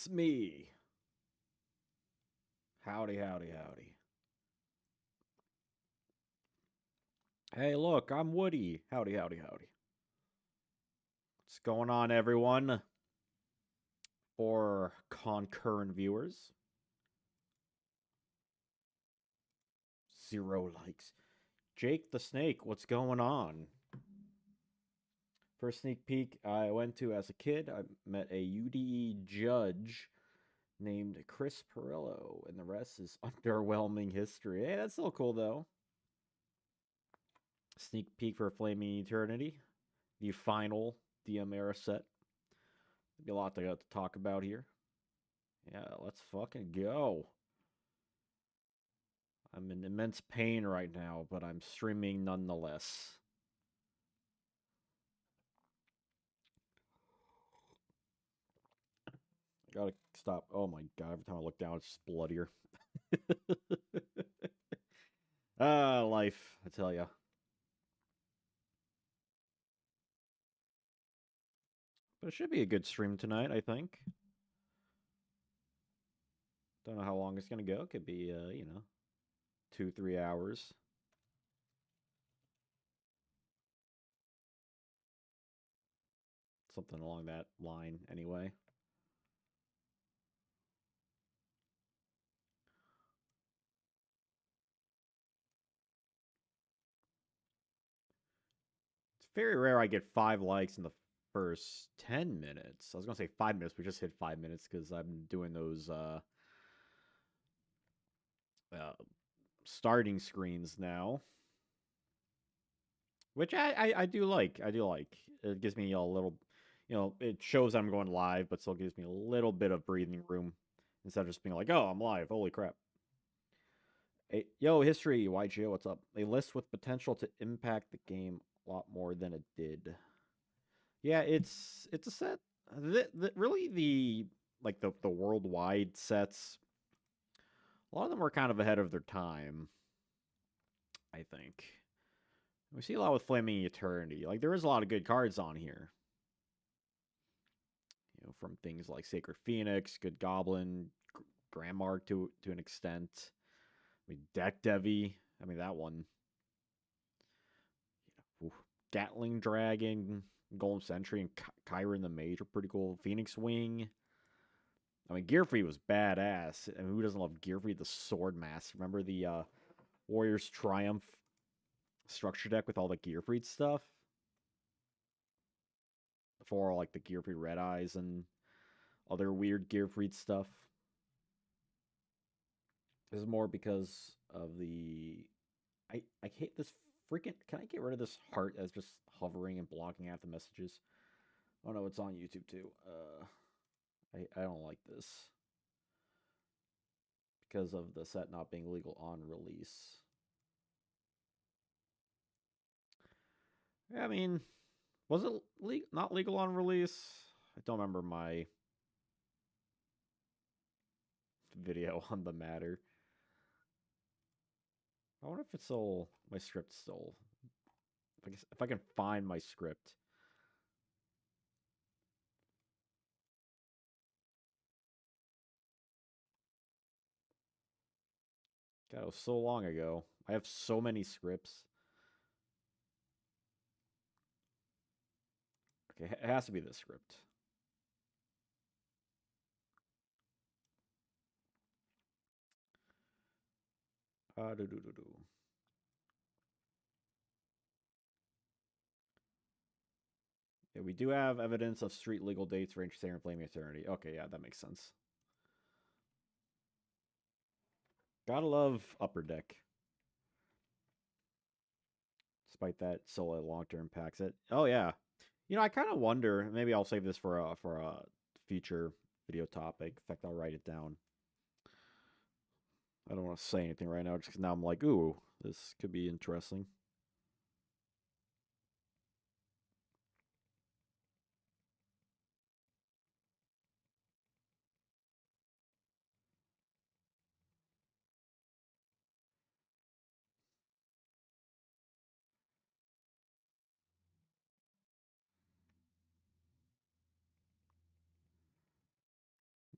It's me. Howdy, howdy, howdy. Hey, look, I'm Woody. Howdy, howdy, howdy. What's going on, everyone? For concurrent viewers, 0 likes. Jake the Snake, what's going on? First sneak peek I went to as a kid, I met a UDE judge named Chris Perillo, and the rest is underwhelming history. Hey, that's still cool, though. Sneak peek for Flaming Eternity, the final DM era set. There'll be a lot to talk about here. Yeah, let's fucking go. I'm in immense pain right now, but I'm streaming nonetheless. I gotta stop. Oh my god, every time I look down, it's just bloodier. Life, I tell ya. But it should be a good stream tonight, I think. Don't know how long it's gonna go. Could be, 2, 3 hours. Something along that line, anyway. It's very rare I get 5 likes in the first 10 minutes. I was gonna say 5 minutes, we just hit 5 minutes because I'm doing those uh, starting screens now, which I do like. I do like. It gives me a little, it shows I'm going live, but still gives me a little bit of breathing room instead of just being like, oh, I'm live. Holy crap. Hey, yo, history, Yugioh, what's up? A list with potential to impact the game a lot more than it did. Yeah, it's a set. Really, the worldwide sets. A lot of them were kind of ahead of their time, I think. We see a lot with Flaming Eternity. Like, there is a lot of good cards on here. From things like Sacred Phoenix, Good Goblin, Grandmark to an extent. I mean, Deck Devi. I mean, that one. Oof. Gatling Dragon, Golem Sentry, and Kyron the Mage are pretty cool. Phoenix Wing. I mean, Gearfried was badass. I mean, who doesn't love Gearfried the Sword Master? Remember the Warriors Triumph structure deck with all the Gearfried stuff? For like the Gearfried Red Eyes and other weird Gearfried stuff. This is more because of the. I hate this freaking. Can I get rid of this heart as just hovering and blocking out the messages? Oh no, it's on YouTube too. I don't like this because of the set not being legal on release. Yeah, I mean, was it not legal on release? I don't remember my video on the matter. I wonder if it's still my script still. If I can find my script. God, it was so long ago. I have so many scripts. Okay, it has to be this script. Do do do do. Yeah, we do have evidence of street legal dates for Interesting and Flaming Eternity. Okay, yeah, that makes sense. Gotta love Upper Deck. Despite that, still a long-term pack set. Oh yeah, I kind of wonder. Maybe I'll save this for a future video topic. In fact, I'll write it down. I don't want to say anything right now, just because now I'm like, ooh, this could be interesting.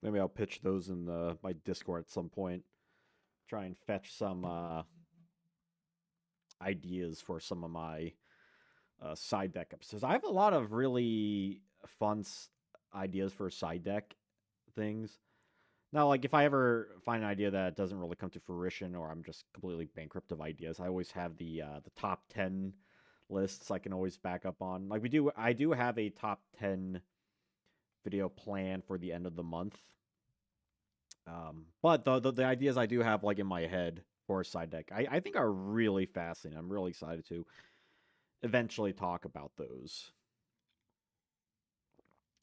Maybe I'll pitch those in my Discord at some point. Try and fetch some ideas for some of my side deck episodes. I have a lot of really fun ideas for side deck things. Now, like if I ever find an idea that doesn't really come to fruition, or I'm just completely bankrupt of ideas, I always have the top 10 lists I can always back up on. Like I do have a top 10 video plan for the end of the month. But the ideas I do have like in my head for a side deck, I think are really fascinating. I'm really excited to eventually talk about those.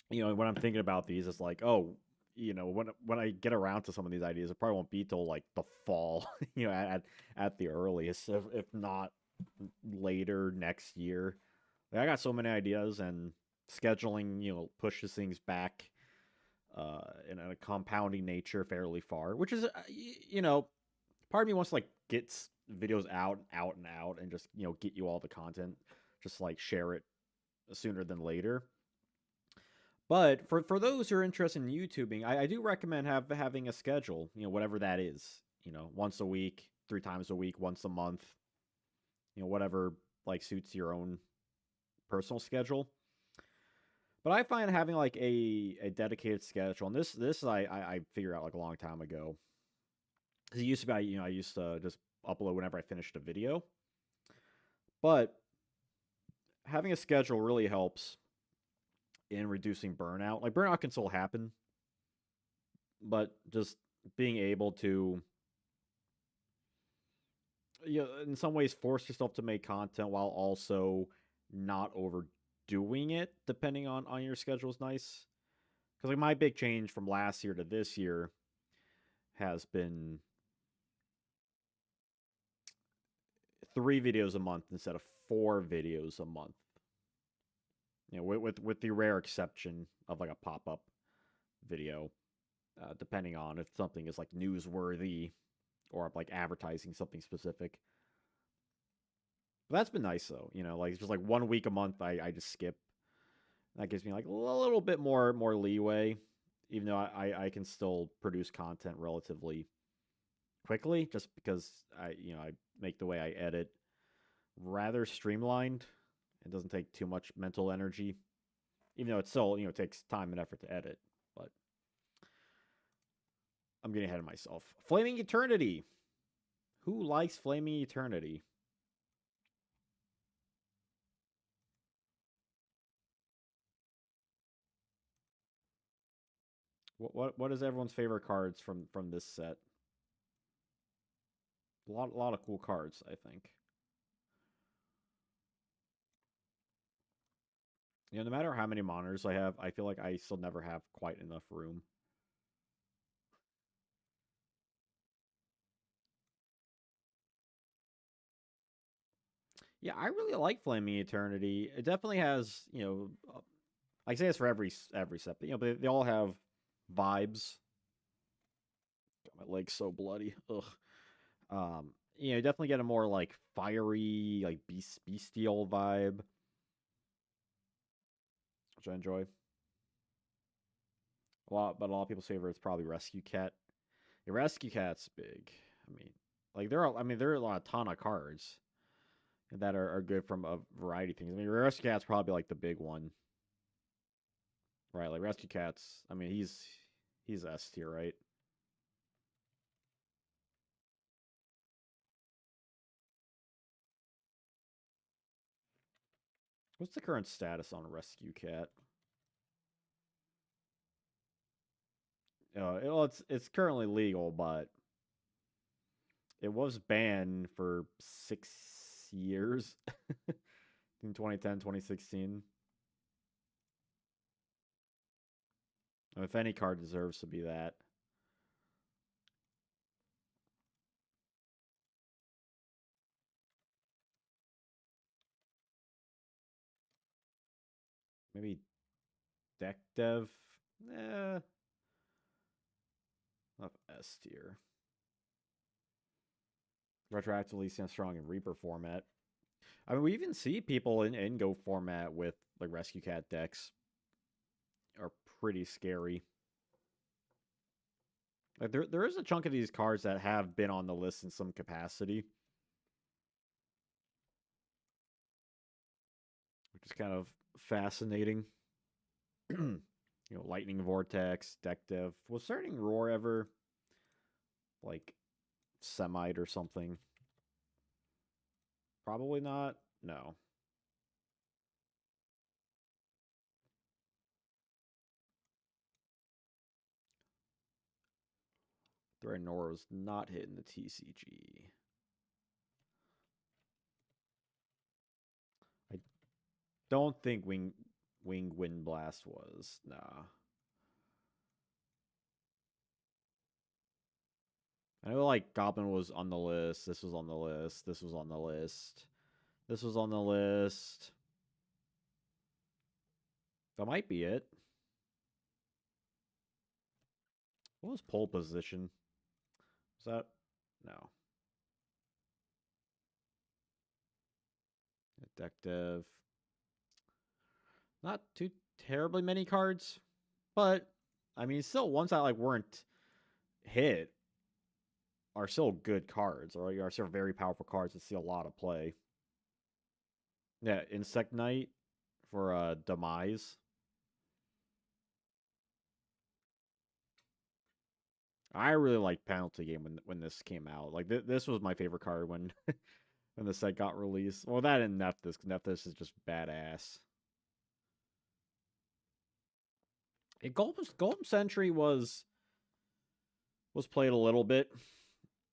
When I'm thinking about these, it's like, oh, when I get around to some of these ideas, it probably won't be till like the fall, at the earliest, if not later next year. Like, I got so many ideas, and scheduling, pushes things back in a compounding nature fairly far, which is, part of me wants to like get videos out and out, and just get you all the content, just like share it sooner than later. But for those who are interested in YouTubing, I do recommend having a schedule, whatever that is, once a week, 3 times a week, once a month, whatever like suits your own personal schedule. But I find having like a dedicated schedule, and this I figured out like a long time ago. 'Cause it used to be, I used to just upload whenever I finished a video, but having a schedule really helps in reducing burnout. Like burnout can still happen, but just being able to, in some ways force yourself to make content while also not overdoing it, depending on your schedule, is nice. Because like my big change from last year to this year has been 3 videos a month instead of 4 videos a month. With the rare exception of like a pop up video, depending on if something is like newsworthy or like advertising something specific. But that's been nice though. Like it's just like 1 week a month I just skip. That gives me like a little bit more leeway, even though I can still produce content relatively quickly, just because I make the way I edit rather streamlined. It doesn't take too much mental energy, even though it still takes time and effort to edit. But I'm getting ahead of myself. Flaming Eternity. Who likes Flaming Eternity? What is everyone's favorite cards from this set? A lot of cool cards, I think. No matter how many monitors I have, I feel like I still never have quite enough room. Yeah, I really like Flaming Eternity. It definitely has, I say this for every set, but they all have vibes. God, my leg's so bloody. Ugh. You definitely get a more like fiery, like bestial vibe, which I enjoy a lot. But a lot of people's favorite is probably Rescue Cat. The Rescue Cat's big. I mean, like there are a ton of cards that are good from a variety of things. I mean, Rescue Cat's probably like the big one, right? Like Rescue Cat's. I mean, he's S tier, right? What's the current status on Rescue Cat? Well, it's currently legal, but it was banned for 6 years in 2010, 2016. If any card deserves to be that, maybe Deck Dev. Eh, not S tier. Retroactively stand strong in Reaper format. I mean, we even see people in Go format with like Rescue Cat decks are pretty scary. Like there is a chunk of these cards that have been on the list in some capacity, which is kind of fascinating. Lightning Vortex, Deck Dev. Was starting Roar ever like Semite or something? Probably not. No. Threadnor was not hitting the TCG. I don't think Wing Wind Blast was. Nah. I know like Goblin was on the list. This was on the list. This was on the list. This was on the list. That might be it. What was pole position? Is that no? Deck Dev. Not too terribly many cards, but I mean, still ones that like weren't hit are still good cards, or are still very powerful cards that see a lot of play. Yeah, Insect Knight for Demise. I really liked Penalty Game when this came out. Like this was my favorite card when when the set got released. Well, that and Nephthys. Nephthys is just badass. Golden Century was played a little bit.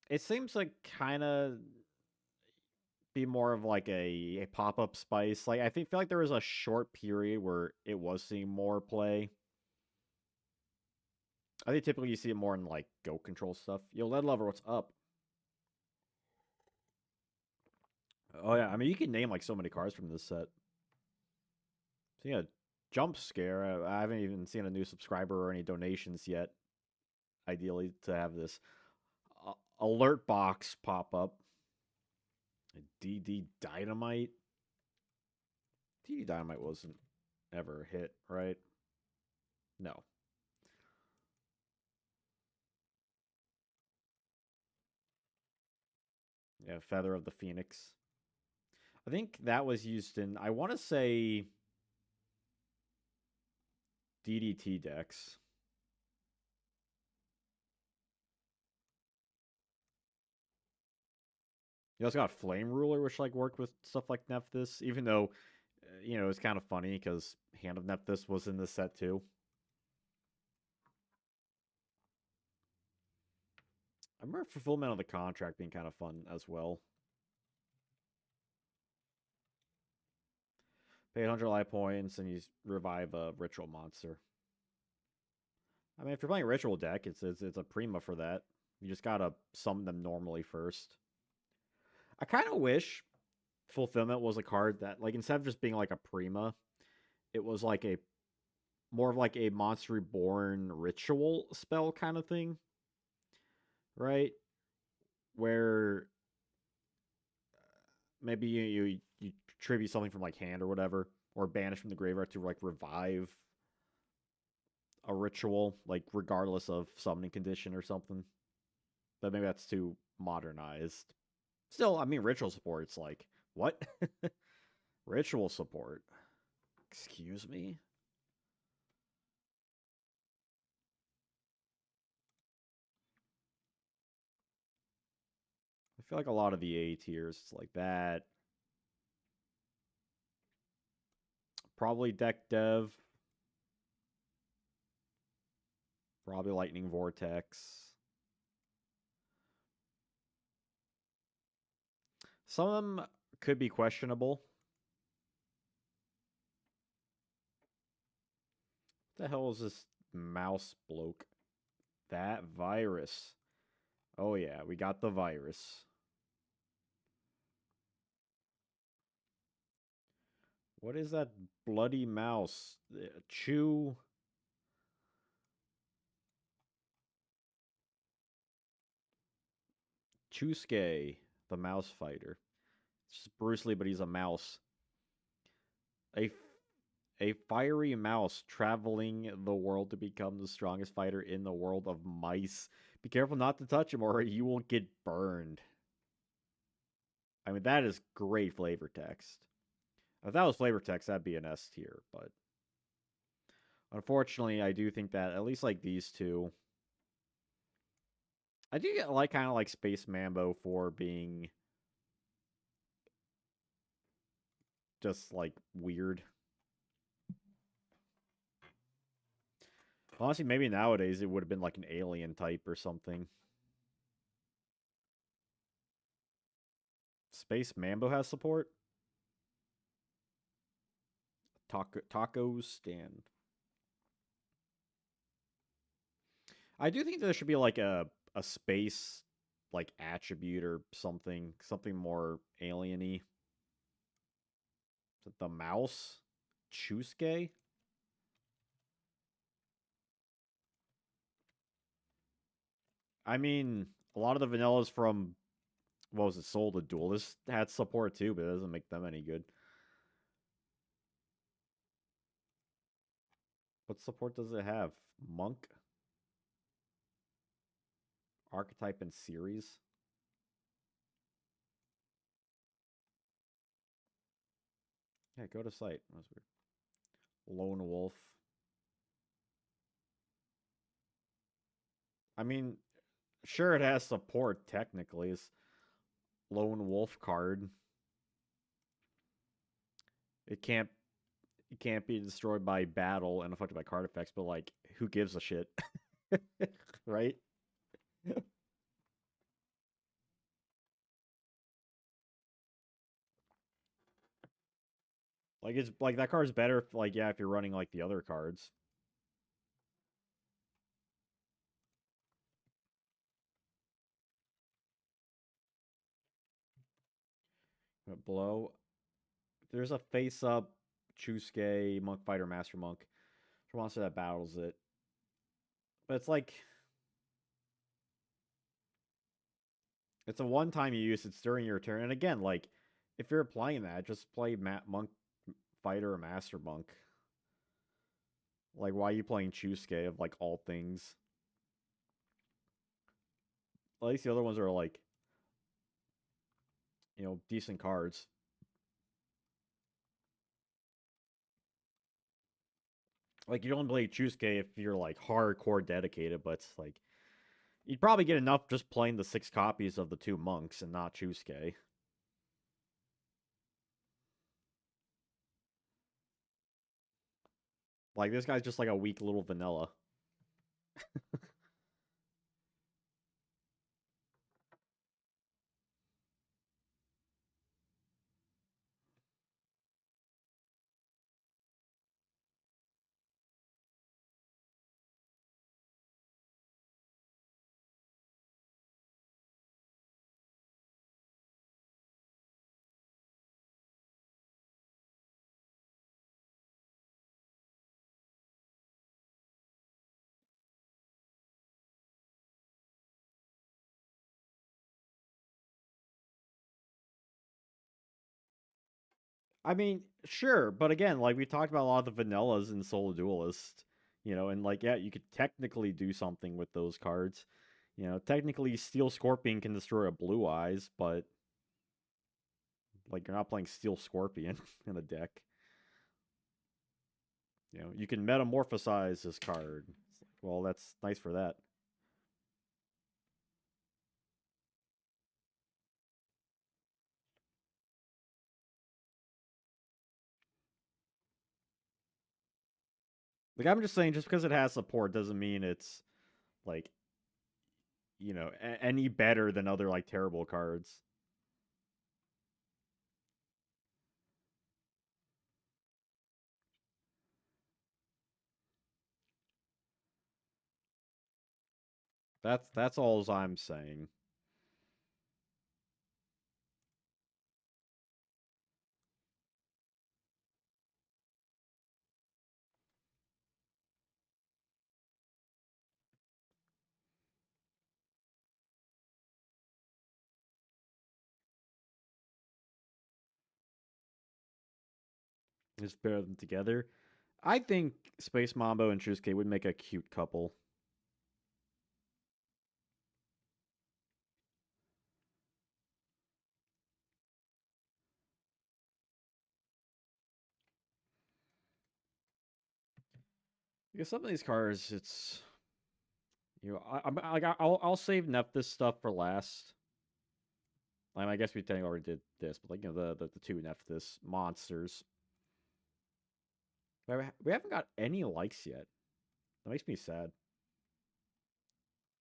It seems like kind of be more of like a pop up spice. Like feel like there was a short period where it was seeing more play. I think typically you see it more in like go control stuff. Yo, Lead Lover, what's up? Oh yeah, I mean you can name like so many cards from this set. So yeah, Jump Scare. I haven't even seen a new subscriber or any donations yet. Ideally, to have this alert box pop up. DD Dynamite. DD Dynamite wasn't ever a hit, right? No. Yeah, Feather of the Phoenix. I think that was used in, I want to say, DDT decks. You also got Flame Ruler, which like worked with stuff like Nephthys, even though, it's kind of funny because Hand of Nephthys was in the set too. I remember Fulfillment of the Contract being kind of fun as well. Pay 100 life points and you revive a ritual monster. I mean, if you're playing a ritual deck, it's a prima for that. You just gotta summon them normally first. I kind of wish Fulfillment was a card that, like, instead of just being like a prima, it was like a more of like a Monster Reborn ritual spell kind of thing, right? Where maybe you tribute something from like hand or whatever, or banish from the graveyard to like revive a ritual, like regardless of summoning condition or something. But maybe that's too modernized. Still, I mean, ritual support. It's like what? Ritual support. Excuse me. I feel like a lot of the A tiers, it's like that. Probably deck dev. Probably lightning vortex. Some of them could be questionable. What the hell is this mouse bloke? That virus. Oh yeah, we got the virus. What is that bloody mouse? Chew. Chusuke, the mouse fighter. It's just Bruce Lee, but he's a mouse. A a fiery mouse traveling the world to become the strongest fighter in the world of mice. Be careful not to touch him or you will get burned. I mean, that is great flavor text. If that was flavor text, that'd be an S tier. But unfortunately, I do think that at least like these two, I do get like kind of like Space Mambo for being just like weird. Honestly, maybe nowadays it would have been like an alien type or something. Space Mambo has support. Tacos stand. I do think there should be like a space like attribute or something more alieny. Is it the mouse? Chusuke? I mean, a lot of the vanillas from what was it, Soul the Duelist had support too, but it doesn't make them any good. What support does it have? Monk, archetype, and series. Yeah, go to site. That's weird. Lone Wolf. I mean, sure it has support technically. It's Lone Wolf card. It can't be destroyed by battle and affected by card effects, but like who gives a shit? Right? Like it's like that card's better if, like yeah, if you're running like the other cards. Below there's a face up Chusuke Monk Fighter Master Monk. Monster that battles it. But it's like it's a one time you use it's during your turn. And again, like if you're playing that, just play Monk Fighter or Master Monk. Like why are you playing Chusuke of like all things? At least the other ones are like, decent cards. Like you don't play Chusuke if you're like hardcore dedicated, but it's like you'd probably get enough just playing the 6 copies of the 2 monks and not Chusuke. Like this guy's just like a weak little vanilla. I mean, sure, but again, like we talked about a lot of the vanillas in Solo Duelist, and like yeah, you could technically do something with those cards. Technically Steel Scorpion can destroy a Blue Eyes, but like you're not playing Steel Scorpion in a deck. You can metamorphosize this card. It's like, well, that's nice for that. Like I'm just saying, just because it has support doesn't mean it's like any better than other like terrible cards. That's all I'm saying. Just pair them together. I think Space Mambo and Shusuke would make a cute couple. Because some of these cards, it's I'll save Nephthys stuff for last. I guess we technically already did this, but the two Nephthys monsters. We haven't got any likes yet. That makes me sad.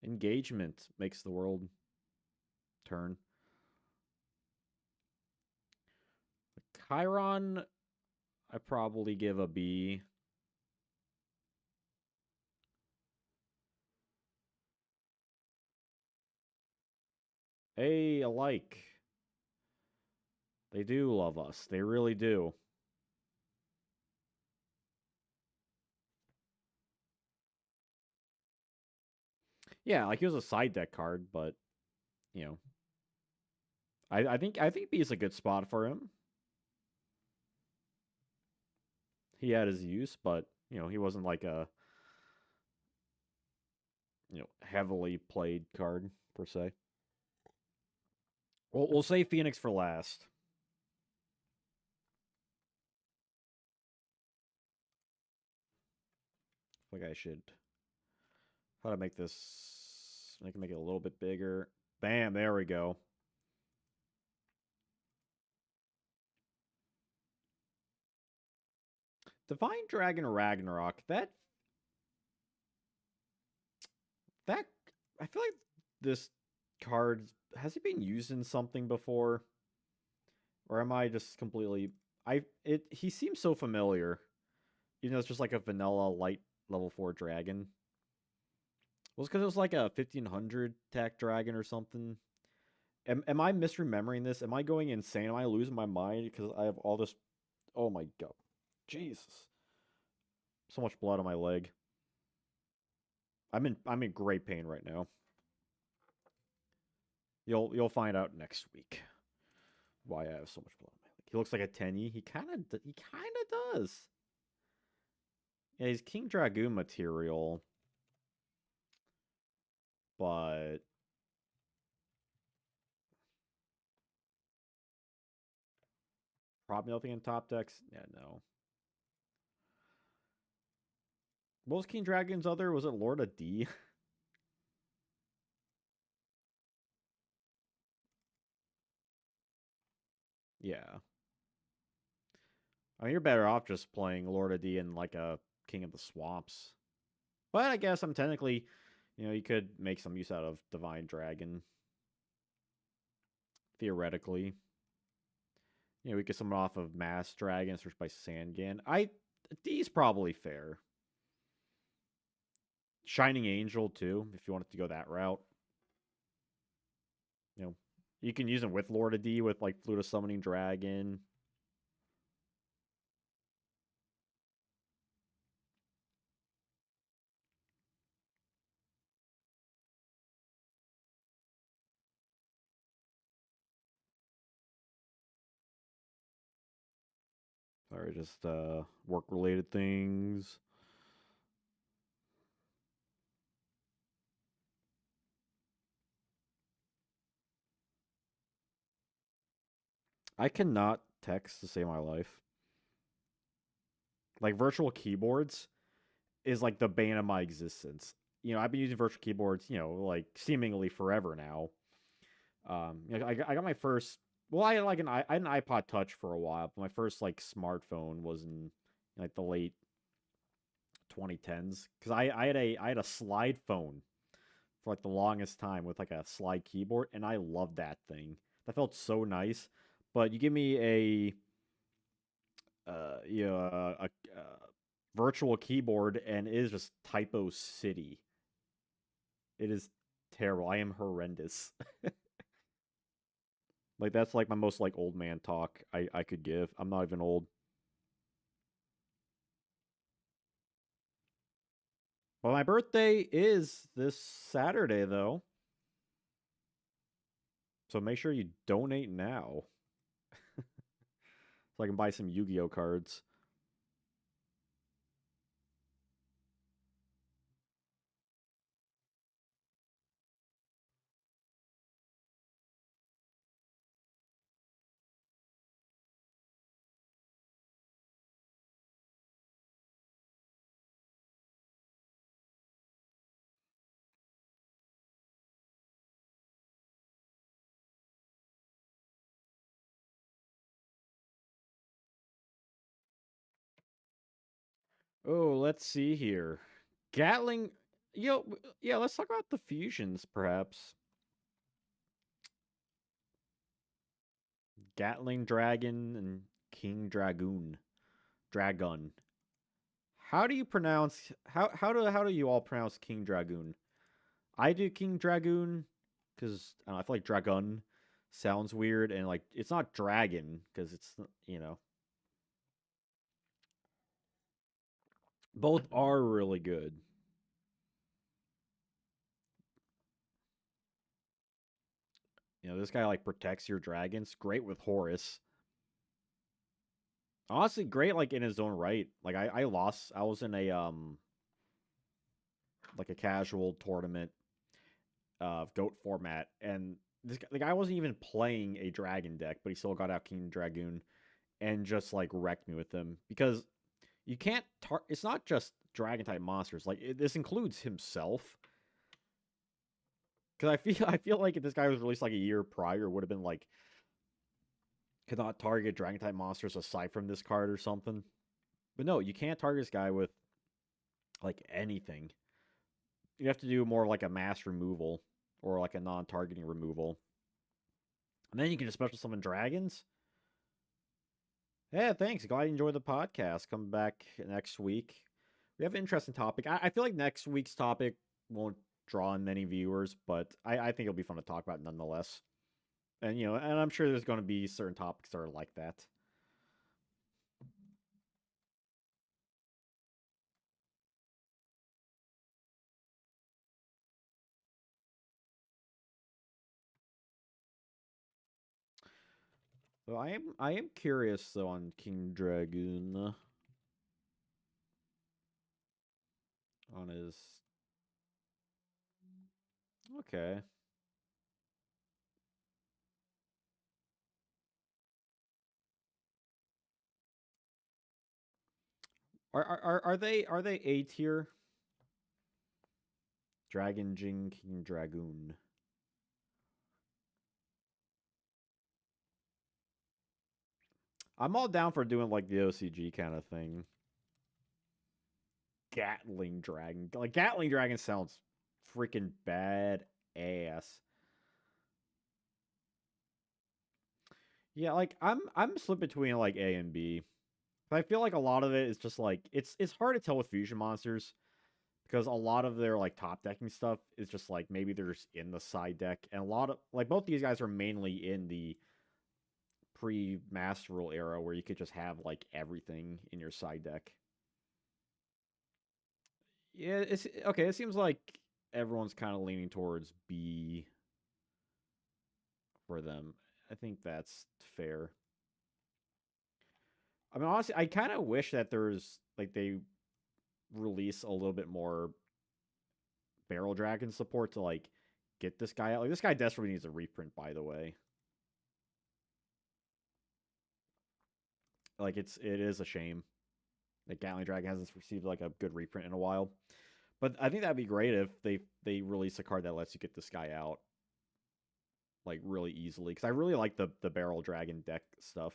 Engagement makes the world turn. Chiron, I probably give a B. Hey, alike. They do love us. They really do. Yeah, like he was a side deck card, but you know, I think B is a good spot for him. He had his use, but he wasn't like a heavily played card per se. We'll say Phoenix for last. Like I should. How to make this? I can make it a little bit bigger. Bam! There we go. Divine Dragon Ragnarok. That I feel like this card has it been used in something before, or am I just completely? He seems so familiar. Even though it's just like a vanilla light level 4 dragon. Well, it's because it was like a 1500 attack dragon or something. Am I misremembering this? Am I going insane? Am I losing my mind because I have all this? Oh my god, Jesus! So much blood on my leg. I'm in great pain right now. You'll find out next week why I have so much blood on my leg. He looks like a Tenny. He kind of does. Yeah, he's King Dragoon material, but probably nothing in top decks. Yeah, no. What was King Dragon's other? Was it Lord of D? Yeah. I mean, you're better off just playing Lord of D and like a King of the Swamps. But I guess I'm technically, you could make some use out of Divine Dragon. Theoretically. We could summon off of Mass Dragon, search by Sangan. D's probably fair. Shining Angel too, if you wanted to go that route. You know, you can use them with Lord of D with like Flute of Summoning Dragon. Sorry, just work related things. I cannot text to save my life. Like virtual keyboards is like the bane of my existence. I've been using virtual keyboards, like seemingly forever now. I got my first. Well, I had like I had an iPod Touch for a while, but my first like smartphone was in like the late 2010s because I had a slide phone for like the longest time with like a slide keyboard, and I loved that thing. That felt so nice. But you give me a virtual keyboard, and it is just typo city. It is terrible. I am horrendous. Like that's like my most like old man talk I could give. I'm not even old. But my birthday is this Saturday though. So make sure you donate now so I can buy some Yu-Gi-Oh cards. Oh, let's see here. Gatling. Yeah, let's talk about the fusions, perhaps. Gatling Dragon and King Dragoon. Dragon. How do you pronounce how do you all pronounce King Dragoon? I do King Dragoon because I feel like Dragon sounds weird and like it's not dragon because both are really good. This guy like protects your dragons. Great with Horus. Honestly, great like in his own right. Like I lost. I was in a like a casual tournament goat format, and the guy wasn't even playing a dragon deck, but he still got out King Dragoon and just like wrecked me with him because you can't. It's not just dragon type monsters. Like this includes himself. Because I feel like if this guy was released like a year prior, it would have been like could not target dragon type monsters aside from this card or something. But no, you can't target this guy with like anything. You have to do more like a mass removal or like a non-targeting removal, and then you can just special summon dragons. Yeah, thanks. Glad you enjoyed the podcast. Come back next week. We have an interesting topic. I feel like next week's topic won't draw in many viewers, but I think it'll be fun to talk about nonetheless. And and I'm sure there's going to be certain topics that are like that. So I am curious though on King Dragoon on his okay. Are they A tier? Dragon Jing King Dragoon. I'm all down for doing like the OCG kind of thing. Gatling Dragon. Like Gatling Dragon sounds freaking bad ass. Yeah, like I'm split between like A and B. But I feel like a lot of it is just like it's hard to tell with fusion monsters because a lot of their like top decking stuff is just like maybe they're just in the side deck, and a lot of like both these guys are mainly in the pre-master rule era where you could just have like everything in your side deck. Yeah, it's okay. It seems like everyone's kind of leaning towards B for them. I think that's fair. I mean, honestly, I kind of wish that there's like they release a little bit more Barrel Dragon support to like get this guy out. Like this guy desperately needs a reprint, by the way. Like it is a shame that Gatling Dragon hasn't received like a good reprint in a while. But I think that'd be great if they release a card that lets you get this guy out like really easily. Because I really like the Barrel Dragon deck stuff.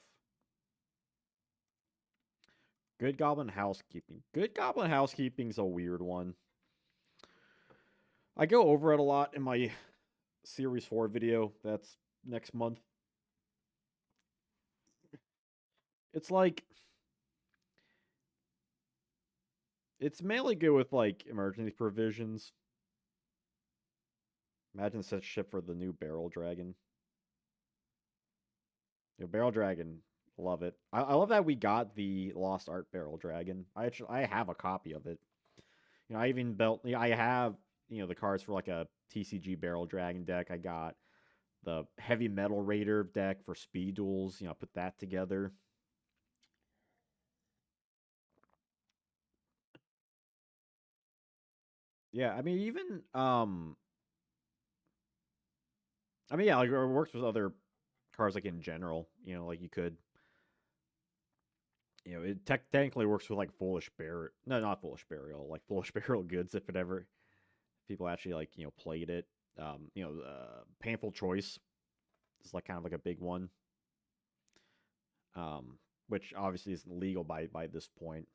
Good Goblin Housekeeping. Good Goblin Housekeeping's a weird one. I go over it a lot in my Series 4 video that's next month. It's like it's mainly good with like emergency provisions. Imagine such ship for the new Barrel Dragon. Barrel Dragon, love it. I love that we got the Lost Art Barrel Dragon. I have a copy of it. I even built. I have the cards for like a TCG Barrel Dragon deck. I got the Heavy Metal Raider deck for speed duels. Put that together. Yeah, I mean even I mean yeah, like it works with other cards like in general. Like you could it technically works with like Foolish Burial. No, not Foolish Burial. Like Foolish Burial Goods, if it ever people actually like played it. Painful Choice is like kind of like a big one. Um, which obviously isn't legal by this point.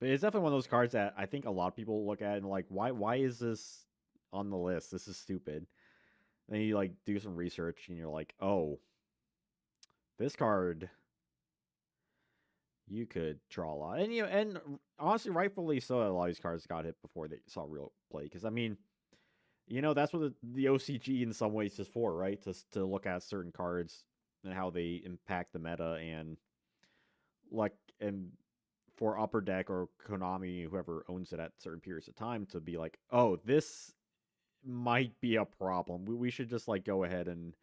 But it's definitely one of those cards that I think a lot of people look at and like, why is this on the list? This is stupid. And then you like do some research and you're like, oh, this card you could draw a lot, and and honestly, rightfully so. A lot of these cards got hit before they saw real play, because I mean, that's what the OCG in some ways is for, right? To look at certain cards and how they impact the meta, and like and for Upper Deck or Konami, whoever owns it at certain periods of time, to be like, oh, this might be a problem. We should just like go ahead and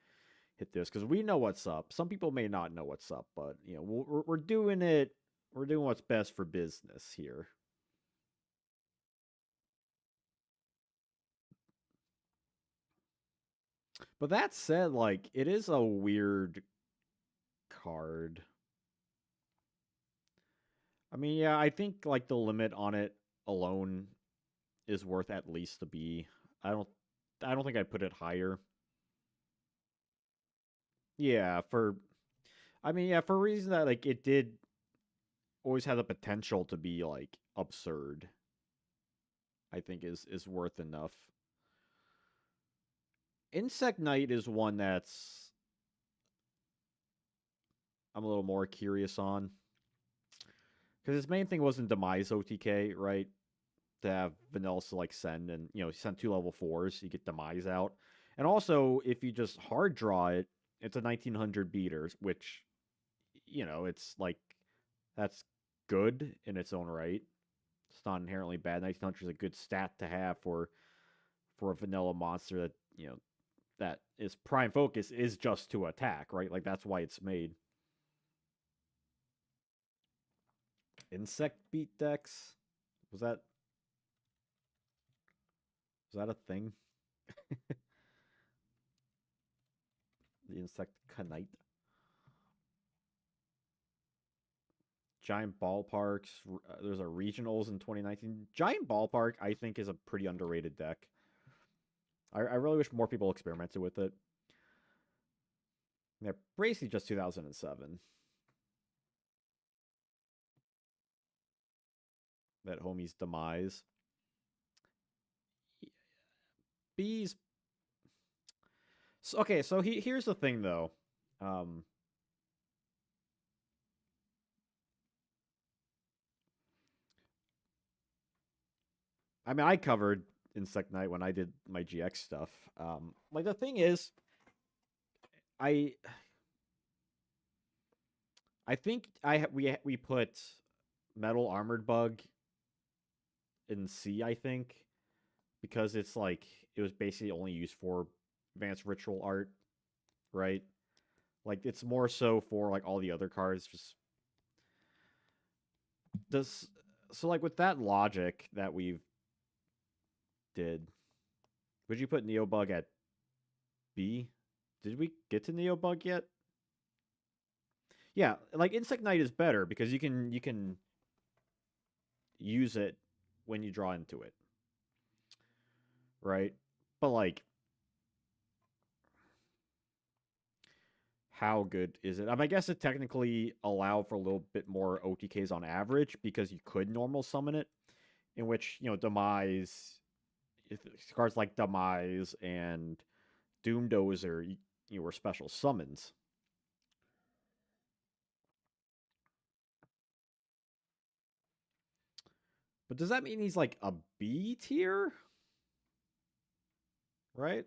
hit this because we know what's up. Some people may not know what's up, but we're doing it. We're doing what's best for business here. But that said, like it is a weird card. I mean, yeah, I think like the limit on it alone is worth at least a B. I don't I don't think I'd put it higher. Yeah, for I mean, yeah, for a reason that like it did always have the potential to be like absurd. I think is worth enough. Insect Knight is one that's I'm a little more curious on, because his main thing wasn't demise OTK, right? To have vanilla select send, and send 2 level 4s, you get demise out, and also if you just hard draw it, it's a 1900 beaters, which it's like that's good in its own right. It's not inherently bad. 1900 is a good stat to have for a vanilla monster that that is prime focus is just to attack, right? Like that's why it's made. Insect beat decks, was that was that a thing? The insect knight. Giant ballparks. There's a regionals in 2019. Giant ballpark, I think, is a pretty underrated deck. I really wish more people experimented with it. Yeah, basically just 2007. That homie's demise. Bees. So, okay, so here's the thing though. Um, I mean, I covered Insect Knight when I did my GX stuff. Like the thing is, I I think we put Metal Armored Bug in C. I think because it's like it was basically only used for advanced ritual art, right? Like it's more so for like all the other cards. Just does so like with that logic that we've did, would you put Neobug at B? Did we get to Neobug yet? Yeah, like Insect Knight is better because you can use it when you draw into it, right? But like, how good is it? I guess it technically allowed for a little bit more OTKs on average because you could normal summon it, in which Demise, cards like Demise and Doomdozer, were special summons. But does that mean he's like a B tier? Right?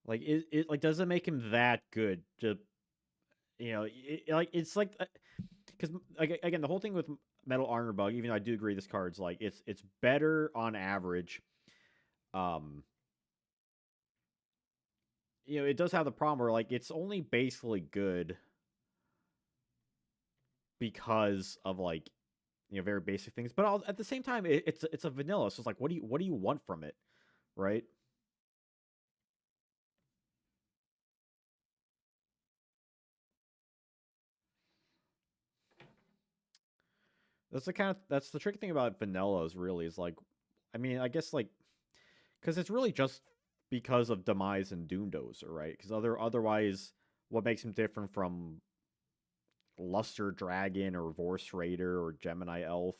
Like it like does it make him that good to like it's like because like, again the whole thing with Metal Armor Bug, even though I do agree this card's like it's better on average. Um, it does have the problem where like it's only basically good because of like very basic things, but at the same time it's a vanilla, so it's like what do you want from it, right? That's the tricky thing about vanillas really is like, I mean, I guess like because it's really just because of Demise and Doomdozer, right? Because otherwise, what makes him different from Luster Dragon or Vorse Raider or Gemini Elf.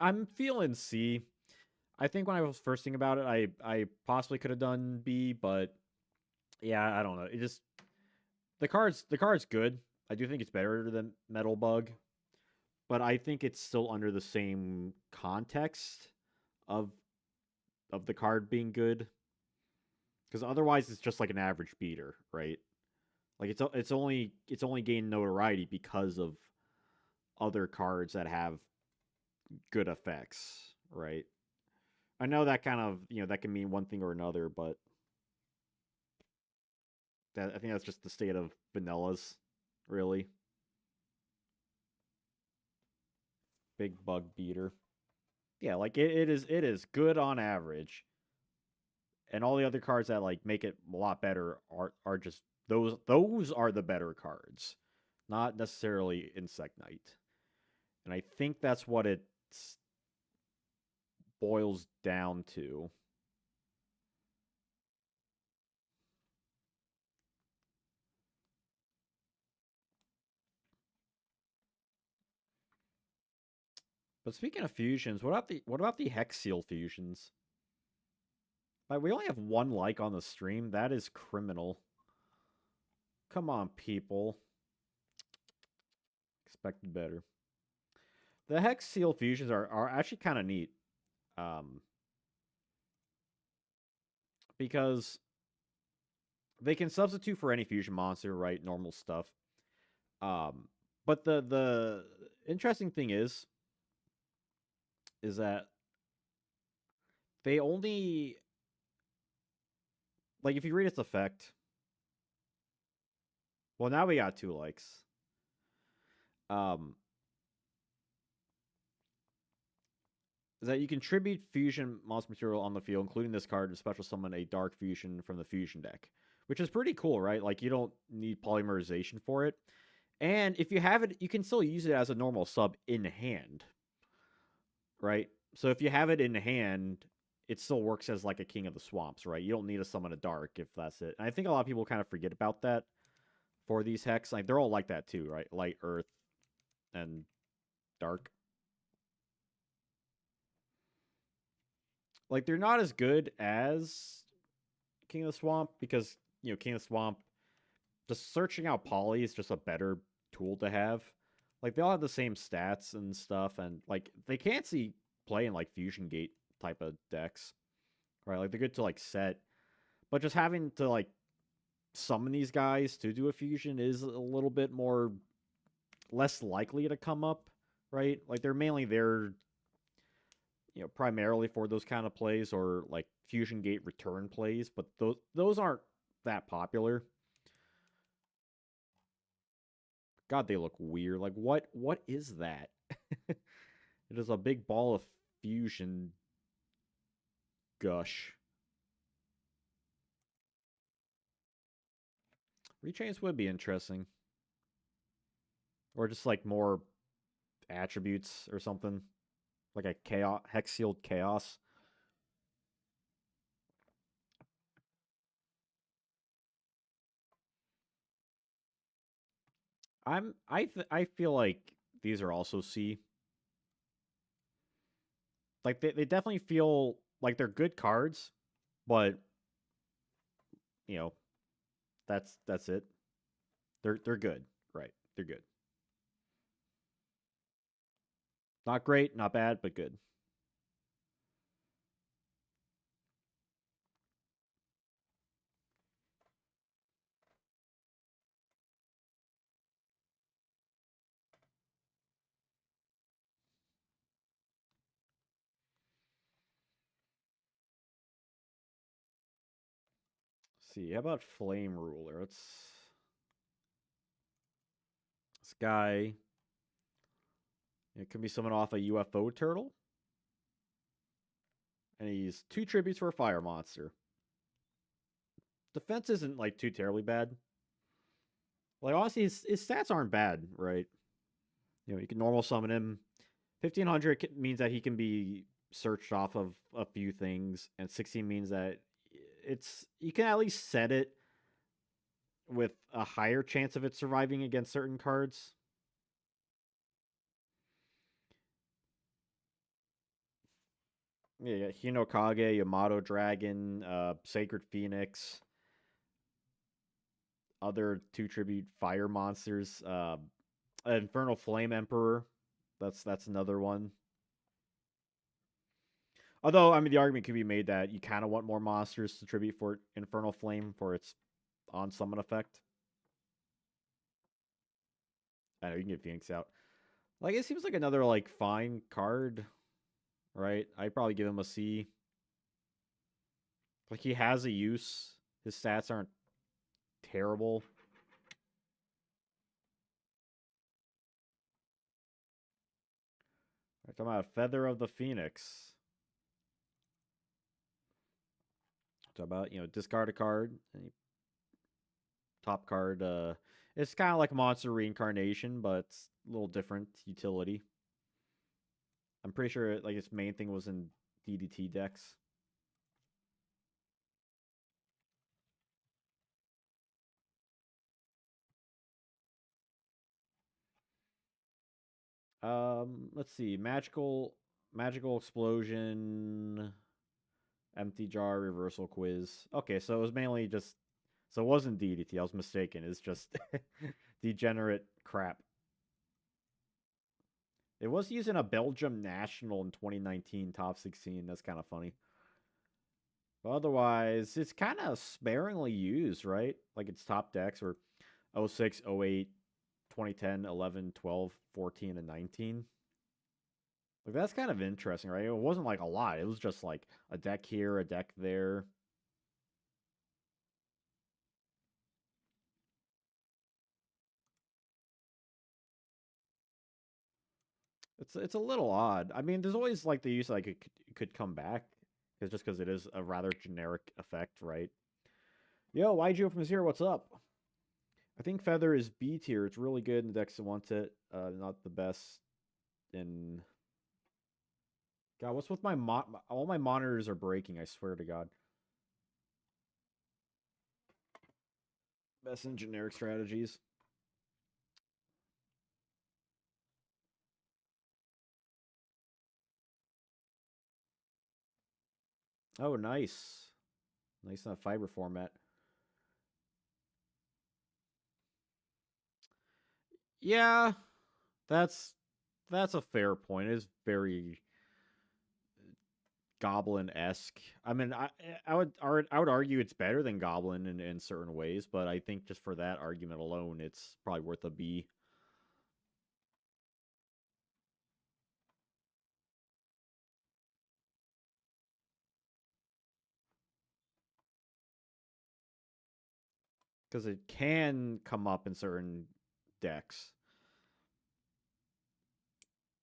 I'm feeling C. I think when I was first thinking about it, I possibly could have done B, but yeah, I don't know. It just the card's good. I do think it's better than Metal Bug, but I think it's still under the same context of the card being good, because otherwise it's just like an average beater, right? Like it's only gained notoriety because of other cards that have good effects, right? I know that kind of that can mean one thing or another, but I think that's just the state of vanillas, really. Big bug beater. Yeah, like it is good on average, and all the other cards that like make it a lot better are just those are the better cards, not necessarily Insect Knight. And I think that's what it boils down to. But speaking of fusions, what about the Hex Seal fusions? Like, we only have one like on the stream. That is criminal. Come on, people. Expected better. The Hex Seal fusions are actually kind of neat. Um, because they can substitute for any fusion monster, right? Normal stuff. Um, but the interesting thing is that they only like if you read its effect. Well, now we got two likes. Um, is that you can tribute fusion monster material on the field, including this card, and special summon a dark fusion from the fusion deck, which is pretty cool, right? Like you don't need polymerization for it, and if you have it, you can still use it as a normal sub in hand, right? So if you have it in hand, it still works as like a King of the Swamps, right? You don't need to summon a dark if that's it. And I think a lot of people kind of forget about that for these hex. Like they're all like that too, right? Light, earth, and dark. Like they're not as good as King of the Swamp because King of the Swamp, just searching out poly is just a better tool to have. Like they all have the same stats and stuff, and like they can't see play in like Fusion Gate type of decks, right? Like they're good to like set, but just having to like summon these guys to do a fusion is a little bit more less likely to come up, right? Like they're mainly there, primarily for those kind of plays or like fusion gate return plays, but those aren't that popular. God, they look weird. Like what is that? It is a big ball of fusion gush. Rechains would be interesting, or just like more attributes or something, like a chaos hex sealed chaos. I feel like these are also C. Like they definitely feel like they're good cards, but you know that's it. They're good, right? They're good. Not great, not bad, but good. Let's see, how about Flame Ruler? This guy. It can be summoned off a UFO turtle, and he's two tributes for a fire monster. Defense isn't like too terribly bad. Like honestly, his stats aren't bad, right? You can normal summon him. 1500 means that he can be searched off of a few things, and 16 means that you can at least set it with a higher chance of it surviving against certain cards. Yeah, Hinokage, Yamato Dragon, Sacred Phoenix, other two tribute fire monsters, Infernal Flame Emperor. That's another one. Although, I mean, the argument could be made that you kind of want more monsters to tribute for Infernal Flame for its on summon effect. I know you can get Phoenix out. Like, it seems like another like fine card, right? I'd probably give him a C. Like, he has a use. His stats aren't terrible. We're talking about Feather of the Phoenix. Talk about discard a card, top card. It's kind of like Monster Reincarnation, but it's a little different utility. I'm pretty sure like its main thing was in DDT decks. Let's see, magical explosion, empty jar, reversal quiz. Okay, so it was mainly just, so it wasn't DDT. I was mistaken. It's just degenerate crap. It was using a Belgium national in 2019 top 16. That's kind of funny. But otherwise, it's kind of sparingly used, right? Like its top decks were 06, 08, 2010, 11, 12, 14, and 19. Like that's kind of interesting, right? It wasn't like a lot. It was just like a deck here, a deck there. It's a little odd. I mean, there's always like the use like it could come back, because it is a rather generic effect, right? Yo, Yugioh from Zero, what's up? I think Feather is B tier. It's really good in the decks that wants it. Not the best in. God, what's with my all my monitors are breaking. I swear to God. Best in generic strategies. Oh, nice, nice in a fiber format. Yeah, that's that's a fair point. It's very Goblin esque. I mean, I would argue it's better than Goblin in certain ways, but I think just for that argument alone, it's probably worth a B. Because it can come up in certain decks,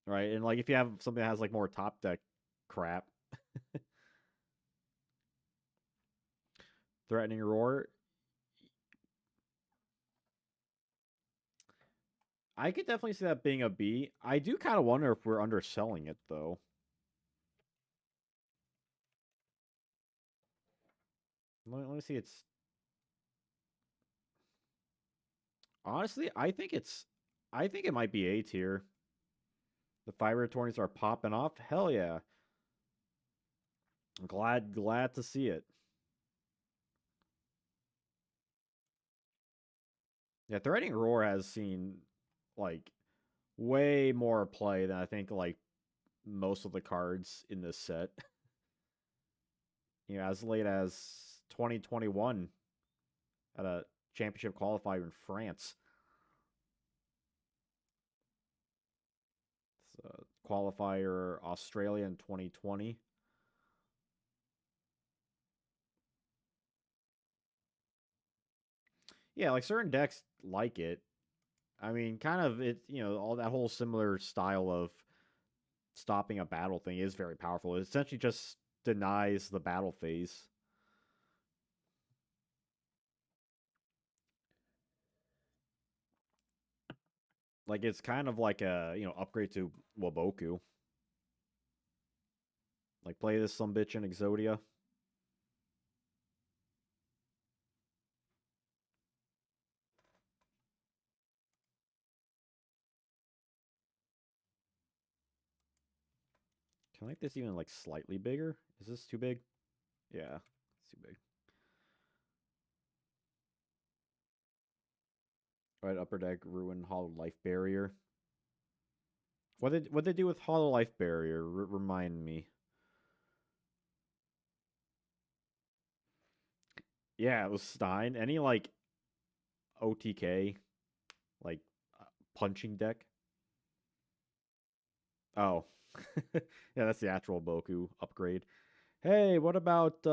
right? And like if you have something that has like more top deck crap, threatening roar, I could definitely see that being a B. I do kind of wonder if we're underselling it though. Let me see. It's honestly, I think it might be A tier. The fiber attorneys are popping off. Hell yeah! Glad to see it. Yeah, Threatening Roar has seen like way more play than I think like most of the cards in this set. As late as 2021 at a championship qualifier in France. Qualifier Australia in 2020. Yeah, like certain decks like it. I mean, kind of all that whole similar style of stopping a battle thing is very powerful. It essentially just denies the battle phase. Like it's kind of like a upgrade to Waboku. Like play this some bitch in Exodia. Can I make this even like slightly bigger? Is this too big? Yeah, it's too big. Right, upper deck, ruin, hollow life barrier. What they do with hollow life barrier? Remind me. Yeah, it was Stein. Any like OTK like uh, punching deck? Oh, yeah, that's the actual Boku upgrade. Hey, what about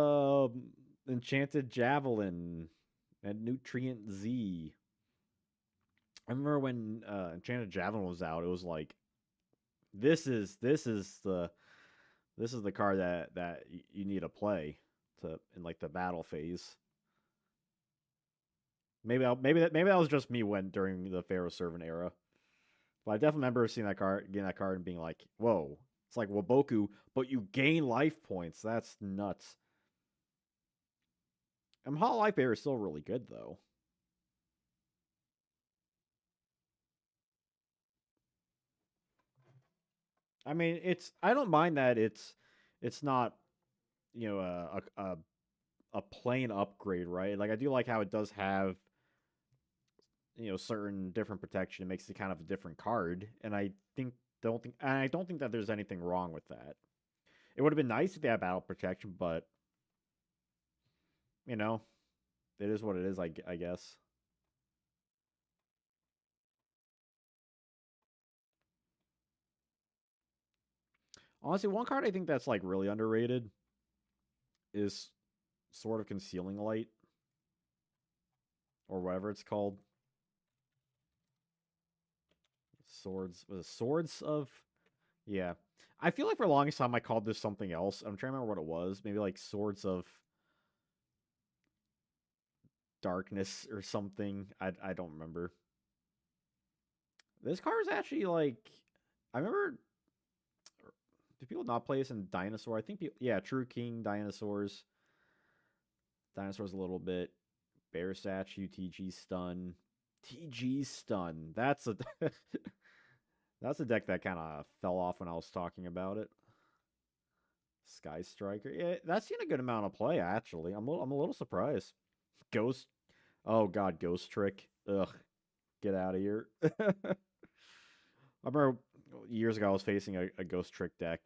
Enchanted Javelin and Nutrient Z? I remember when Enchanted Javelin was out, it was like this is the card that you need to play to in like the battle phase. Maybe that was just me when during the Pharaoh Servant era. But I definitely remember seeing that card, getting that card, and being like, "Whoa!" It's like Waboku, but you gain life points. That's nuts. Hollow Life Bear is still really good though. I mean, I don't mind that it's not a plain upgrade, right? Like I do like how it does have certain different protection. It makes it kind of a different card, and I don't think that there's anything wrong with that. It would have been nice if they had battle protection, but you know, it is what it is. I guess. Honestly, one card I think that's like really underrated is sort of concealing light or whatever it's called. Swords of yeah. I feel like for the longest time I called this something else. I'm trying to remember what it was. Maybe like Swords of Darkness or something. I don't remember. This card is actually like I remember. Do people not play this in Dinosaur? I think people, yeah, True King, Dinosaurs a little bit, Bear Statue, TG Stun, TG Stun. That's a deck that kind of fell off when I was talking about it. Sky Striker, yeah, that's seen a good amount of play actually. I'm a little surprised. Ghost, oh god, Ghost Trick. Ugh, get out of here. I remember years ago I was facing a Ghost Trick deck,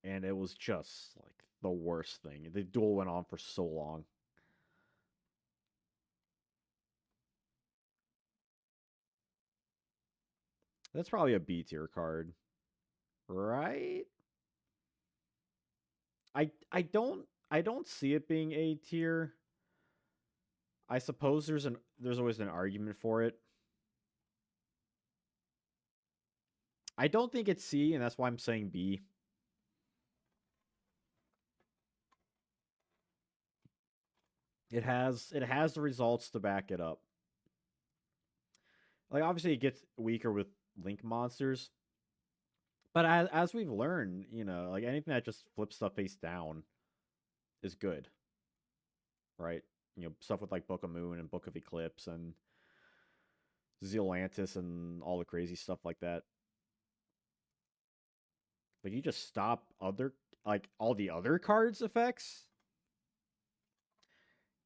and it was just like the worst thing. The duel went on for so long. That's probably a B tier card, right? I don't see it being A tier. I suppose there's always an argument for it. I don't think it's C, and that's why I'm saying B. It has the results to back it up. Like obviously it gets weaker with link monsters, but as we've learned, like anything that just flips stuff face down is good, right? Stuff with like Book of Moon and Book of Eclipse and Zealantis and all the crazy stuff like that. But you just stop other like all the other cards effects.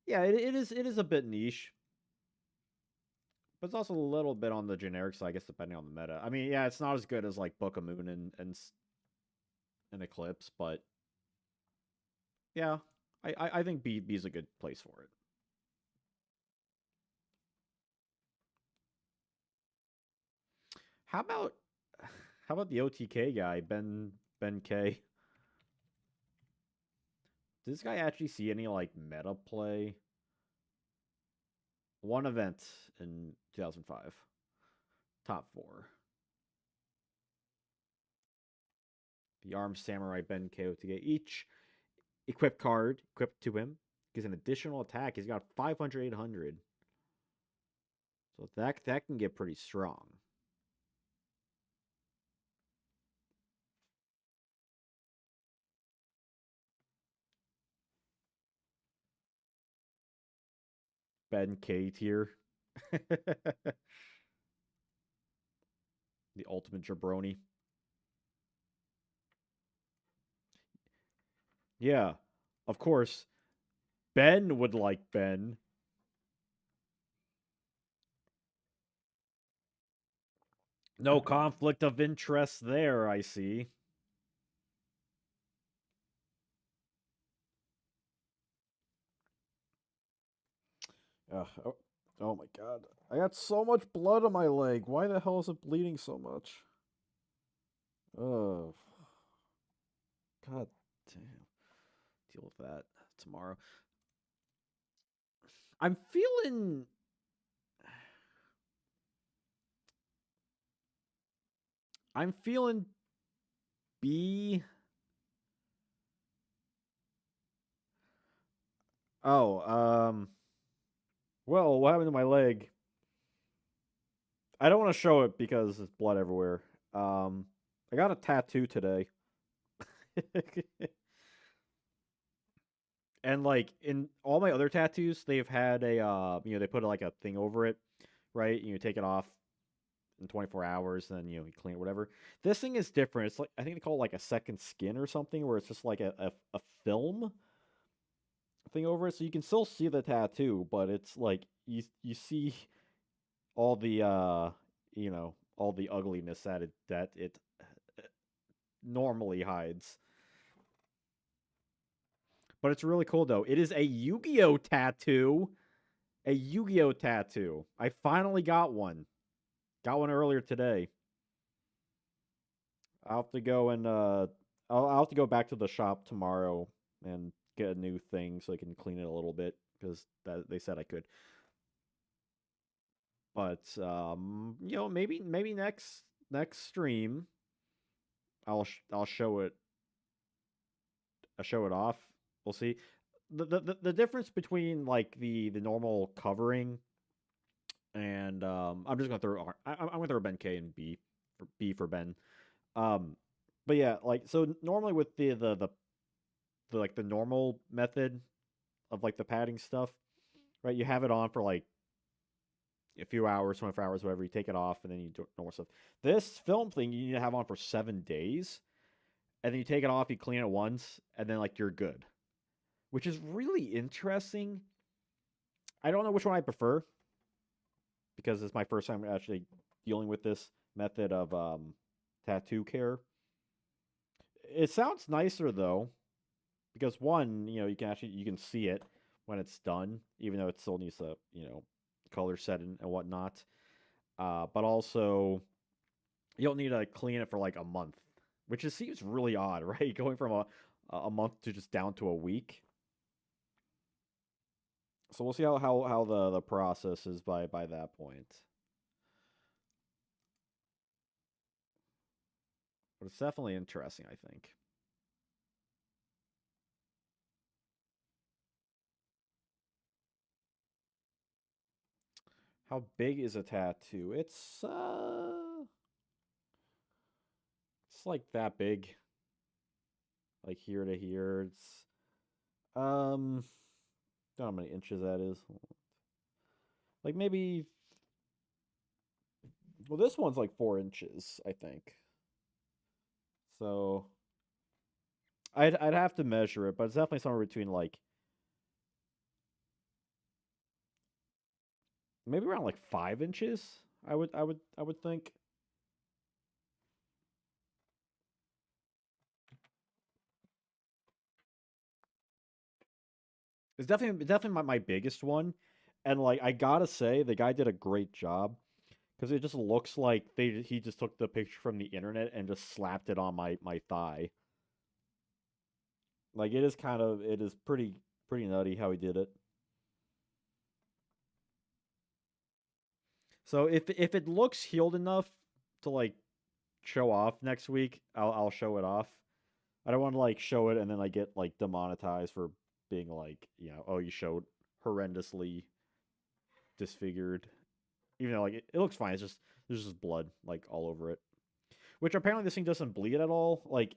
Yeah, it is a bit niche, but it's also a little bit on the generic side, I guess, depending on the meta. I mean, yeah, it's not as good as like Book of Moon and Eclipse, but yeah, I think B is a good place for it. How about how about the OTK guy Ben K? Does this guy actually see any like meta play? One event in 2005, top four. The Armed Samurai Ben K OTK. Each equipped card equipped to him gives an additional attack. He's got 500, 800. So that can get pretty strong. Ben K tier. The ultimate jabroni. Yeah, of course. Ben would like Ben. No conflict of interest there, I see. Oh, oh my god. I got so much blood on my leg. Why the hell is it bleeding so much? Oh, god damn. Deal with that tomorrow. I'm feeling. I'm feeling B. Oh, well, what happened to my leg? I don't want to show it because there's blood everywhere. Um, I got a tattoo today. And like in all my other tattoos, they've had a they put like a thing over it, right? You take it off in 24 hours, and then you clean it, whatever. This thing is different. It's like I think they call it like a second skin or something, where it's just like a film thing over it, so you can still see the tattoo, but it's like you see all the all the ugliness that it normally hides. But it's really cool though. It is a Yu-Gi-Oh tattoo. A Yu-Gi-Oh tattoo. I finally got one. Got one earlier today. I'll have to go and I'll have to go back to the shop tomorrow and get a new thing so I can clean it a little bit because they said I could. But maybe next stream I'll show it. I'll show it off. We'll see. The difference between like the normal covering and I'm just gonna throw I'm gonna throw Ben K and B for Ben. Um, but yeah, like so normally with the like the normal method of like the padding stuff, right? You have it on for like a few hours, 24 hours, whatever. You take it off and then you do normal stuff. This film thing you need to have on for 7 days, and then you take it off, you clean it once, and then like you're good, which is really interesting. I don't know which one I prefer because it's my first time actually dealing with this method of tattoo care. It sounds nicer though, because one, you can see it when it's done, even though it still needs to color set and whatnot. But also you don't need to clean it for like a month, which just seems really odd, right? Going from a month to just down to a week. So we'll see how the process is by that point. But it's definitely interesting, I think. How big is a tattoo? It's like that big, like here to here. It's don't know how many inches that is. Like maybe, well, this one's like 4 inches, I think. So I'd have to measure it, but it's definitely somewhere between like maybe around like 5 inches. I would think. It's definitely my biggest one, and like I gotta say, the guy did a great job because it just looks like he just took the picture from the internet and just slapped it on my thigh. Like it is pretty nutty how he did it. So if it looks healed enough to like show off next week, I'll show it off. I don't want to like show it and then like get like demonetized for being like, oh, you showed horrendously disfigured. Even though like it looks fine, it's just there's just blood like all over it. Which apparently this thing doesn't bleed at all. Like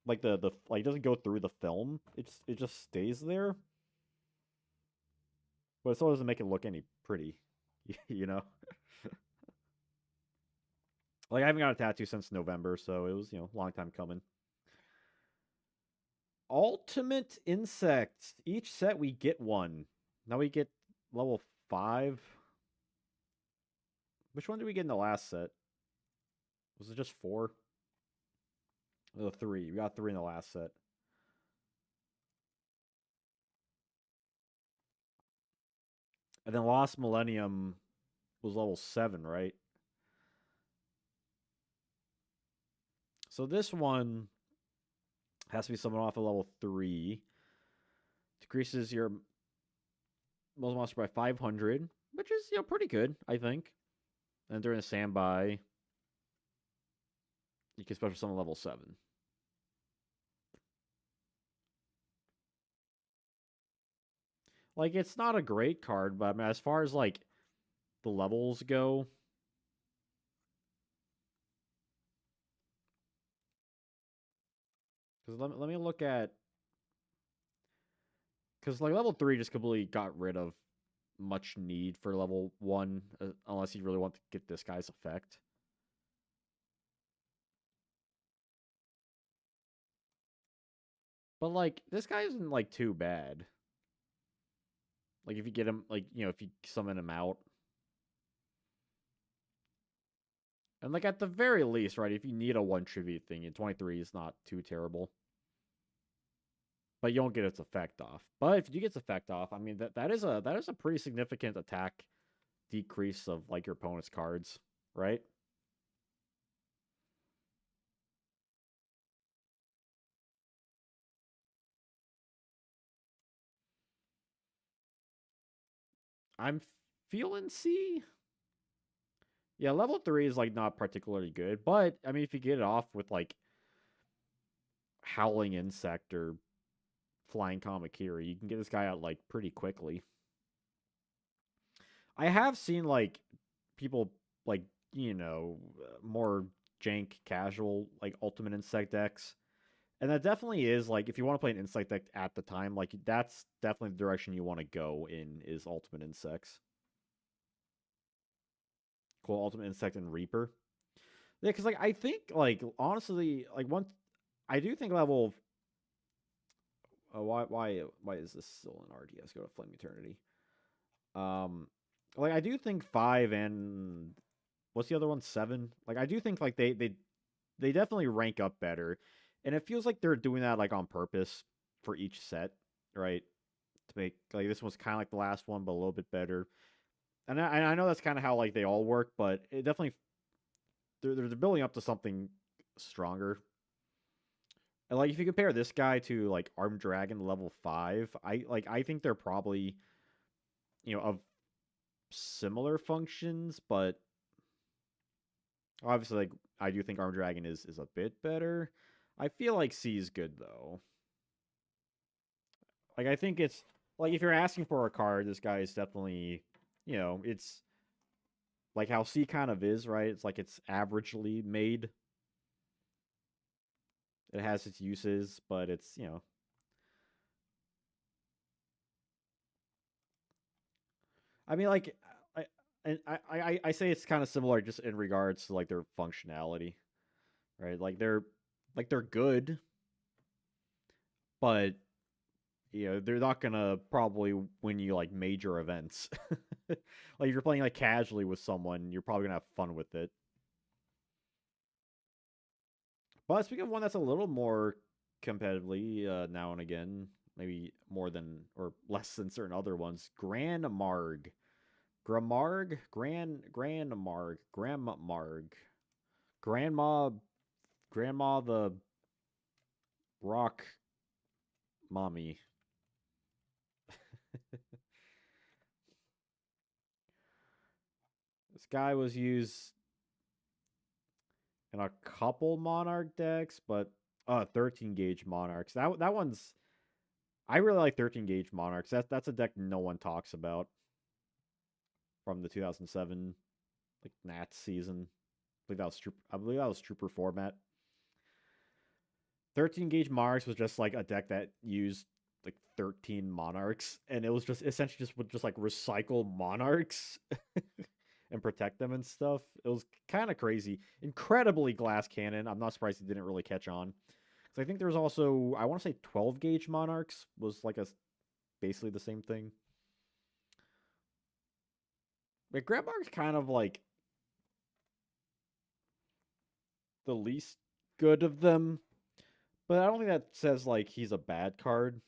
the like it doesn't go through the film. It just stays there. But it still doesn't make it look any pretty. you know? Like I haven't got a tattoo since November, so it was, a long time coming. Ultimate insect. Each set we get one. Now we get level 5. Which one did we get in the last set? Was it just 4? Oh, 3. We got 3 in the last set. And then Lost Millennium was level 7, right? So this one has to be summoned off of level 3. Decreases your most monster by 500, which is, pretty good, I think. And during the standby, you can special summon level 7. Like, it's not a great card, but I mean, as far as, like, the levels go, because let me look at, because, like, level 3 just completely got rid of much need for level 1, unless you really want to get this guy's effect. But, like, this guy isn't, like, too bad. Like, if you get him, like, if you summon him out. And, like, at the very least, right, if you need a 1 tribute thing, 23 is not too terrible. But you don't get its effect off. But if you get its effect off, I mean, that is a pretty significant attack decrease of, like, your opponent's cards, right? I'm feeling C. Yeah, level 3 is, like, not particularly good. But, I mean, if you get it off with, like, Howling Insect or Flying Kamakiri, you can get this guy out, like, pretty quickly. I have seen, like, people, like, more jank casual, like, Ultimate Insect decks. And that definitely is, like, if you want to play an Insect deck at the time, like, that's definitely the direction you want to go in, is Ultimate Insects. Cool, Ultimate Insect and Reaper. Yeah, because, like, I think, like, honestly, like, I do think level. Why is this still in RDS? Go to Flame Eternity. Um, like, I do think 5 and what's the other one? 7. Like, I do think, like, they definitely rank up better, and it feels like they're doing that, like, on purpose for each set, right? To make, like, this one's kind of like the last one, but a little bit better. And I know that's kind of how, like, they all work, but it definitely they're building up to something stronger. And, like, if you compare this guy to, like, Armed Dragon level 5, I think they're probably, of similar functions, but obviously, like, I do think Armed Dragon is a bit better. I feel like C is good though. Like, I think it's, like, if you're asking for a card, this guy is definitely, it's like how C kind of is, right? It's like it's averagely made. It has its uses, but it's, I mean, like, I I say it's kind of similar just in regards to, like, their functionality, right? Like they're good, but they're not gonna probably win you, like, major events. Like, if you're playing, like, casually with someone, you're probably gonna have fun with it. But speaking of one that's a little more competitively, now and again, maybe more than or less than certain other ones, Grandmarg, Grandma, Grandma the Rock Mommy. This guy was used in a couple Monarch decks, but 13 gauge Monarchs. That one's, I really like 13 gauge Monarchs. That's a deck no one talks about from the 2007, like, Nats season. I believe that was Trooper format. 13 gauge Monarchs was just, like, a deck that used, like, 13 Monarchs, and it was just essentially just would just, like, recycle Monarchs and protect them and stuff. It was kind of crazy. Incredibly glass cannon. I'm not surprised he didn't really catch on. So I think there's also, I want to say 12 gauge monarchs was like a basically the same thing. But Grandmark's kind of like the least good of them, but I don't think that says like he's a bad card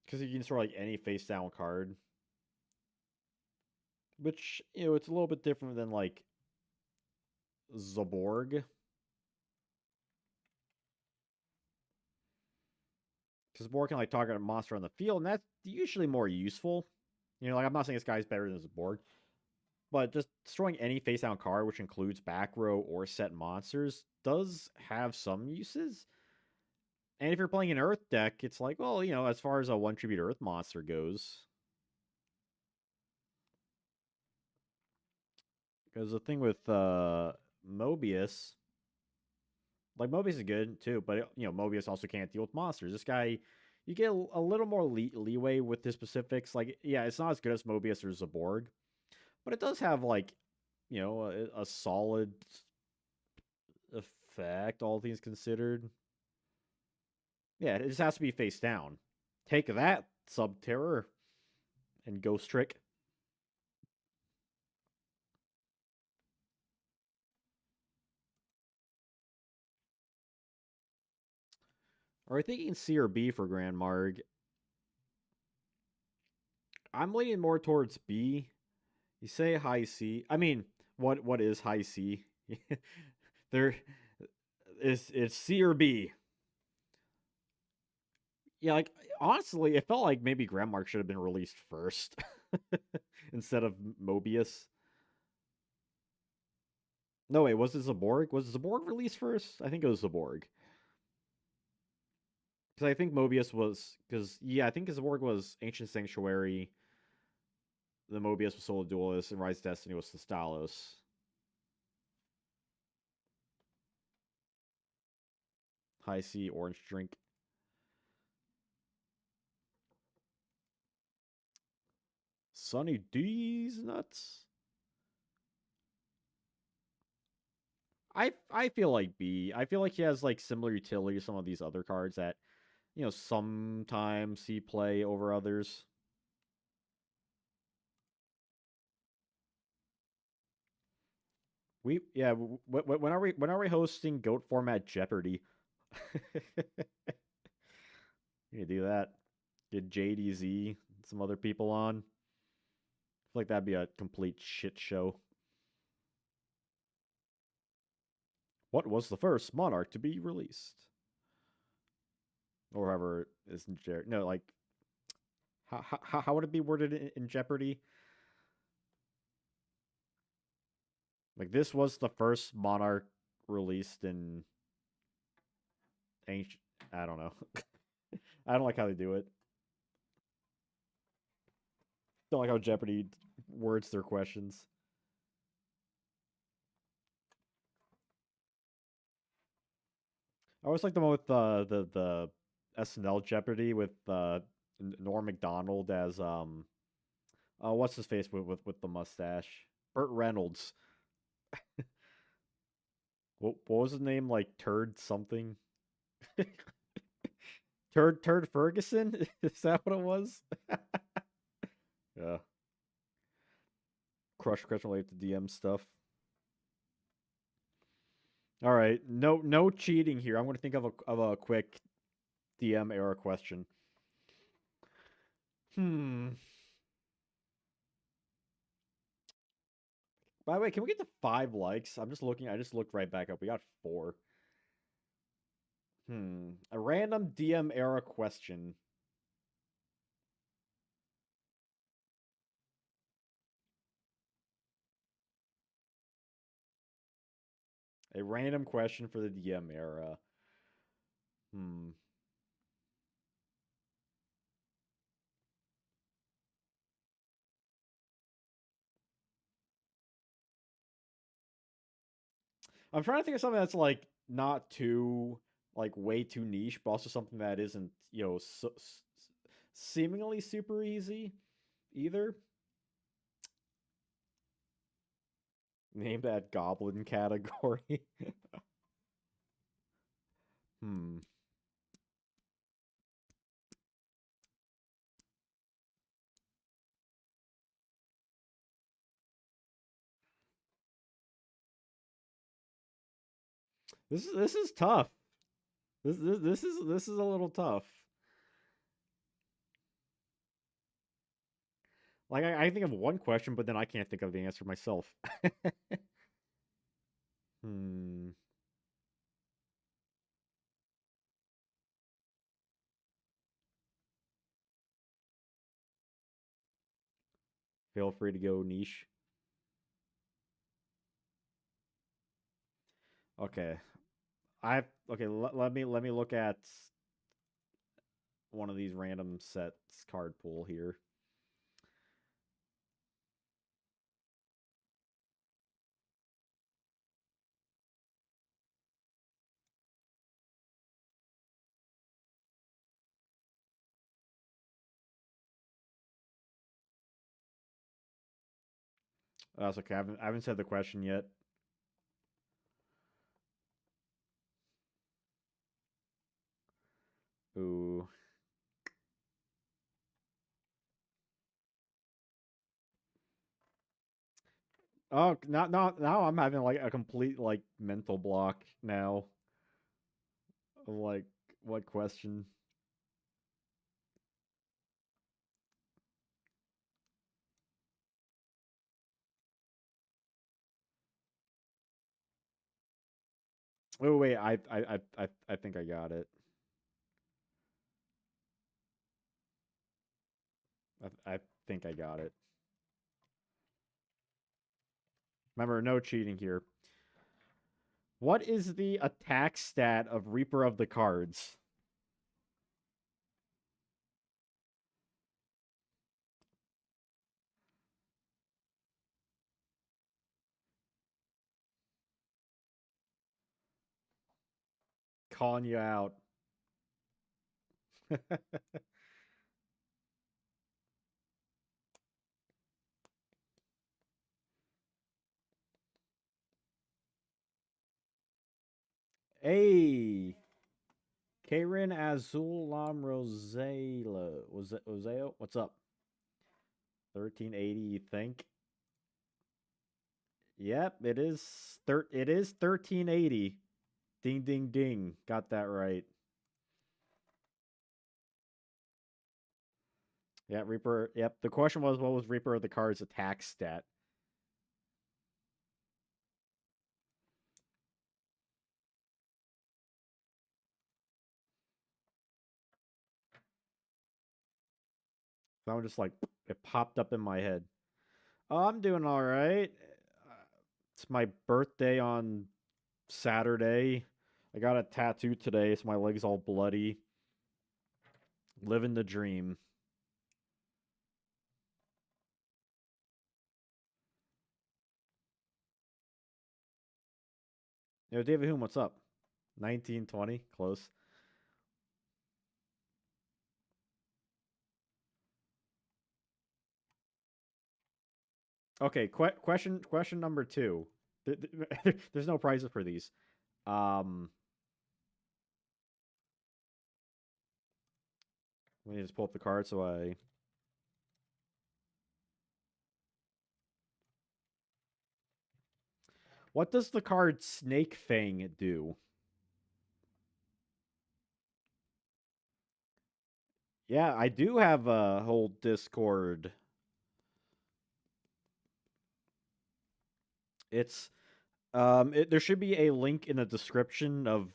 because you can sort of like any face down card, which it's a little bit different than like Zaborg because Zaborg can like target a monster on the field, and that's usually more useful. Like I'm not saying this guy's better than Zaborg, but just destroying any face down card, which includes back row or set monsters, does have some uses. And if you're playing an Earth deck, it's like, well, as far as a one tribute Earth monster goes, because the thing with Mobius, like Mobius is good too, but Mobius also can't deal with monsters. This guy, you get a little more leeway with the specifics. Like, yeah, it's not as good as Mobius or Zaborg, but it does have like, a solid effect, all things considered. Yeah, it just has to be face down. Take that, Sub Terror and Ghost Trick. Are we thinking C or B for Grand Marg? I'm leaning more towards B. You say high C. I mean, what is high C? there is it's C or B. Yeah, like honestly, it felt like maybe Grand Mark should have been released first instead of Mobius. No, wait, was it Zaborg? Was Zaborg released first? I think it was Zaborg. Because I think Mobius was I think Zaborg was Ancient Sanctuary, the Mobius was Soul Duelist, and Rise of Destiny was Stalos. High C orange drink. Sunny D's nuts. I feel like B. I feel like he has like similar utility to some of these other cards that sometimes see play over others. When are we hosting Goat format Jeopardy? You can do that. Get JDZ, some other people on. I feel like that'd be a complete shit show. What was the first monarch to be released? Or however is no, like how would it be worded in Jeopardy? Like this was the first monarch released in ancient. I don't know. I don't like how they do it. Don't like how Jeopardy words their questions. I always like the one with the SNL Jeopardy with Norm Macdonald as what's his face with the mustache? Burt Reynolds. What was his name? Like Turd something? Turd Ferguson? Is that what it was? Yeah. Crush question related to DM stuff. All right. No cheating here. I'm gonna think of a quick DM era question. Hmm. By the way, can we get to 5 likes? I'm just looking. I just looked right back up. We got 4. A random DM era question. A random question for the DM era. Hmm. I'm trying to think of something that's like not too like way too niche, but also something that isn't seemingly super easy either. Name that goblin category. Hmm. This is tough. This is a little tough. Like I think of one question, but then I can't think of the answer myself. Hmm. Feel free to go niche. Okay. I okay. Let me look at one of these random sets card pool here. That's okay. I haven't said the question yet. Ooh. Oh, now I'm having like a complete like mental block now. Like what question? Oh wait, I think I got it. I think I got it. Remember, no cheating here. What is the attack stat of Reaper of the Cards? Calling you out. Hey, Karen Azulam Rosela. Was it Roseo? What's up? 1380, you think? Yep, it is 1380. Ding ding ding. Got that right. Yeah, Reaper. Yep. The question was what was Reaper of the Cards attack stat? So I'm just like it popped up in my head. Oh, I'm doing all right. It's my birthday on Saturday. I got a tattoo today, so my leg's all bloody. Living the dream. Yo, David Hume, what's up? 1920, close. Okay, question number two. There's no prizes for these. Um, Let me just pull up the card so I. What does the card Snake Fang do? Yeah, I do have a whole Discord. It's there should be a link in the description of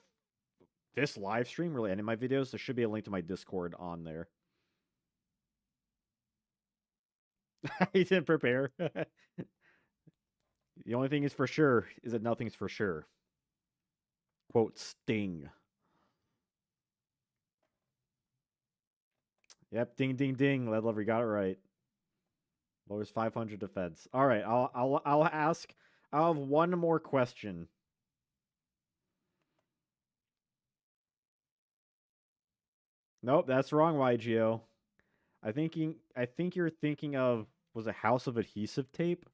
this live stream, really, any of my videos. There should be a link to my Discord on there. He didn't prepare. The only thing is for sure is that nothing's for sure. Quote Sting. Yep, ding ding ding. Lead Lover got it right. Lowers 500 defense. All right, I'll ask. I'll have one more question. Nope, that's wrong, YGO. I think you're thinking of was a House of Adhesive Tape?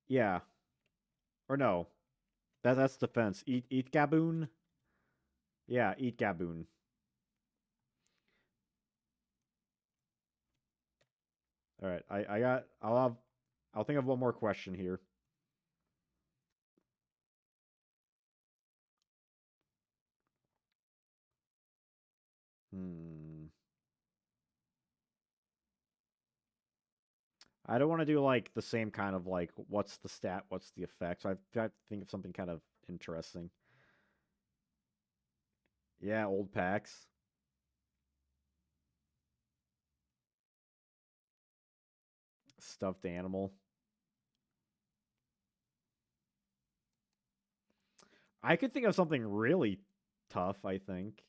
Yeah. Or no. That's defense. Eat Gaboon? Yeah, eat Gaboon. All right, I got. I'll think of one more question here. Hmm. I don't want to do like the same kind of like what's the stat, what's the effect. So I've got to think of something kind of interesting. Yeah, old packs, stuffed animal. I could think of something really tough, I think.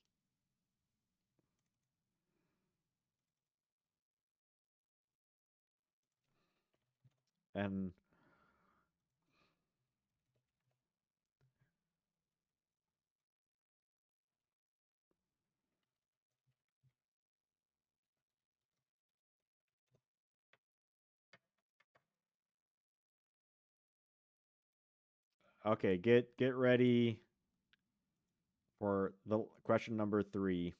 And okay, get ready for the question number 3.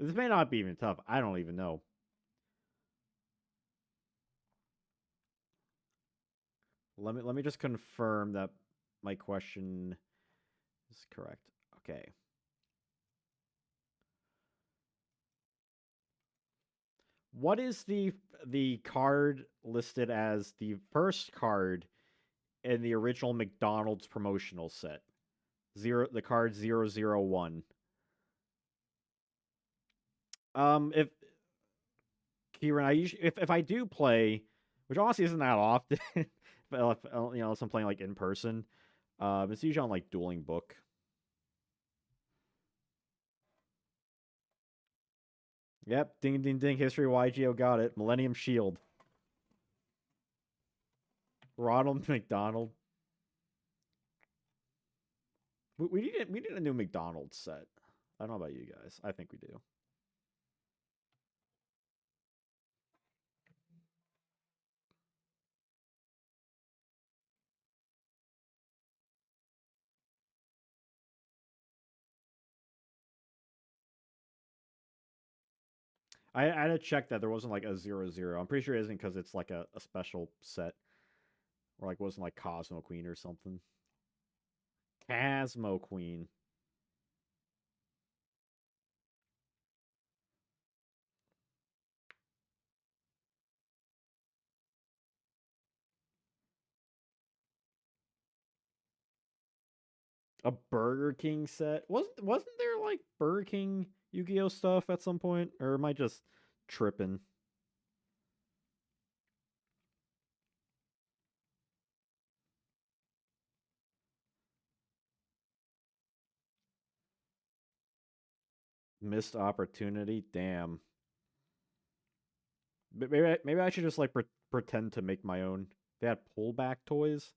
This may not be even tough. I don't even know. Let me just confirm that my question is correct. Okay. What is the card listed as the first card in the original McDonald's promotional set? The card 001. If Kieran, I usually if I do play, which honestly isn't that often, if I'm playing like in person, it's usually on like Dueling Book. Yep, ding ding ding. History YGO got it. Millennium Shield. Ronald McDonald. We need a new McDonald's set. I don't know about you guys. I think we do. I had to check that there wasn't like a 0-0. I'm pretty sure it isn't because it's like a special set or like wasn't like Cosmo Queen or something. Casmo Queen. A Burger King set. Wasn't there like Burger King Yu-Gi-Oh stuff at some point? Or am I just tripping? Missed opportunity? Damn. Maybe I should just like pretend to make my own. They had pullback toys.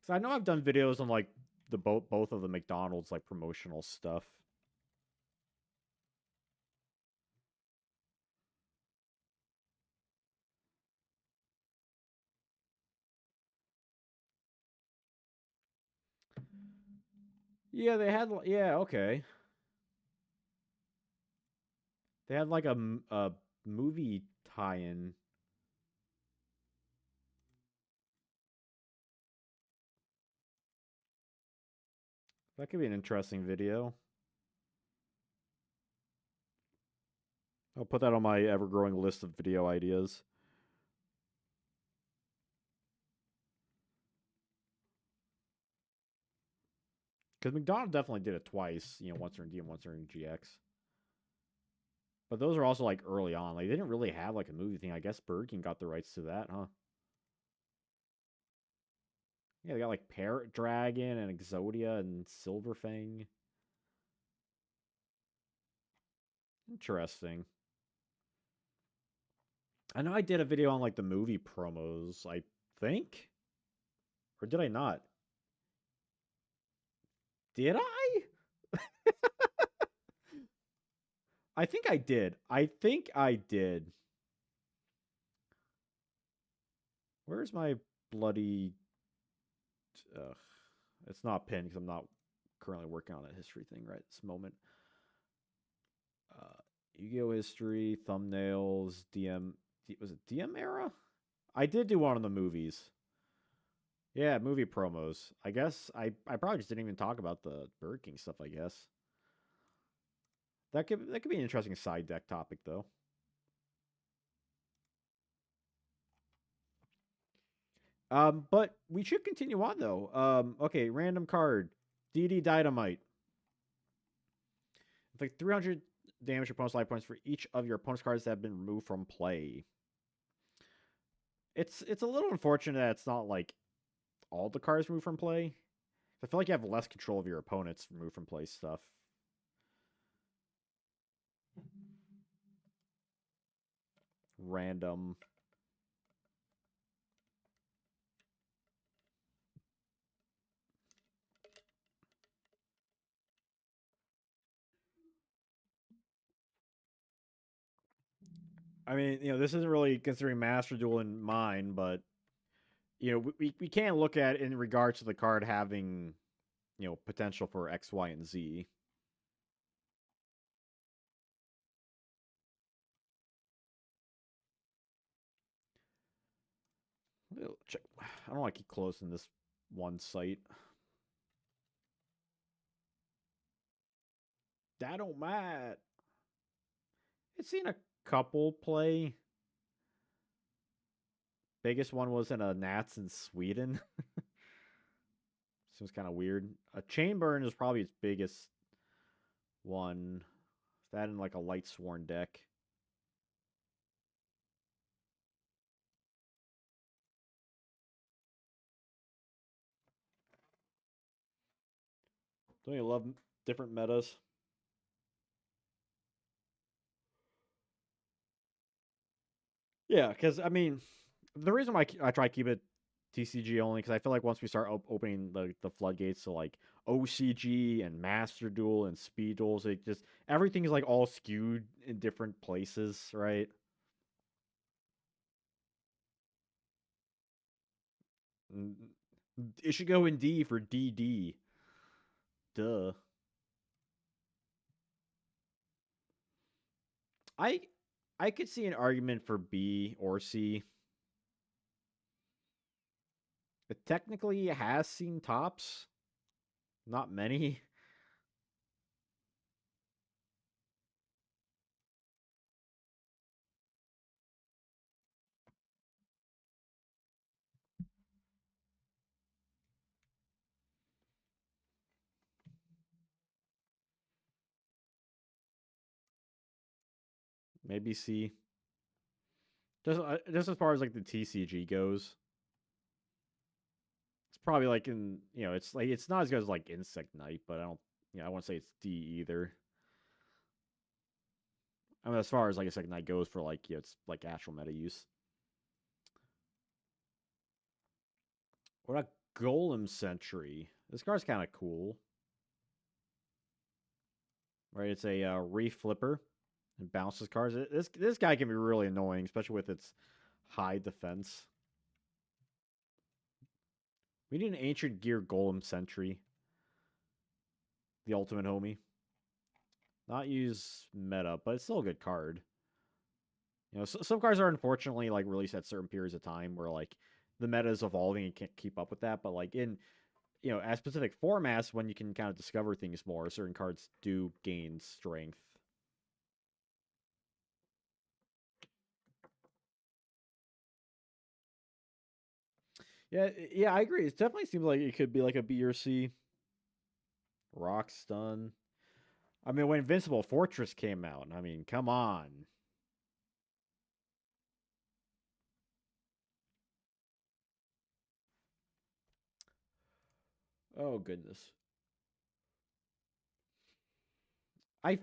Cause I know I've done videos on like the both of the McDonald's like promotional stuff. Yeah, they had yeah, okay. They had like a movie tie-in. That could be an interesting video. I'll put that on my ever-growing list of video ideas. Because McDonald definitely did it twice. Once they're in D and once they're in GX. But those are also like early on. Like they didn't really have like a movie thing. I guess Burger King got the rights to that, huh? Yeah, they got like Parrot Dragon and Exodia and Silverfang. Interesting. I know I did a video on like the movie promos, I think. Or did I not? Did I? I think I did. I think I did. Where's my bloody? Uh, it's not pinned because I'm not currently working on a history thing right this moment. Uh, Yu-Gi-Oh history, thumbnails, DM. Was it DM era? I did do one of the movies. Yeah, movie promos. I guess I probably just didn't even talk about the Burger King stuff. I guess that could be an interesting side deck topic though. But we should continue on though. Okay, random card, DD Dynamite. It's like 300 damage opponent's life points for each of your opponent's cards that have been removed from play. It's a little unfortunate that it's not like all the cards removed from play. I feel like you have less control of your opponent's removed from play stuff. Random. I mean, this isn't really considering Master Duel in mind, but we can look at it in regards to the card having potential for X, Y, and Z. Check. I don't want to keep closing this one site. That don't matter. It's seen a couple play. Biggest one was in a Nats in Sweden. Seems kind of weird. A chain burn is probably its biggest one. That in like a light sworn deck. Don't you love different metas? Yeah, because I mean, the reason why I try to keep it TCG only because I feel like once we start opening the floodgates to like OCG and Master Duel and Speed Duels, it just everything is like all skewed in different places, right? It should go in D for DD. Duh. I I could see an argument for B or C. It technically has seen tops. Not many. Maybe C. Just as far as like the TCG goes, it's probably like it's like it's not as good as like Insect Knight, but I don't, I won't say it's D either. I mean, as far as like Insect Knight goes for like it's like actual meta use. What a Golem Sentry. This card's kind of cool, right? It's a Reef Flipper. It bounces cards. This guy can be really annoying, especially with its high defense. We need an Ancient Gear Golem Sentry. The ultimate homie. Not use meta, but it's still a good card. Some cards are unfortunately like released at certain periods of time where like the meta is evolving and can't keep up with that. But like in at specific formats, when you can kind of discover things more, certain cards do gain strength. Yeah, I agree. It definitely seems like it could be like a B or C. Rock stun. I mean, when Invincible Fortress came out, I mean, come on. Oh goodness. I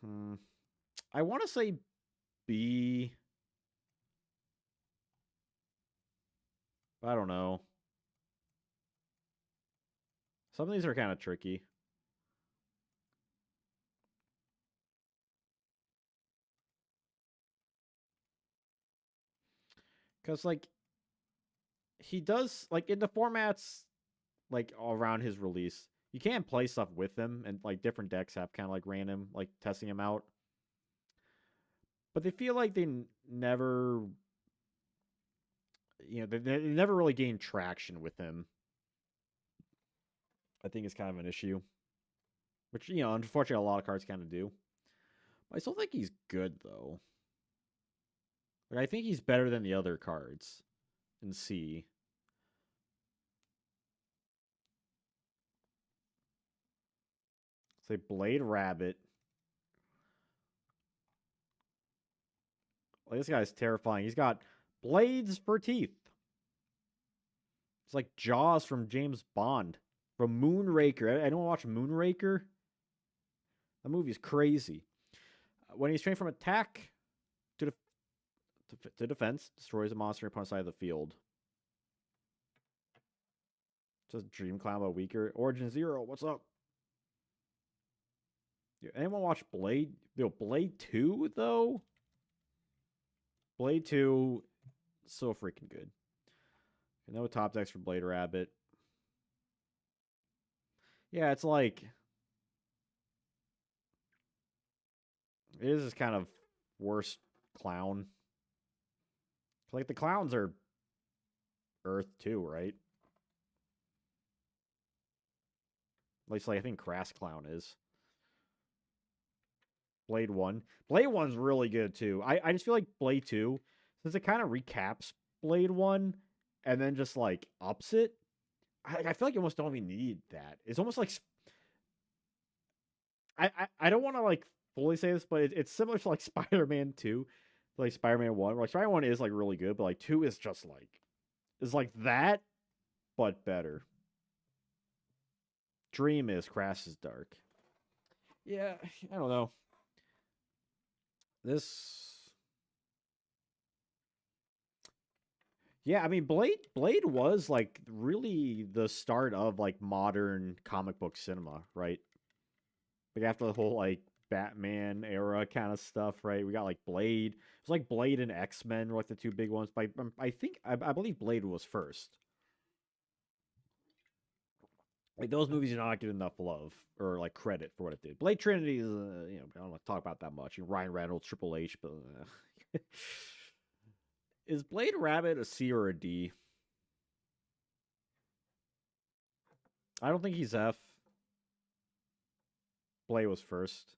hmm, I want to say B. I don't know. Some of these are kind of tricky. Because like he does like in the formats like around his release, you can play stuff with him, and like different decks have kind of like random like testing him out. But they feel like they never, they never really gained traction with him. I think it's kind of an issue, which unfortunately a lot of cards kind of do. But I still think he's good though. Like I think he's better than the other cards in C. Say Blade Rabbit. Like, this guy's terrifying. He's got blades for teeth. It's like Jaws from James Bond. From Moonraker. I don't watch Moonraker. That movie's crazy. When he's trained from attack to, to defense, destroys a monster upon the side of the field. Just Dream Clown but weaker. Origin Zero, what's up? Anyone watch Blade? Blade 2, though? Blade 2, so freaking good. No top decks for Blade Rabbit. Yeah, it's like it is this kind of worst clown. Like the clowns are Earth too, right? At least like I think Crass Clown is. Blade 1. Blade 1's really good too. I just feel like Blade 2, since it kind of recaps Blade 1 and then just like ups it, I feel like you almost don't even need that. It's almost like I don't want to like fully say this, but it's similar to like Spider-Man 2, like Spider-Man 1. Like Spider-Man 1 is like really good, but like 2 is just like is like that, but better. Dream is Crass is dark. Yeah, I don't know. This Yeah, I mean Blade was like really the start of like modern comic book cinema, right? Like after the whole like Batman era kind of stuff, right? We got like Blade. It was like Blade and X-Men were like the two big ones. But I believe Blade was first. Like those movies do not get enough love or like credit for what it did. Blade Trinity is, I don't want to talk about that much. Ryan Reynolds, Triple H, but is Blade Rabbit a C or a D? I don't think he's F. Blade was first.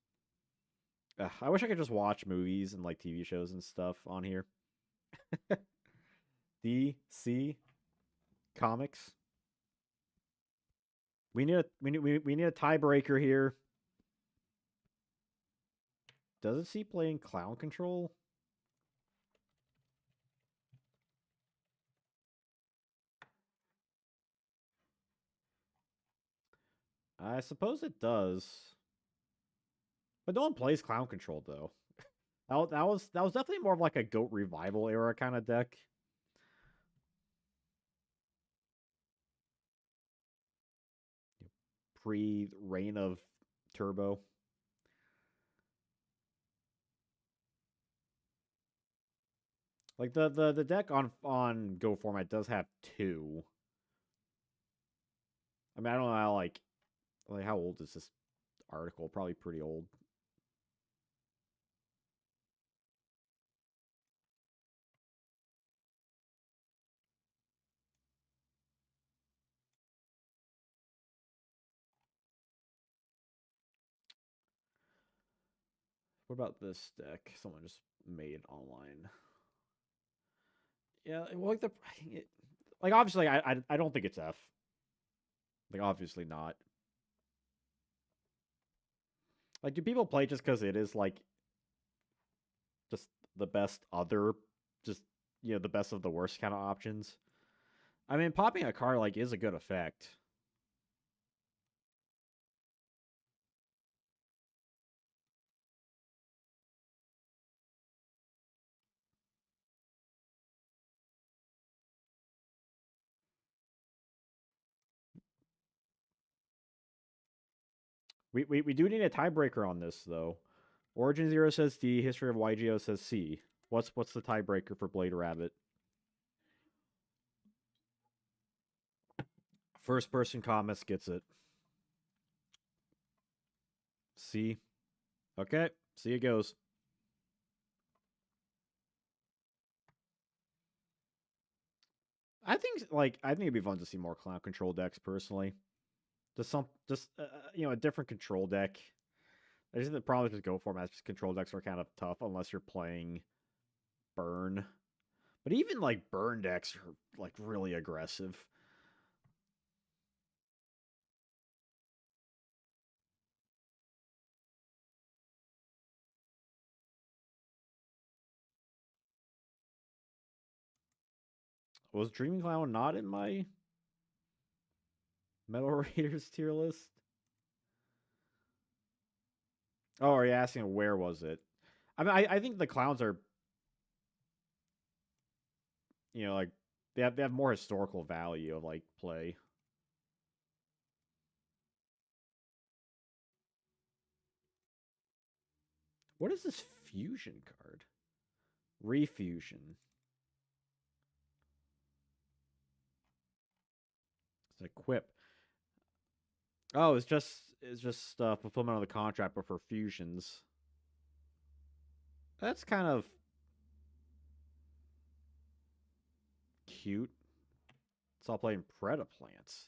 I wish I could just watch movies and like TV shows and stuff on here. D, C, comics. We need a tiebreaker here. Does it see playing Clown Control? I suppose it does, but no one plays Clown Control though. That was definitely more of like a Goat Revival era kind of deck. Pre reign of Turbo. Like the deck on Go format does have two. I mean, I don't know how like how old is this article? Probably pretty old. What about this deck? Someone just made online. Yeah, well, like like obviously, I don't think it's F. Like obviously not. Like, do people play just because it is like just the best other, just the best of the worst kind of options? I mean, popping a card like is a good effect. We do need a tiebreaker on this though. Origin Zero says D. History of Yugioh says C. What's the tiebreaker for Blade Rabbit? First person comments gets it. See? Okay. See it goes. I think it'd be fun to see more clown control decks personally. Just a different control deck. I just think the problem with Go formats is control decks are kind of tough unless you're playing burn. But even like burn decks are like really aggressive. Was Dreaming Clown not in my Metal Raiders tier list? Oh, are you asking where was it? I mean, I think the clowns are, like they have more historical value of like play. What is this fusion card? Refusion. It's equip. Oh, it's just fulfillment of the contract, but for fusions. That's kind of cute. It's all playing Predaplants.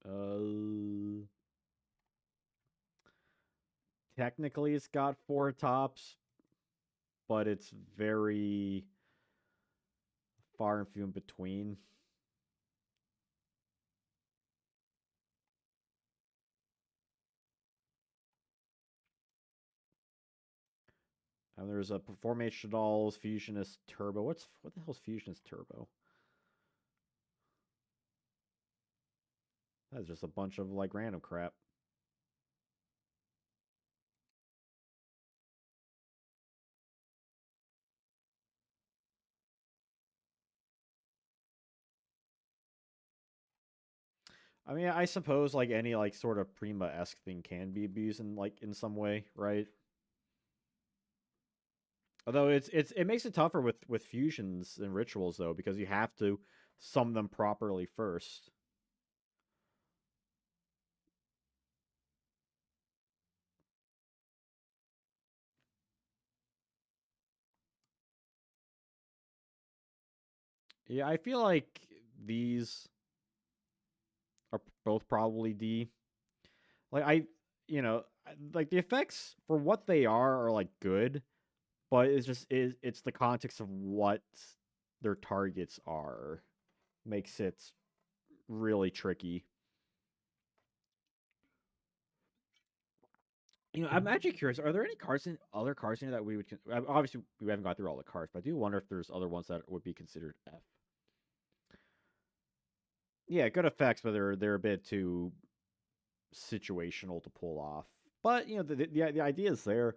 Uh, Technically, it's got four tops, but it's very far and few in between. And there's a Formation Dolls, Fusionist Turbo. What the hell's Fusionist Turbo? That's just a bunch of like random crap. I mean, I suppose like any like sort of Prima esque thing can be abused in some way, right? Although it makes it tougher with fusions and rituals though, because you have to sum them properly first. Yeah, I feel like these are both probably D. Like like the effects for what they are like good, but it's the context of what their targets are makes it really tricky. I'm actually curious. Are there any other cards in here that we would obviously we haven't got through all the cards, but I do wonder if there's other ones that would be considered F. Yeah, good effects, but they're a bit too situational to pull off. But the idea is there,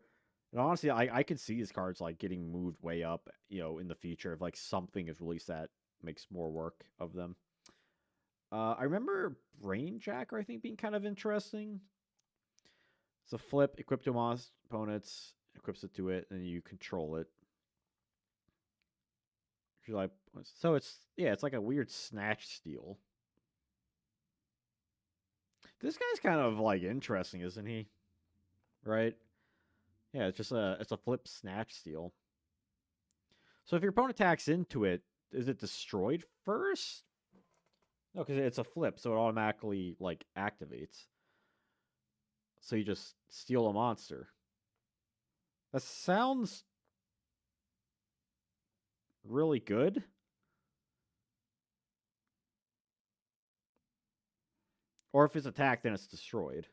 and honestly, I could see these cards like getting moved way up, in the future if like something is released that makes more work of them. I remember Brainjacker, I think, being kind of interesting. It's a flip, equip to opponents, equips it to it, and you control it. Like, so it's like a weird snatch steal. This guy's kind of like interesting, isn't he? Right? Yeah, it's a flip snatch steal. So if your opponent attacks into it, is it destroyed first? No, because it's a flip, so it automatically like activates. So you just steal a monster. That sounds really good. Or if it's attacked, then it's destroyed.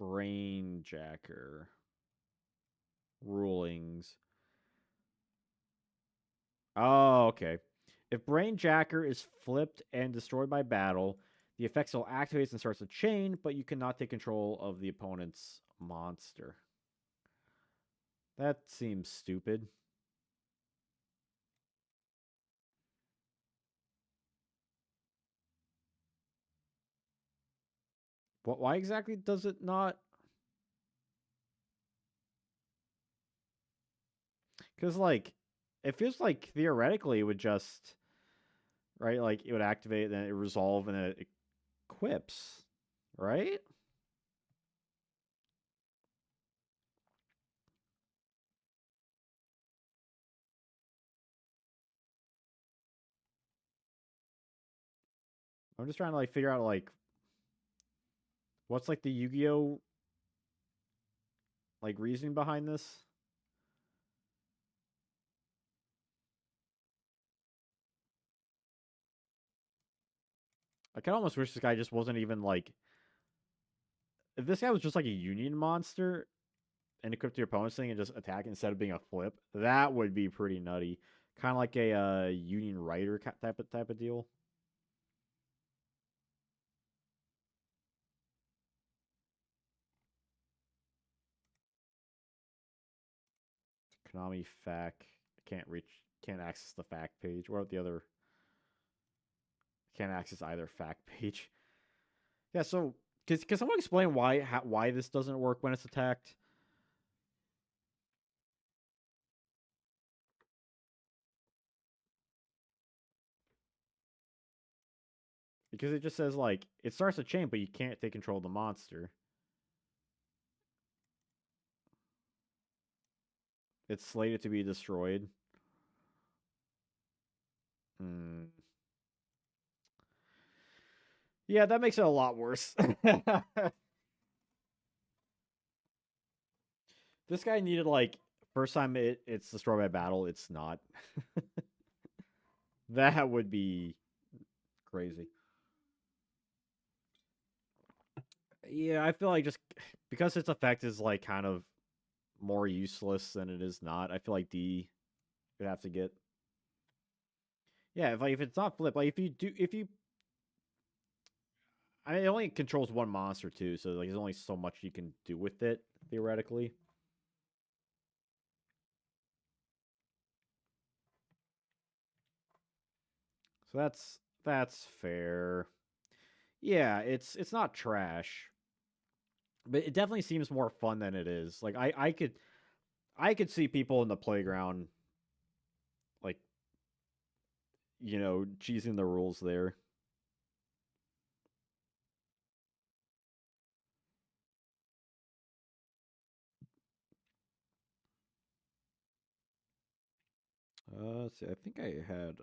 Brainjacker rulings. Oh, okay. If Brainjacker is flipped and destroyed by battle, the effect still activates and starts a chain, but you cannot take control of the opponent's monster. That seems stupid. Why exactly does it not? Because like, it feels like theoretically it would just right, like it would activate, then it resolve, and then it equips, right? I'm just trying to like figure out like what's like the Yu-Gi-Oh like reasoning behind this. I kind of almost wish this guy just wasn't even like. If this guy was just like a Union monster and equipped your opponent's thing and just attack instead of being a flip, that would be pretty nutty. Kind of like a Union Rider type of deal. Konami fac. Can't reach. Can't access the fact page. What about the other? Can't access either fact page. Yeah. So, can someone explain why this doesn't work when it's attacked? Because it just says like it starts a chain, but you can't take control of the monster. It's slated to be destroyed. Hmm. Yeah, that makes it a lot worse. This guy needed like first time it's destroyed by battle. It's not. That would be crazy. Yeah, I feel like just because its effect is like kind of more useless than it is not. I feel like D would have to get. Yeah, if it's not flip, like if you I mean, it only controls one monster too, so like there's only so much you can do with it theoretically. So that's fair. Yeah, it's not trash, but it definitely seems more fun than it is. Like I could see people in the playground like cheesing the rules there. Let's see. I think I had.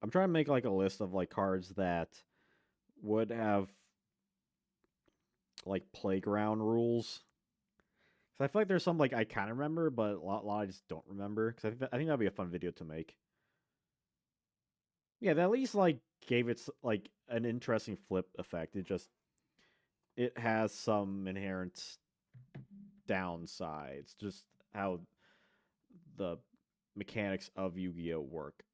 I'm trying to make like a list of like cards that would have like playground rules. Cause I feel like there's some like I kind of remember, but a lot I just don't remember. Cause I think that'd be a fun video to make. Yeah, that at least like gave it like an interesting flip effect. It has some inherent downsides. Just how the mechanics of Yu-Gi-Oh work.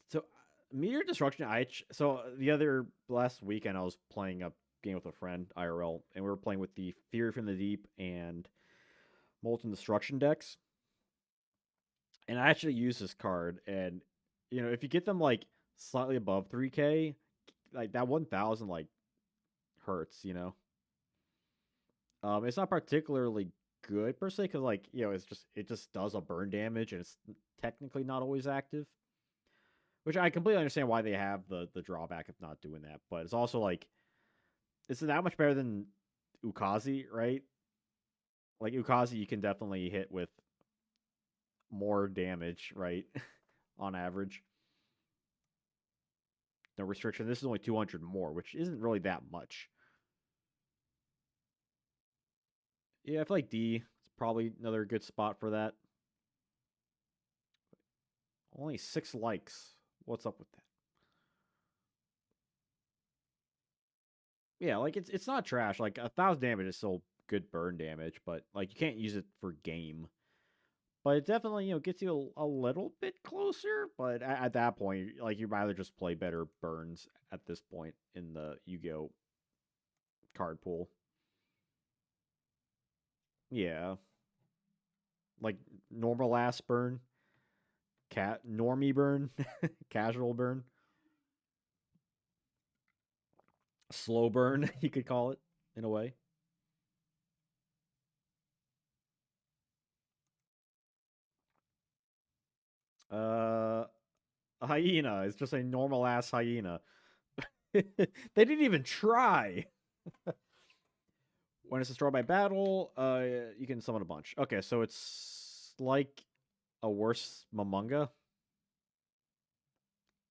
So Meteor Destruction, so the other last weekend I was playing a game with a friend IRL, and we were playing with the Fury from the Deep and Molten Destruction decks. And I actually use this card, and if you get them like slightly above 3K, like that 1,000 like hurts. It's not particularly good per se because like it just does a burn damage and it's technically not always active. Which I completely understand why they have the drawback of not doing that, but it's also like it's that much better than Ukazi, right? Like Ukazi, you can definitely hit with more damage, right? On average, no restriction. This is only 200 more, which isn't really that much. Yeah, I feel like D is probably another good spot for that. Only 6 likes. What's up with that? Yeah, like it's not trash. Like 1,000 damage is still good burn damage, but like you can't use it for game. But it definitely gets you a little bit closer. But at that point, like you'd rather just play better burns at this point in the Yu-Gi-Oh card pool. Yeah, like normal ass burn, normie burn, casual burn, slow burn. You could call it in a way. Uh, a hyena. It's just a normal ass hyena. They didn't even try. When it's destroyed by battle, you can summon a bunch. Okay, so it's like a worse Mamunga.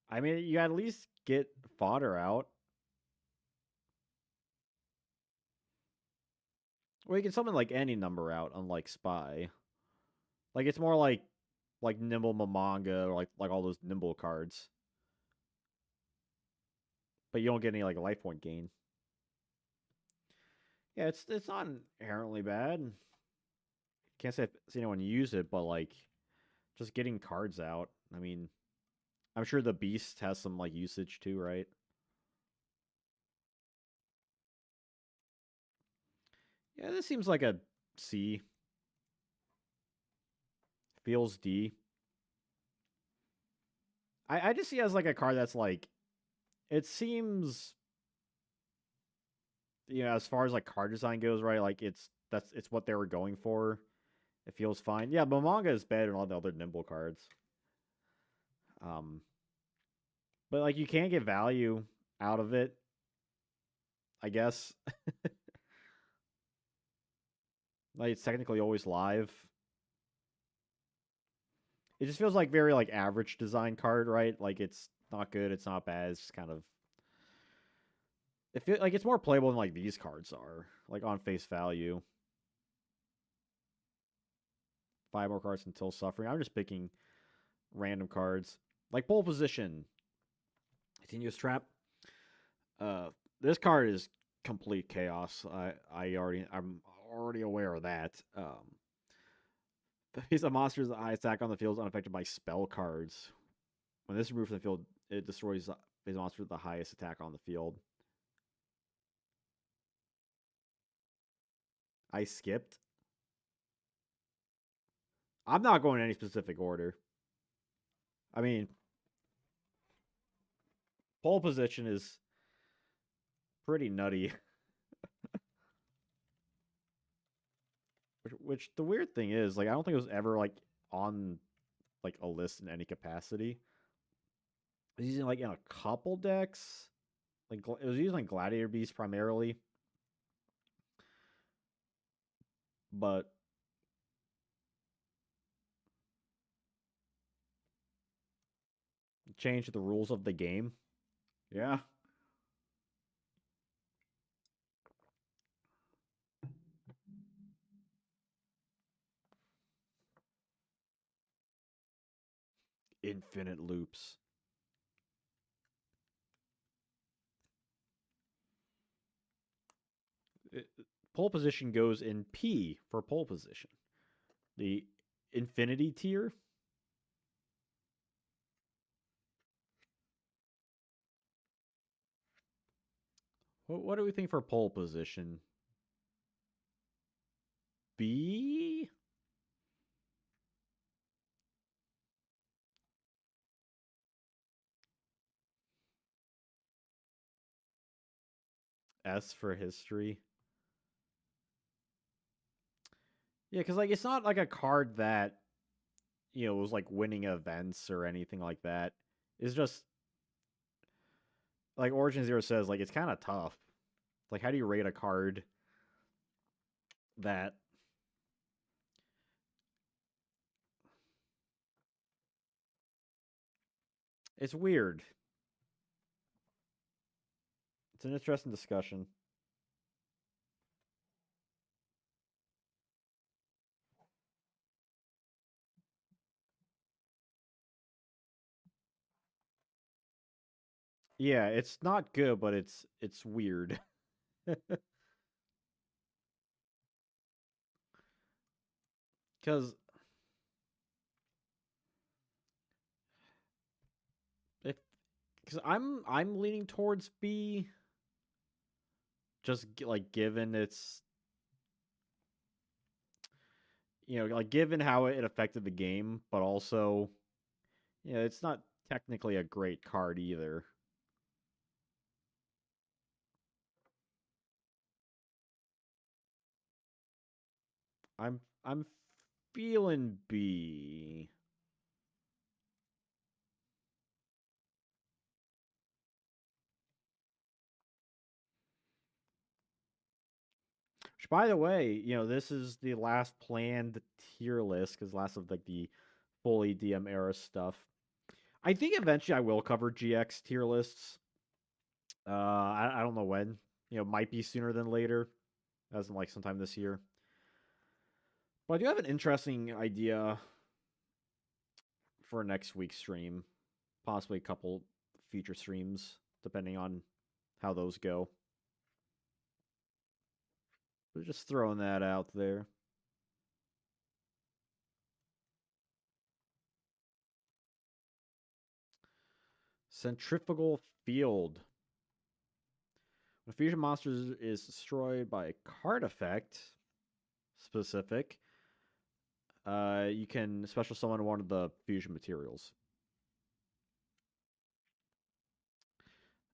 I mean, you at least get fodder out. Well, you can summon like any number out, unlike Spy. Like it's more like Nimble Mamanga or like all those Nimble cards, but you don't get any like life point gain. Yeah, it's not inherently bad. Can't say I've seen anyone use it, but like just getting cards out. I mean, I'm sure the Beast has some like usage too, right? Yeah, this seems like a C. Feels D. I just see it as like a card that's like it seems as far as like card design goes, right? Like it's what they were going for. It feels fine. Yeah, but manga is better than all the other nimble cards. Um, but like you can't get value out of it, I guess. Like it's technically always live. It just feels like very like average design card, right? Like it's not good, it's not bad. It's just kind of it feel like it's more playable than like these cards are, like on face value. Five more cards until suffering. I'm just picking random cards. Like pole position. Continuous trap. Uh this card is complete chaos. I'm already aware of that. The piece of monsters that I attack on the field is unaffected by spell cards. When this is removed from the field, it destroys his monster with the highest attack on the field. I skipped. I'm not going in any specific order. I mean, pole position is pretty nutty. Which the weird thing is, like, I don't think it was ever like on like a list in any capacity. It was using like in a couple decks. Like it was using like Gladiator Beast primarily, but changed the rules of the game. Yeah, infinite loops. It, pole position goes in P for pole position. The infinity tier. What do we think for pole position? B? S for history. Yeah, because like it's not like a card that was like winning events or anything like that. It's just like Origin Zero says, like it's kind of tough. Like, how do you rate a card that it's weird? It's an interesting discussion. Yeah, it's not good, but it's weird. Because if because I'm leaning towards B. just like given its like given how it affected the game, but also it's not technically a great card either. I'm feeling B. Which, by the way, this is the last planned tier list because last of like the full EDM era stuff. I think eventually I will cover GX tier lists. I don't know when. Might be sooner than later, as in like sometime this year. But I do have an interesting idea for next week's stream, possibly a couple feature streams, depending on how those go. But just throwing that out there. Centrifugal field. When a fusion monster is destroyed by a card effect specific, you can special summon one of the fusion materials.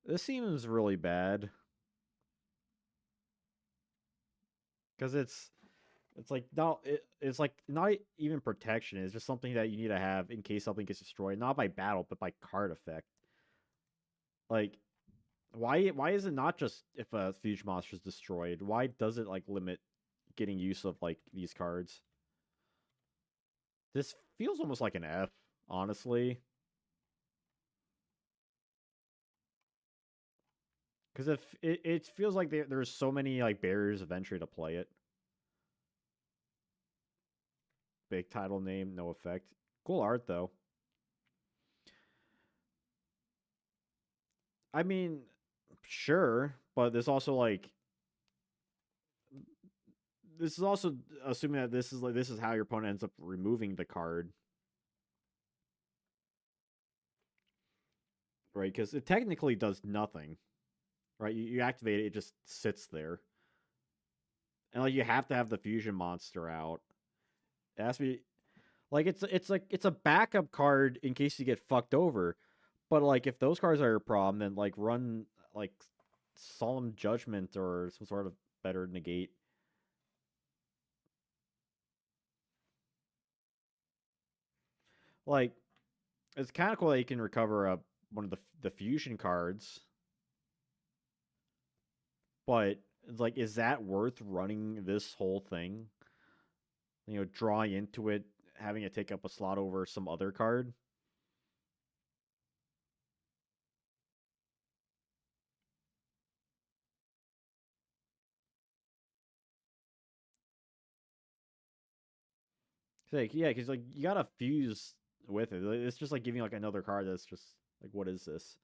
This seems really bad because it's like it's like not even protection. It's just something that you need to have in case something gets destroyed, not by battle but by card effect. Like why is it not just if a fusion monster is destroyed? Why does it like limit getting use of like these cards? This feels almost like an F, honestly. Because if it feels like there's so many like barriers of entry to play it. Big title name, no effect. Cool art though. I mean, sure, but there's also like this is also assuming that this is how your opponent ends up removing the card, right? Because it technically does nothing, right? You activate it, it just sits there, and like you have to have the fusion monster out. It has to be like it's a backup card in case you get fucked over. But like if those cards are a problem, then like run like solemn judgment or some sort of better negate. Like it's kind of cool that you can recover one of the fusion cards, but it's like is that worth running this whole thing? Drawing into it, having it take up a slot over some other card. Like yeah, because like you gotta fuse with it. It's just like giving like another card that's just like what is this?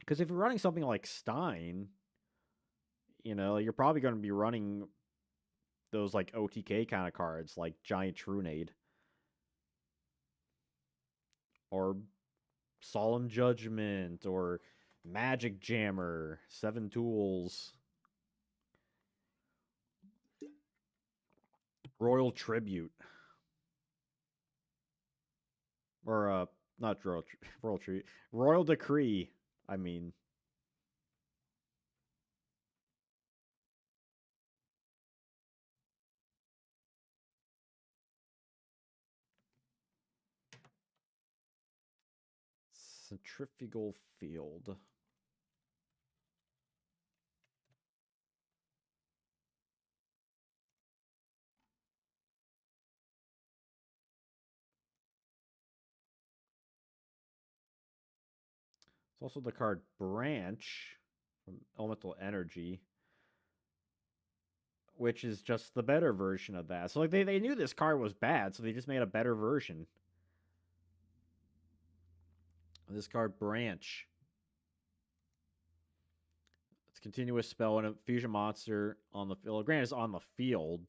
Because if you're running something like Stein, you're probably going to be running those like OTK kind of cards like Giant Trunade or Solemn Judgment or Magic Jammer, Seven Tools, Royal Tribute, or not Royal Tribute, Royal Decree. I mean, Centrifugal Field. It's also the card Branch from Elemental Energy, which is just the better version of that. So like they knew this card was bad, so they just made a better version. This card Branch. It's a continuous spell when a fusion monster on the field. Granted, it's on the field,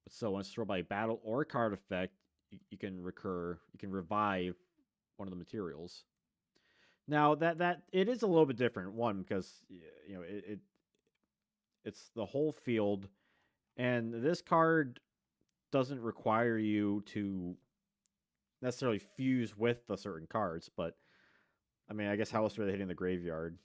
but so when it's destroyed by battle or card effect, you can recur, you can revive one of the materials. Now that it is a little bit different. One because you know it's the whole field, and this card doesn't require you to necessarily fuse with the certain cards. But I mean, I guess how else are they hitting the graveyard?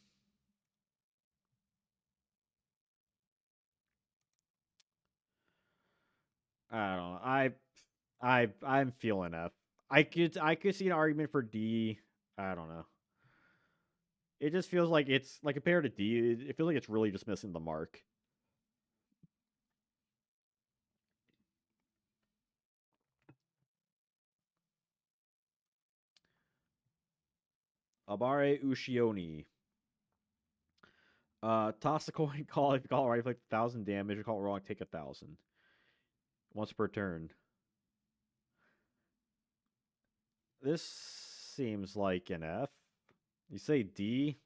I don't know. I'm feeling F. I could see an argument for D. I don't know. It just feels like it's like compared to D. It feels like it's really just missing the mark. Abare Ushioni. Toss a coin, call if you call it right, like 1,000 damage. You call it wrong, take 1,000 once per turn. This seems like an F. You say D.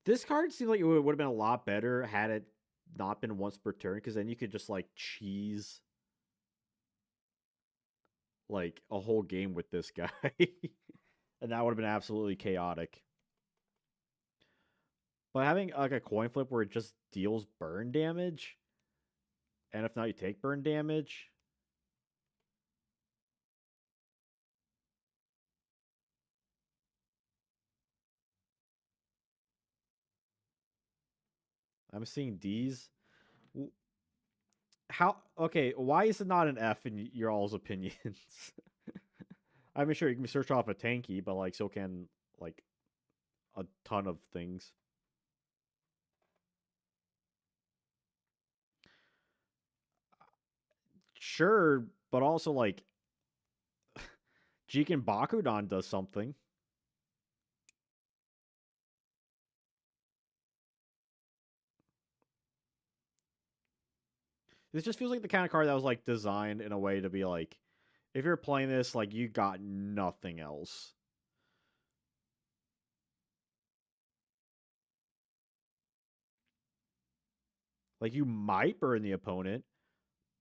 This card seems like it would have been a lot better had it not been once per turn, because then you could just like cheese like a whole game with this guy, and that would have been absolutely chaotic. But having like a coin flip where it just deals burn damage, and if not, you take burn damage. I'm seeing D's. How? Okay, why is it not an F in your all's opinions? I mean, sure, you can search off a tanky, but like, so can like a ton of things. Sure, but also like Jiken Bakudan does something. This just feels like the kind of card that was like designed in a way to be like, if you're playing this, like you got nothing else. Like you might burn the opponent,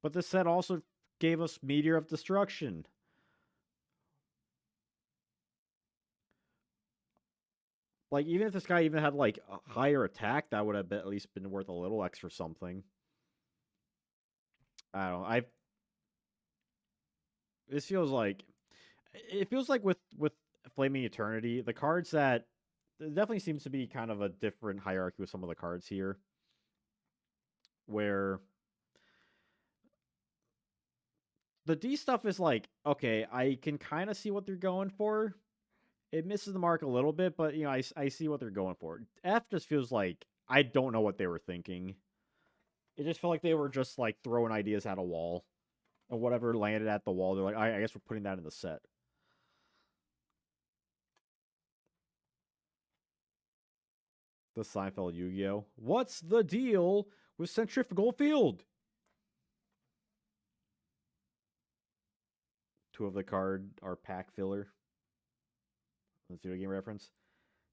but the set also gave us Meteor of Destruction. Like even if this guy even had like a higher attack, that would have at least been worth a little extra something. I don't know. I This feels like it feels like with Flaming Eternity, the cards that there definitely seems to be kind of a different hierarchy with some of the cards here, where the D stuff is like, okay, I can kind of see what they're going for. It misses the mark a little bit, but you know, I see what they're going for. F just feels like I don't know what they were thinking. It just felt like they were just like throwing ideas at a wall, and whatever landed at the wall, they're like, I guess we're putting that in the set. The Seinfeld Yu-Gi-Oh. What's the deal with centrifugal field? Two of the card are pack filler. Let's do a game reference.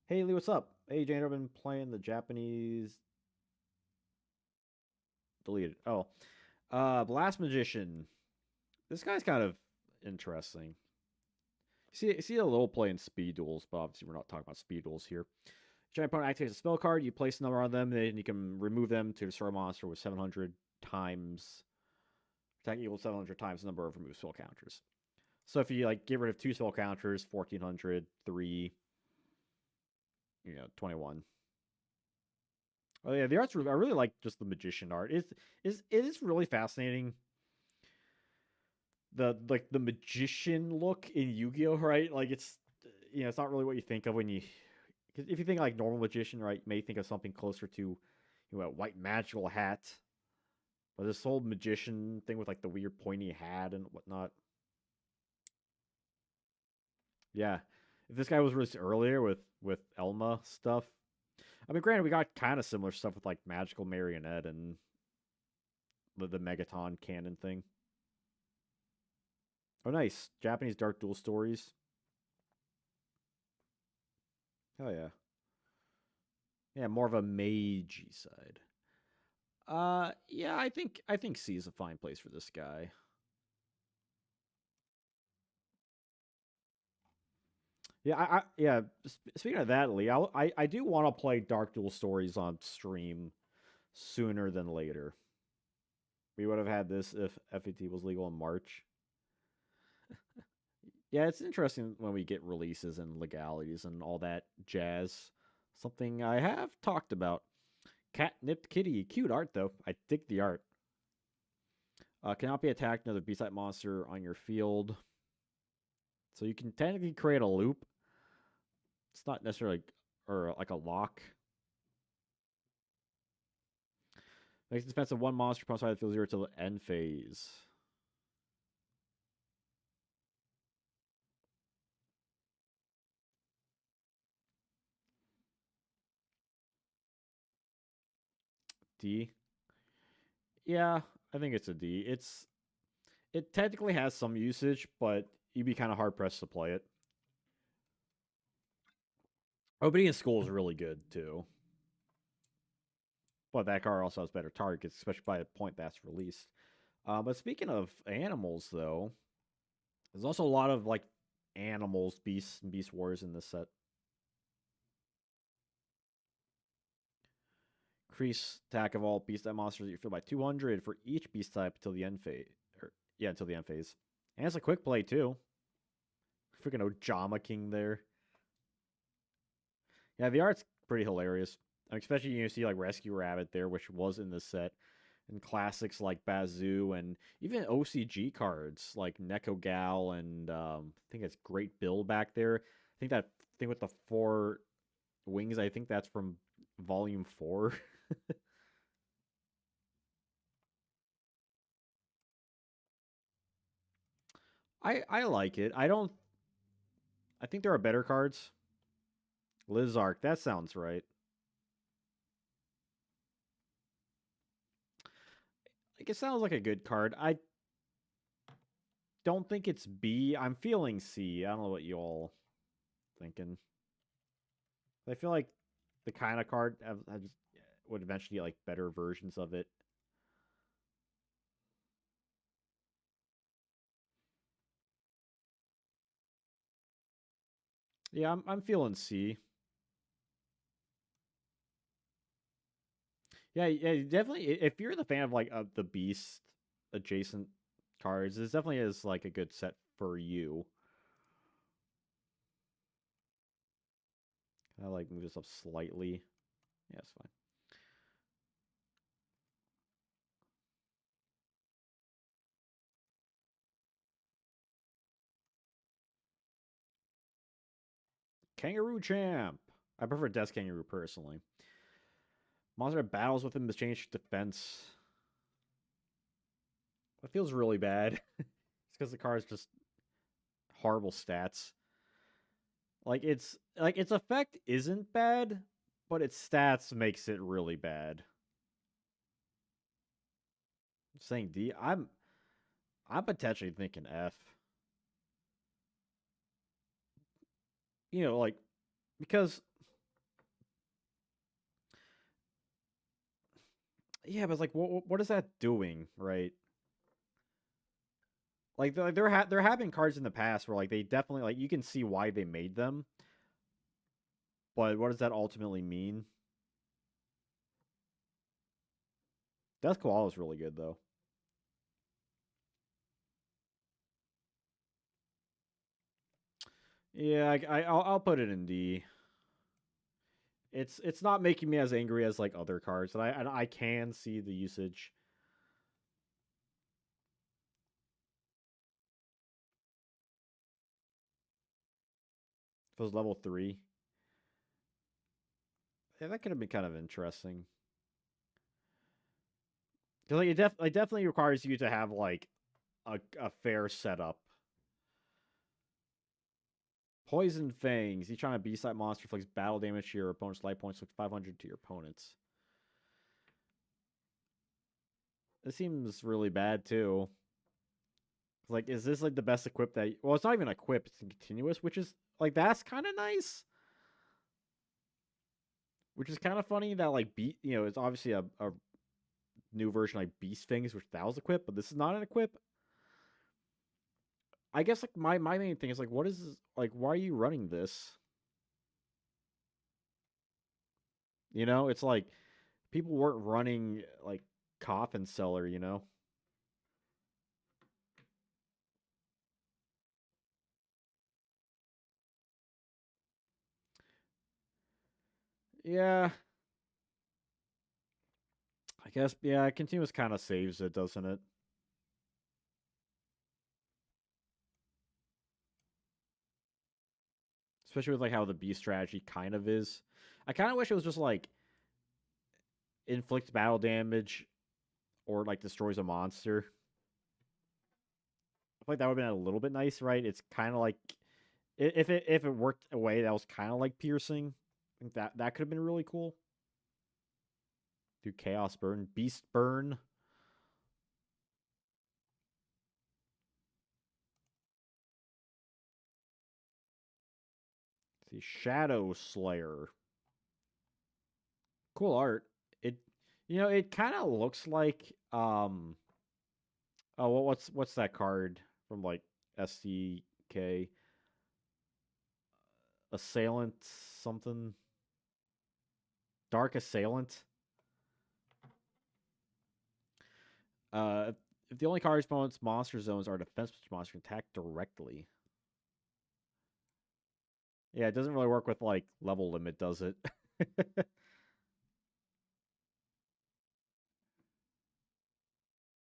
Hey Lee, what's up? Hey Jane, I've been playing the Japanese deleted. Oh, Blast Magician. This guy's kind of interesting. See a little play in speed duels, but obviously we're not talking about speed duels here. Giant opponent activates a spell card. You place a number on them, then you can remove them to destroy a monster with 700 times attack equals 700 times the number of removed spell counters. So if you like get rid of two spell counters, 1400, 3, 21. Oh yeah, the art's really, I really like just the magician art. It is really fascinating. The magician look in Yu-Gi-Oh, right? Like it's not really what you think of when you, cause if you think like normal magician, right, you may think of something closer to a white magical hat. But this whole magician thing with like the weird pointy hat and whatnot. Yeah. If this guy was released earlier with Elma stuff, I mean, granted, we got kind of similar stuff with like Magical Marionette and the Megaton canon thing. Oh, nice. Japanese Dark Duel stories. Hell yeah. Yeah, more of a magey side. Yeah, I think C is a fine place for this guy. Yeah, Speaking of that, Lee, I do want to play Dark Duel Stories on stream sooner than later. We would have had this if FET was legal in March. Yeah, it's interesting when we get releases and legalities and all that jazz. Something I have talked about. Catnipped Kitty, cute art though. I dig the art. Cannot be attacked another beast-type monster on your field. So you can technically create a loop. It's not necessarily or like a lock. Makes defense of one monster from outside the field 0 till the end phase. D. Yeah, I think it's a D. It technically has some usage, but you'd be kind of hard pressed to play it. Opening in school is really good too. But that card also has better targets, especially by the point that's released. But speaking of animals, though, there's also a lot of like animals, beasts, and beast wars in this set. Increase attack of all beast type monsters that you field by 200 for each beast type until the end phase. Until the end phase. And it's a quick play too. Freaking Ojama King there. Yeah, the art's pretty hilarious. Especially you see like Rescue Rabbit there, which was in the set, and classics like Bazoo, and even OCG cards like Neko Gal and I think it's Great Bill back there. I think that thing with the four wings, I think that's from Volume 4. I like it. I think there are better cards. Lizark, that sounds right. Like it sounds like a good card. I don't think it's B. I'm feeling C. I don't know what you all thinking. I feel like the kind of card would eventually get like better versions of it. Yeah, I'm feeling C. Yeah, definitely. If you're the fan of like the Beast adjacent cards, this definitely is like a good set for you. I like move this up slightly. Yeah, it's fine. Kangaroo Champ. I prefer Death Kangaroo personally. Monster that battles with him is changed defense. That feels really bad. It's because the card's just horrible stats. Like its effect isn't bad, but its stats makes it really bad. I'm saying D. I'm potentially thinking F. Like because yeah, but it's like what is that doing, right? Like there have been cards in the past where like they definitely like you can see why they made them, but what does that ultimately mean? Death Koala is really good though. Yeah, I'll put it in D. It's not making me as angry as like other cards, and I can see the usage. If it was level 3, yeah, that could have been kind of interesting. Because like it definitely requires you to have like a fair setup. Poison Fangs. Each time a B-side monster inflicts battle damage to your opponent's life points, with 500 to your opponent's. This seems really bad too. Like, is this like the best equip that? Well, it's not even equip; it's continuous, which is like that's kind of nice. Which is kind of funny that like it's obviously a new version like Beast Fangs, which that was equip, but this is not an equip. I guess like my main thing is like, Like, why are you running this? You know, it's like people weren't running like Coffin Cellar, you know? Yeah, I guess, yeah, continuous kind of saves it, doesn't it? Especially with like how the B strategy kind of is. I kind of wish it was just like inflicts battle damage or like destroys a monster. I feel like that would have been a little bit nice, right? It's kind of like if it worked a way that was kind of like piercing, I think that could have been really cool. Do chaos burn, beast burn, see shadow slayer, cool art. It it kind of looks like oh what's that card from like SCK assailant something dark assailant. Uh, if the only card responds monster zones are defense monster attack directly. Yeah, it doesn't really work with like level limit, does it?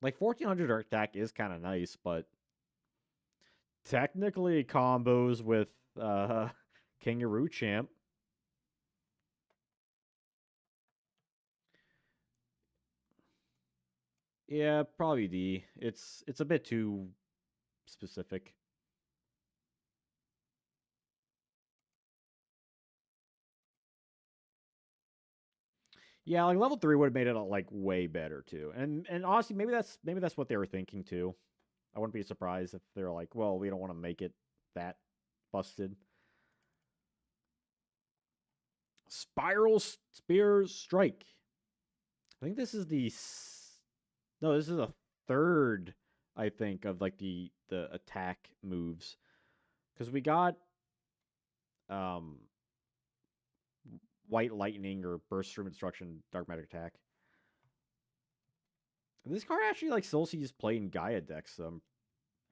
Like 1400 attack is kind of nice, but technically combos with Kangaroo Champ. Yeah, probably D. It's a bit too specific. Yeah, like level 3 would have made it like way better too. And honestly, maybe that's what they were thinking too. I wouldn't be surprised if they're like, well, we don't want to make it that busted. Spiral Spear Strike. I think this is the no, this is a third. I think of like the attack moves because we got um White Lightning or Burst Stream Instruction, Dark Magic Attack. This card actually like still sees play in Gaia decks. So I'm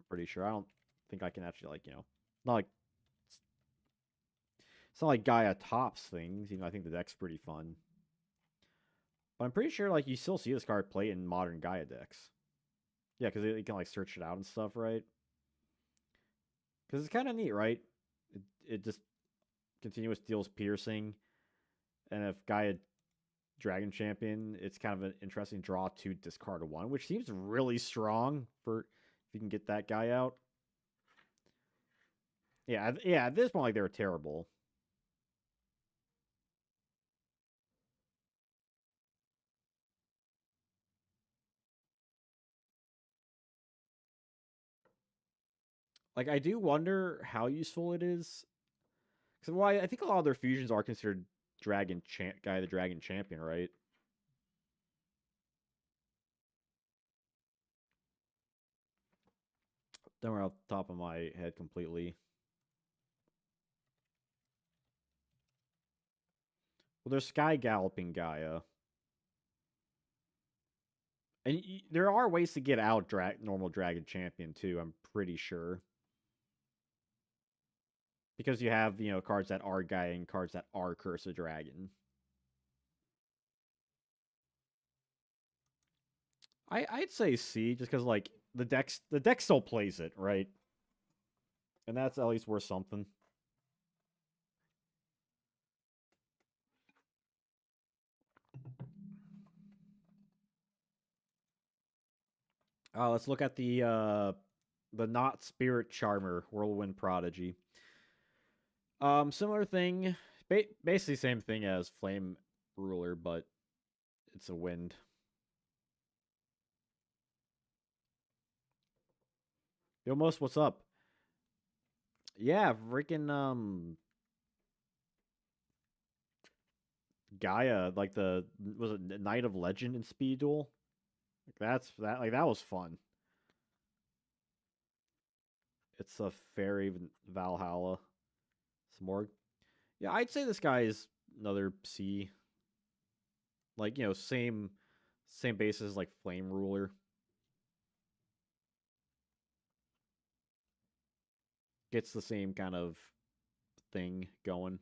pretty sure. I don't think I can actually like not like it's not like Gaia tops things. I think the deck's pretty fun. But I'm pretty sure like you still see this card play in modern Gaia decks. Yeah, because you can like search it out and stuff, right? Because it's kind of neat, right? It just continuous deals piercing, and if Gaia Dragon Champion, it's kind of an interesting draw to discard one, which seems really strong for if you can get that guy out. Yeah, yeah. At this point, like they were terrible. Like I do wonder how useful it is. Because why I think a lot of their fusions are considered Guy the Dragon Champion, right? Don't remember off the top of my head completely. Well, there's Sky Galloping Gaia, and there are ways to get out normal Dragon Champion too. I'm pretty sure because you have cards that are Gaia and cards that are Curse of Dragon. I'd say C just because like the deck still plays it right, and that's at least worth something. Let's look at the not Spirit Charmer Whirlwind Prodigy. Similar thing, basically same thing as Flame Ruler, but it's a wind. Yo, most what's up? Yeah, freaking Gaia, like the was it Knight of Legend in Speed Duel? Like that was fun. It's a fairy Valhalla. Smorg. Yeah, I'd say this guy is another C. Like, same basis like Flame Ruler. Gets the same kind of thing going.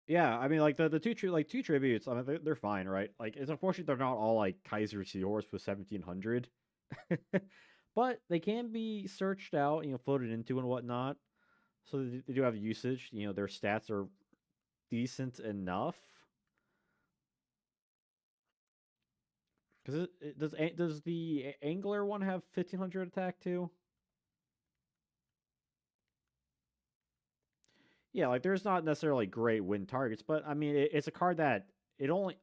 Yeah, I mean, like two tributes. I mean, they're fine, right? Like, it's unfortunate they're not all like Kaiser Seahorse with 1700, but they can be searched out, floated into and whatnot. So they do have usage. Their stats are decent enough. Because does the Angler one have 1500 attack too? Yeah, like there's not necessarily great win targets, but I mean it's a card that it only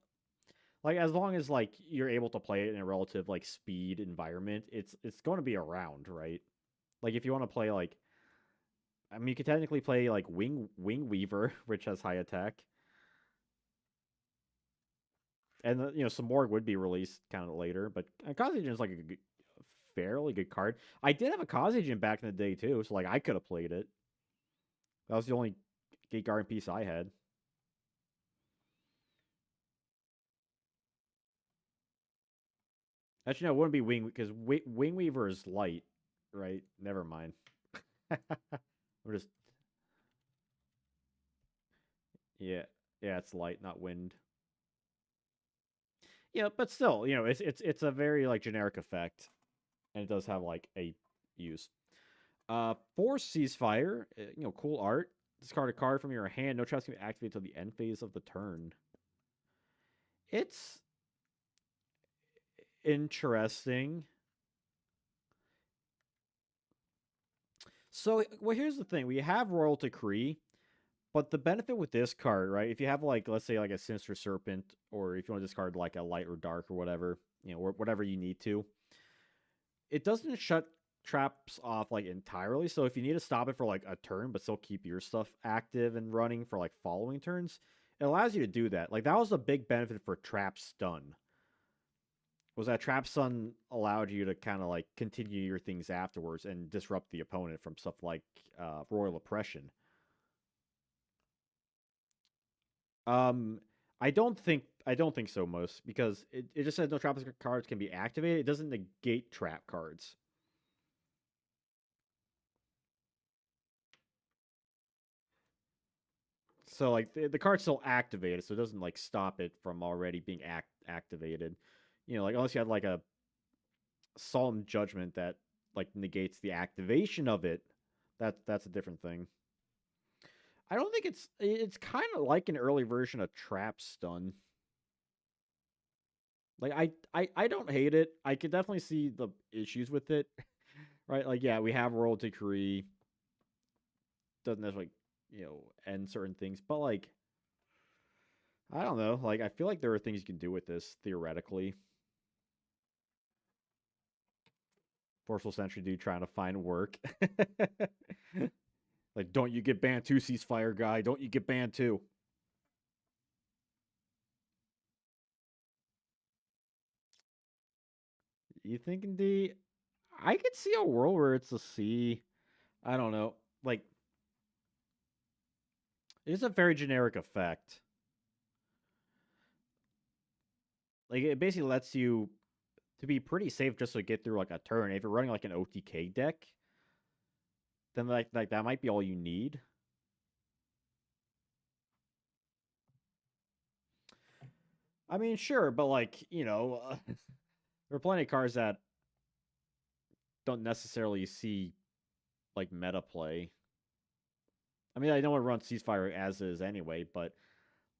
like as long as like you're able to play it in a relative like speed environment, it's going to be around, right? Like if you want to play like I mean you could technically play like Wing Weaver, which has high attack, and some more would be released kind of later, but Kazajan is like a fairly good card. I did have a Kazajan back in the day too, so like I could have played it. That was the only Gate Guardian piece I had. Actually, no, it wouldn't be Wing because Wing Weaver is light, right? Never mind. We're just yeah, yeah, it's light, not wind. Yeah, but still, it's a very like generic effect, and it does have like a use. Force Ceasefire, cool art. Discard a card from your hand. No traps can be activated until the end phase of the turn. It's interesting. So, well, here's the thing: we have Royal Decree, but the benefit with this card, right? If you have like, let's say, like a Sinister Serpent, or if you want to discard like a Light or Dark or whatever, or whatever you need to, it doesn't shut traps off like entirely. So if you need to stop it for like a turn, but still keep your stuff active and running for like following turns, it allows you to do that. Like that was a big benefit for Trap Stun. Was that Trap Stun allowed you to kind of like continue your things afterwards and disrupt the opponent from stuff like Royal Oppression. Um, I don't think so most because it just says no trap cards can be activated. It doesn't negate trap cards. So like the card's still activated, so it doesn't like stop it from already being activated. Like unless you had like a solemn judgment that like negates the activation of it, that's a different thing. I don't think it's kind of like an early version of trap stun. Like I don't hate it. I could definitely see the issues with it. Right? Like yeah, we have World Decree doesn't necessarily end certain things, but like I don't know. Like I feel like there are things you can do with this theoretically. Forceful Sentry dude trying to find work. Like, don't you get banned too, ceasefire guy? Don't you get banned too? You thinking D? I could see a world where it's a C. I don't know. Like, it's a very generic effect. Like, it basically lets you to be pretty safe just to get through like a turn. If you're running like an OTK deck, then like that might be all you need. I mean, sure, but like there are plenty of cards that don't necessarily see like meta play. I mean, I know it runs ceasefire as is anyway, but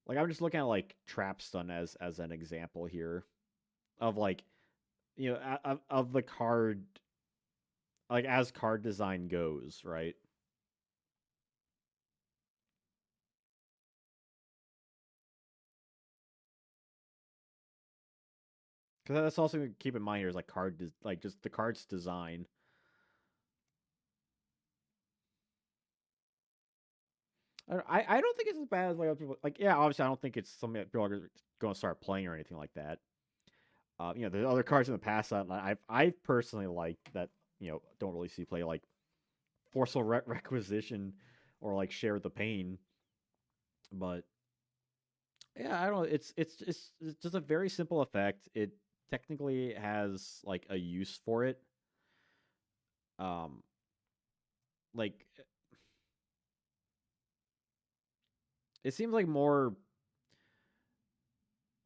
like I'm just looking at like trap stun as an example here of like of the card like as card design goes, right? Because that's also keep in mind here is like like just the card's design. I don't think it's as bad as like other people. Like, yeah, obviously, I don't think it's something that people are going to start playing or anything like that. There's other cards in the past that I personally like that don't really see play, like Forceful Requisition or like Share the Pain. But yeah, I don't know. It's just a very simple effect. It technically has like a use for it. Um, like it seems like more.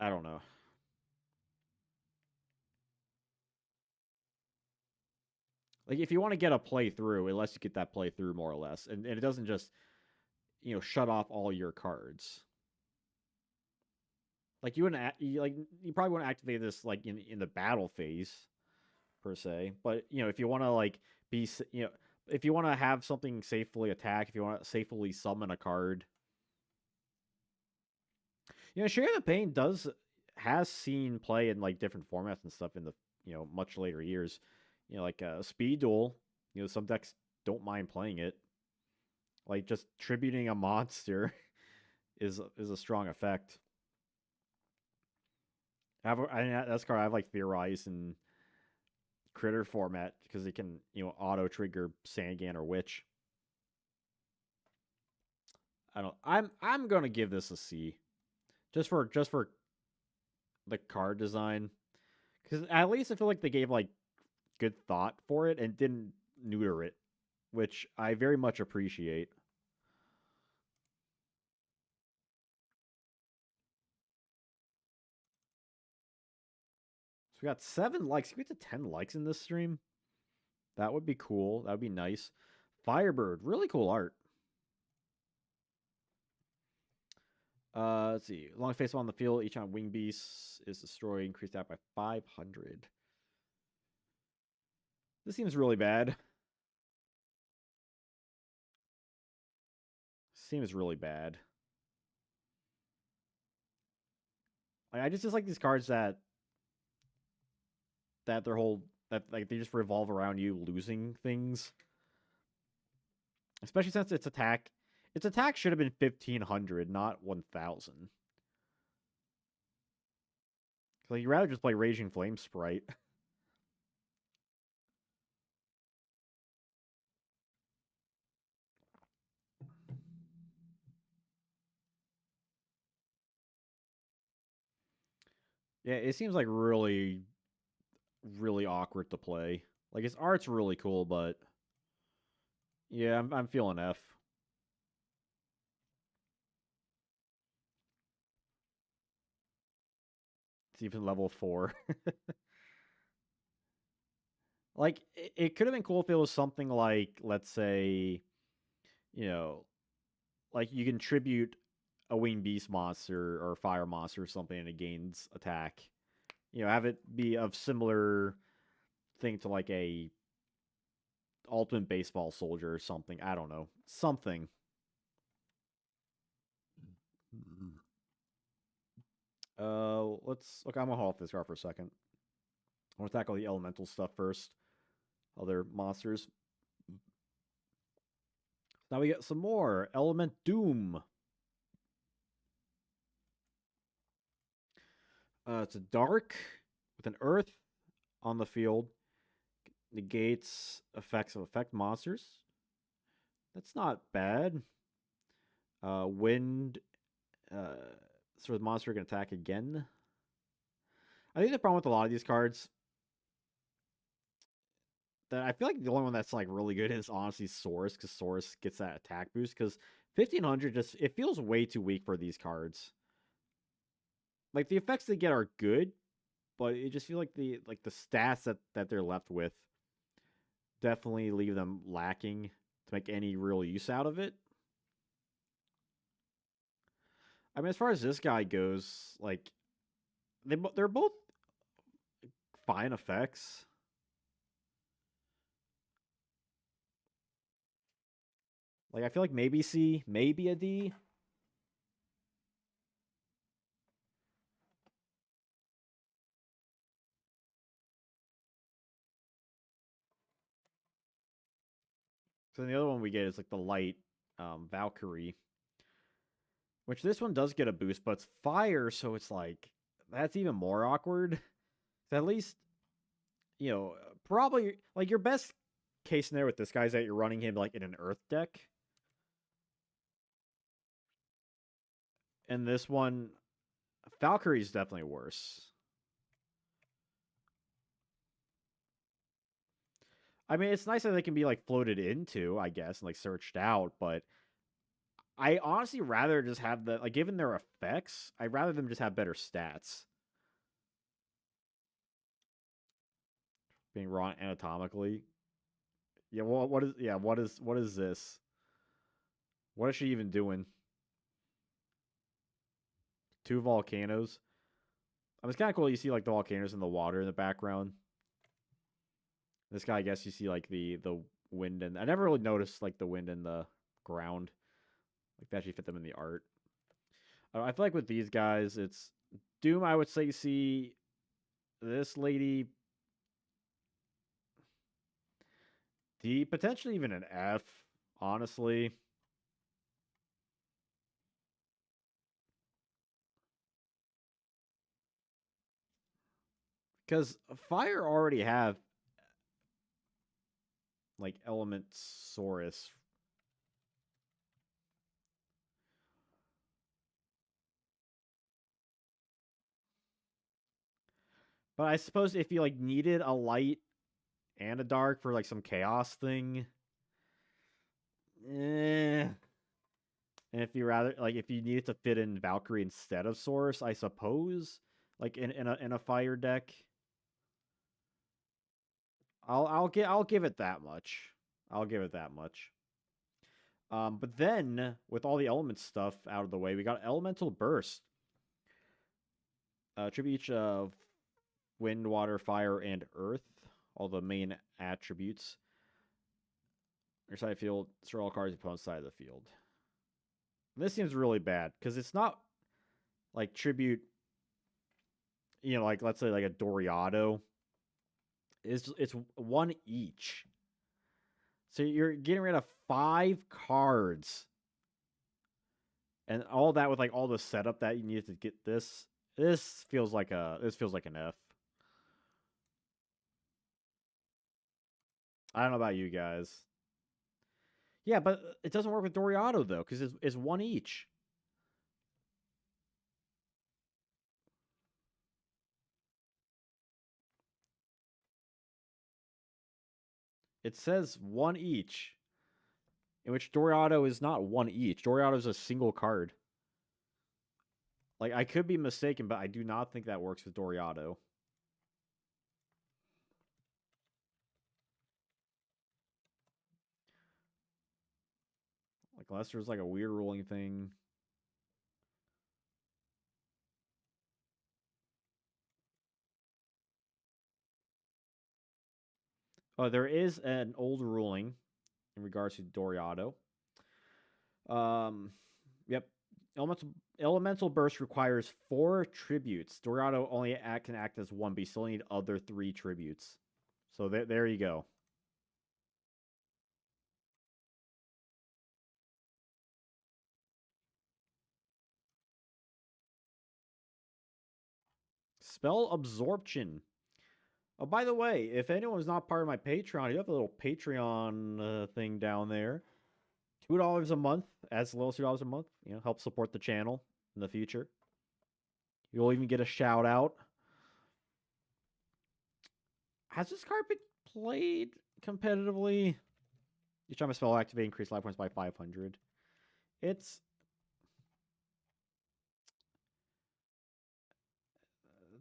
I don't know. Like if you want to get a playthrough, it lets you get that playthrough more or less, and it doesn't just shut off all your cards. Like you probably wouldn't activate this like in the battle phase per se, but if you want to like be if you want to have something safely attack, if you want to safely summon a card, Share the Pain does has seen play in like different formats and stuff in the much later years. Like Speed Duel. Some decks don't mind playing it. Like just tributing a monster is a strong effect. That's card I have like Theorize and Critter format because it can auto trigger Sangan or Witch. I don't. I'm gonna give this a C, just for the card design, because at least I feel like they gave like good thought for it and didn't neuter it, which I very much appreciate. So we got 7 likes. Can we get to 10 likes in this stream? That would be cool. That would be nice. Firebird, really cool art. Let's see. Long face on the field. Each on wing beast is destroyed. Increased that by 500. This seems really bad. Seems really bad. Like, I just like these cards that their whole that like they just revolve around you losing things. Especially since its attack should have been 1,500, not 1,000. Like you'd rather just play Raging Flame Sprite. Yeah, it seems like really, really awkward to play. Like his art's really cool, but yeah, I'm feeling F. It's even level 4. Like it could have been cool if it was something like, let's say, you know, like you can tribute a winged beast monster or fire monster or something and it gains attack. Have it be of similar thing to like a ultimate baseball soldier or something. I don't know. Something. Let's look. I'm gonna hold off this card for a second. I want to tackle the elemental stuff first. Other monsters. Now we get some more Element Doom. It's a dark with an earth on the field. Negates effects of effect monsters. That's not bad. Wind. Sort of monster can attack again. I think the problem with a lot of these cards that I feel like the only one that's like really good is honestly Source, because Source gets that attack boost. Because 1,500 just it feels way too weak for these cards. Like the effects they get are good, but it just feels like the stats that they're left with definitely leave them lacking to make any real use out of it. I mean, as far as this guy goes, like they're both fine effects. Like I feel like maybe C, maybe a D. So the other one we get is like the light Valkyrie. Which this one does get a boost, but it's fire, so it's like that's even more awkward. At least, you know, probably like your best case scenario with this guy is that you're running him like in an earth deck. And this one, Valkyrie's definitely worse. I mean, it's nice that they can be like floated into, I guess, and like searched out, but I honestly rather just have the like given their effects, I'd rather them just have better stats. Being wrong anatomically. Yeah, well, what is this? What is she even doing? Two volcanoes. I mean, it's kind of cool. You see like the volcanoes in the water in the background. This guy, I guess you see like the wind, and I never really noticed like the wind and the ground. Like they actually fit them in the art. I feel like with these guys, it's Doom. I would say you see this lady, D, potentially even an F. Honestly, because Fire already have like Element Saurus. But I suppose if you like needed a light and a dark for like some chaos thing, eh. And if you rather like if you needed to fit in Valkyrie instead of Source, I suppose like in a fire deck, I'll give it that much. I'll give it that much. But then with all the element stuff out of the way, we got Elemental Burst. Tribute each of wind, water, fire, and earth. All the main attributes. Your side of the field, destroy all cards opponent's side of the field. And this seems really bad because it's not like tribute. You know, like let's say like a Doriado. It's one each. So you're getting rid of 5 cards, and all that with like all the setup that you needed to get this. This feels like an F. I don't know about you guys. Yeah, but it doesn't work with Doriado though, because it's one each. It says one each, in which Doriado is not one each. Doriado is a single card. Like I could be mistaken, but I do not think that works with Doriado. Like unless there's like a weird ruling thing. Oh, there is an old ruling in regards to Doriado. Um, yep. Elemental Burst requires 4 tributes. Dorado only can act as one, but you still need other 3 tributes. So there you go. Spell Absorption. Oh, by the way, if anyone's not part of my Patreon, you have a little Patreon thing down there. $2 a month, as little as $2 a month. You know, help support the channel in the future. You'll even get a shout out. Has this card been played competitively? Each time a spell activate, increase life points by 500. It's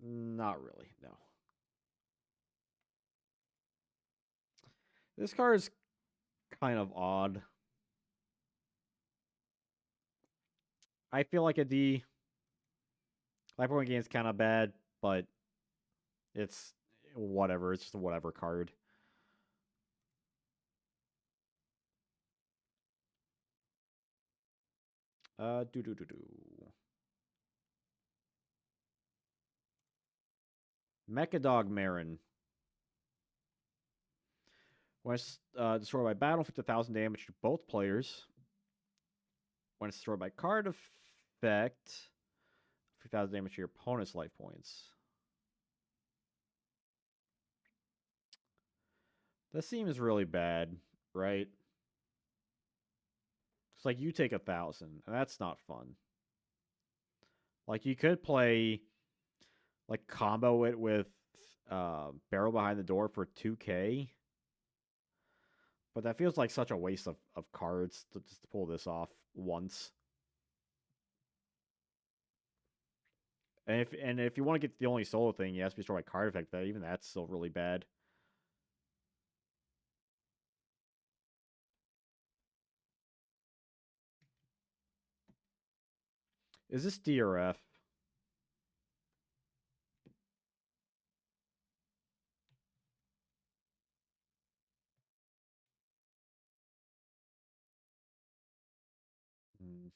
not really, no. This card is kind of odd. I feel like a D. Life point gain is kind of bad, but it's whatever. It's just a whatever card. Do do do do. Mechadog Marin. When it's destroyed by battle, 50,000 damage to both players. When it's destroyed by card, effect. 3,000 damage to your opponent's life points. That seems really bad, right? It's like you take 1,000, and that's not fun. Like you could play, like combo it with Barrel Behind the Door for 2K, but that feels like such a waste of cards to just pull this off once. And if you want to get the only solo thing, you have to be destroyed by card effect. That even that's still really bad. Is this DRF? Hmm.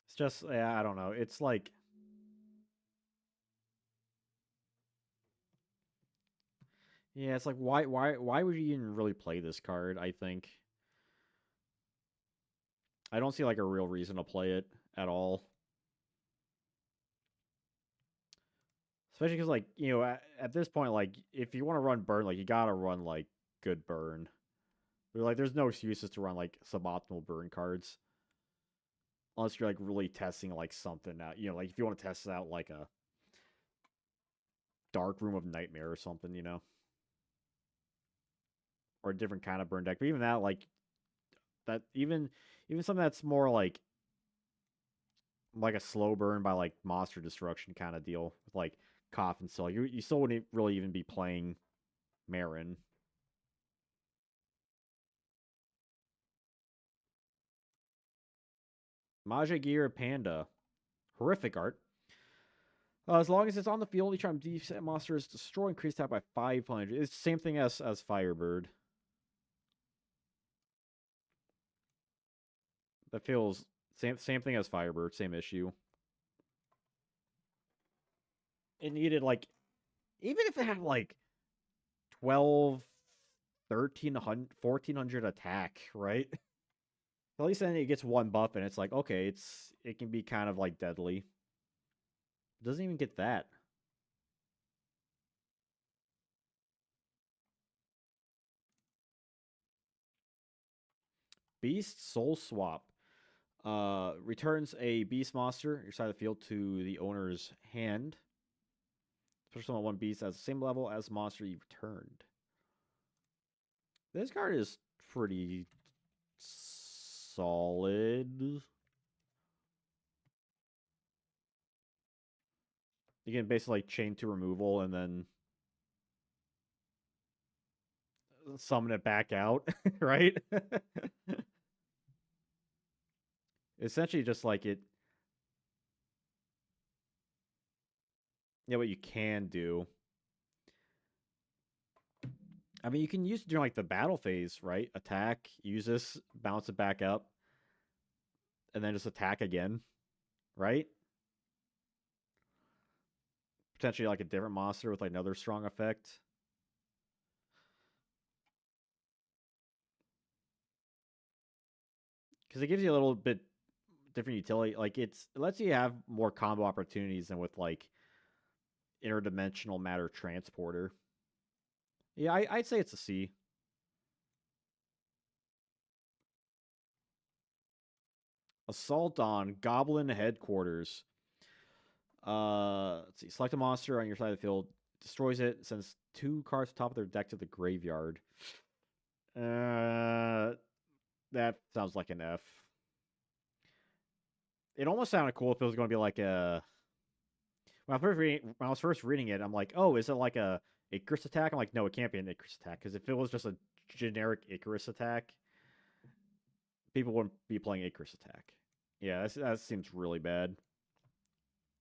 It's just yeah, I don't know. It's like yeah, it's like why would you even really play this card? I think I don't see like a real reason to play it at all. Especially because like at this point, like if you want to run burn, like you gotta run like good burn. Like there's no excuses to run like suboptimal burn cards unless you're like really testing like something out. Like if you want to test out like a dark room of nightmare or something, or a different kind of burn deck. But even that, like that, even something that's more like a slow burn by like monster destruction kind of deal with like coffin still. You still wouldn't really even be playing Marin. Maja Gear Panda. Horrific art. As long as it's on the field, each time decent monster is destroyed, increased that by 500. It's the same thing as Firebird. That feels same thing as Firebird, same issue. It needed like even if it had like 12, 1300, 1400 attack, right? At least then it gets one buff and it's like, okay, it can be kind of like deadly. It doesn't even get that. Beast Soul Swap. Returns a beast monster your side of the field to the owner's hand. Special summon one beast at the same level as the monster you returned. This card is pretty solid. You can basically like chain to removal and then summon it back out, right? Essentially, just like it. Yeah, what you can do. I mean, you can use it during like the battle phase, right? Attack, use this, bounce it back up, and then just attack again, right? Potentially like a different monster with like another strong effect. Because it gives you a little bit different utility. Like it lets you have more combo opportunities than with like interdimensional matter transporter. Yeah, I'd say it's a C. Assault on Goblin Headquarters. Let's see. Select a monster on your side of the field, destroys it, sends 2 cards to the top of their deck to the graveyard. Uh, that sounds like an F. It almost sounded cool if it was going to be like a. When I was first reading it, I'm like, oh, is it like a Icarus attack? I'm like, no, it can't be an Icarus attack because if it was just a generic Icarus attack, people wouldn't be playing Icarus attack. Yeah, that seems really bad.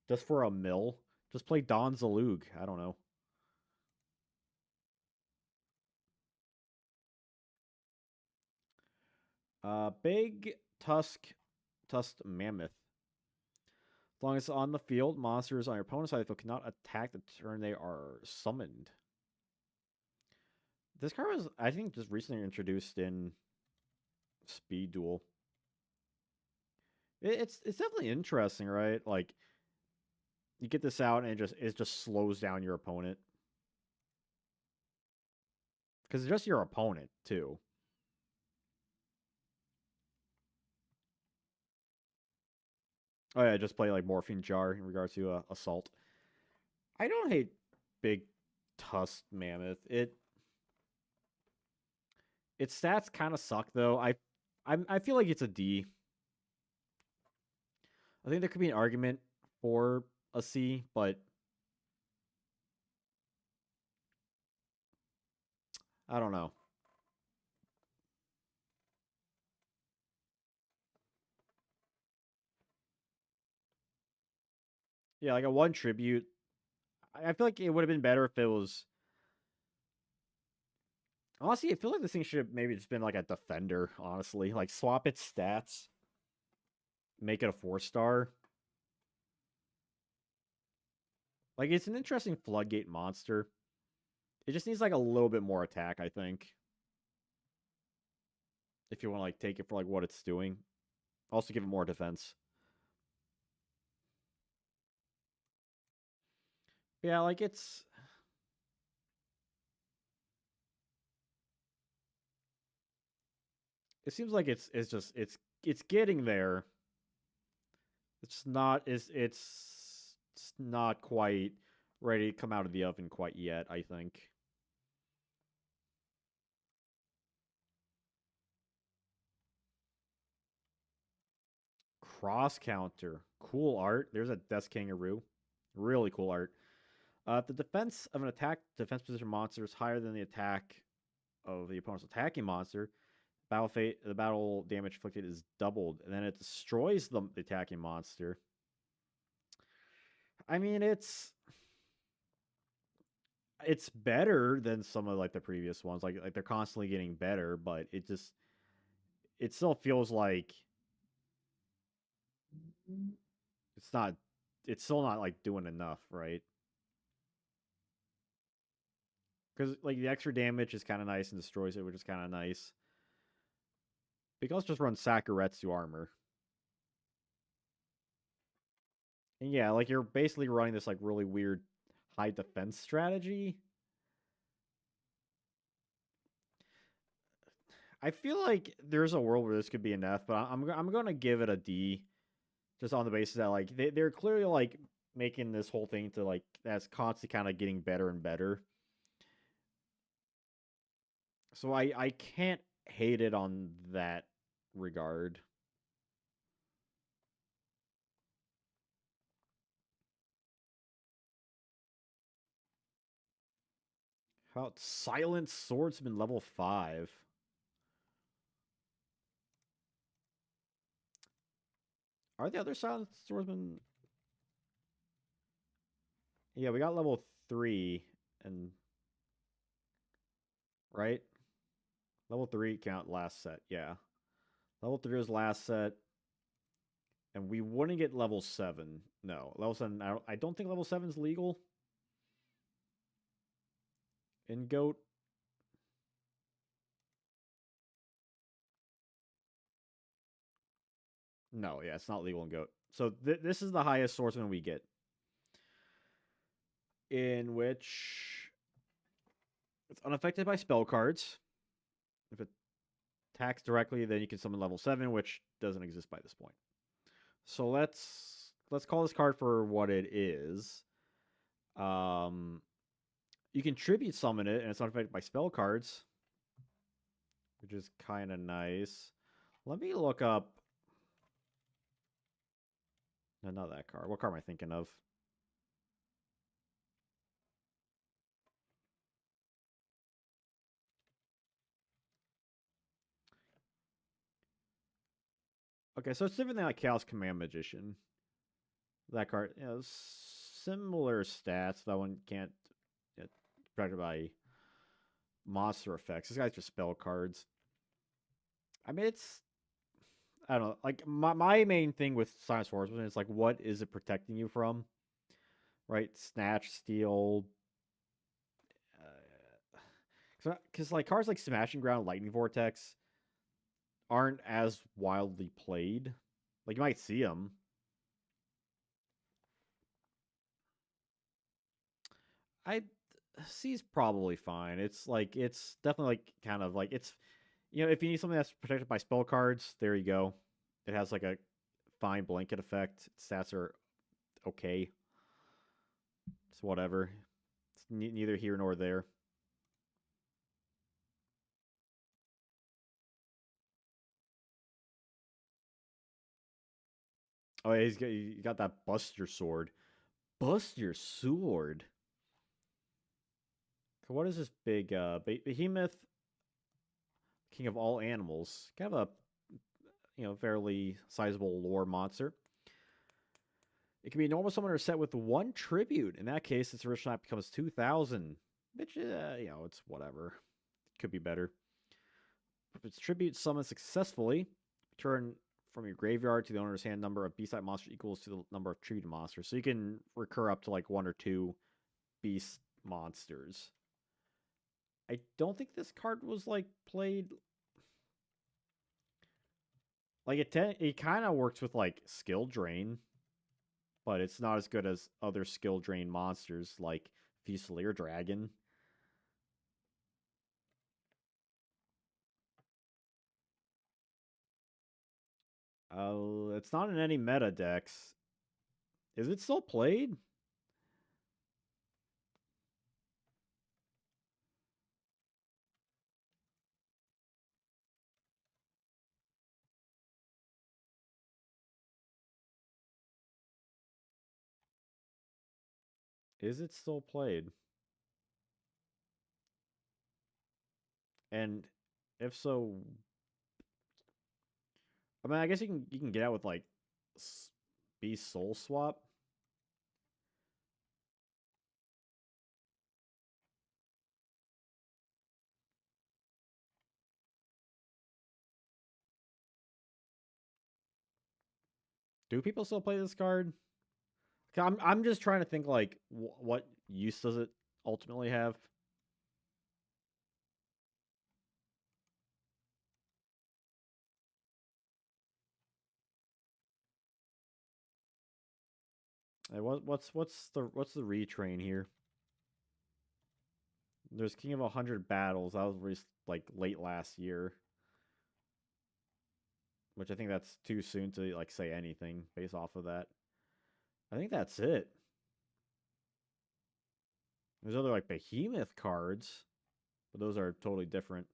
Just for a mill, just play Don Zalug. I don't know. Big tusked mammoth. As long as it's on the field, monsters on your opponent's side of the field cannot attack the turn they are summoned. This card was, I think, just recently introduced in Speed duel. It's definitely interesting, right? Like you get this out and it just slows down your opponent because it's just your opponent too. Oh yeah, just play like morphine jar in regards to assault. I don't hate big tusked mammoth. Its stats kind of suck though. I feel like it's a D. I think there could be an argument for a C, but I don't know. Yeah, like a one tribute. I feel like it would have been better if it was. Honestly, I feel like this thing should have maybe just been like a defender. Honestly, like swap its stats, make it a 4-star. Like it's an interesting floodgate monster. It just needs like a little bit more attack, I think. If you want to like take it for like what it's doing. Also give it more defense. Yeah, like it seems like it's getting there. It's not quite ready to come out of the oven quite yet, I think. Cross counter. Cool art. There's a Death Kangaroo. Really cool art. If the defense of an attack defense position monster is higher than the attack of the opponent's attacking monster, the battle damage inflicted is doubled, and then it destroys the attacking monster. I mean, it's better than some of like the previous ones. Like they're constantly getting better, but it still feels like it's not it's still not like doing enough, right? Because like the extra damage is kind of nice and destroys it, which is kind of nice. But you can also just run Sakuretsu armor. And yeah, like you're basically running this like really weird high defense strategy. I feel like there's a world where this could be enough, but I'm going to give it a D, just on the basis that like they're clearly like making this whole thing to like that's constantly kind of getting better and better. So I can't hate it on that regard. How about Silent Swordsman level 5? Are the other Silent Swordsman? Yeah, we got level 3 and right? Level 3 count last set. Yeah. Level 3 is last set and we wouldn't get level 7. No. Level 7 I don't think level 7 is legal in GOAT. No, yeah, it's not legal in GOAT. So this is the highest swordsman we get in which it's unaffected by spell cards. If it attacks directly, then you can summon level 7, which doesn't exist by this point. So let's call this card for what it is. Um, you can tribute summon it, and it's not affected by spell cards, which is kind of nice. Let me look up. No, not that card. What card am I thinking of? Okay, so it's different than like Chaos Command Magician. That card, similar stats. That one can't get protected by monster effects. This guy's just spell cards. I mean, I don't know. Like my main thing with Silent Swordsman is like, what is it protecting you from? Right, snatch, steal. Because like cards like Smashing Ground, Lightning Vortex aren't as wildly played. Like you might see them. I C's probably fine. It's definitely like kind of like it's if you need something that's protected by spell cards, there you go. It has like a fine blanket effect. Stats are okay. It's whatever. It's neither here nor there. Oh, yeah, he got that Buster Sword. Buster Sword. So what is this big behemoth, king of all animals? Kind of a fairly sizable lore monster. It can be a normal summoner set with one tribute. In that case, its original map becomes 2,000. Which, it's whatever. Could be better. If its tribute summoned successfully, return from your graveyard to the owner's hand number of beast-type monsters equals to the number of tribute monsters. So you can recur up to like one or two beast monsters. I don't think this card was like played. Like it kind of works with like skill drain, but it's not as good as other skill drain monsters like Fusilier Dragon. It's not in any meta decks. Is it still played? Is it still played? And if so, I mean, I guess you can get out with like Beast Soul Swap. Do people still play this card? I'm just trying to think like what use does it ultimately have? What's the retrain here? There's King of 100 Battles. That was released like late last year, which I think that's too soon to like say anything based off of that. I think that's it. There's other like Behemoth cards, but those are totally different.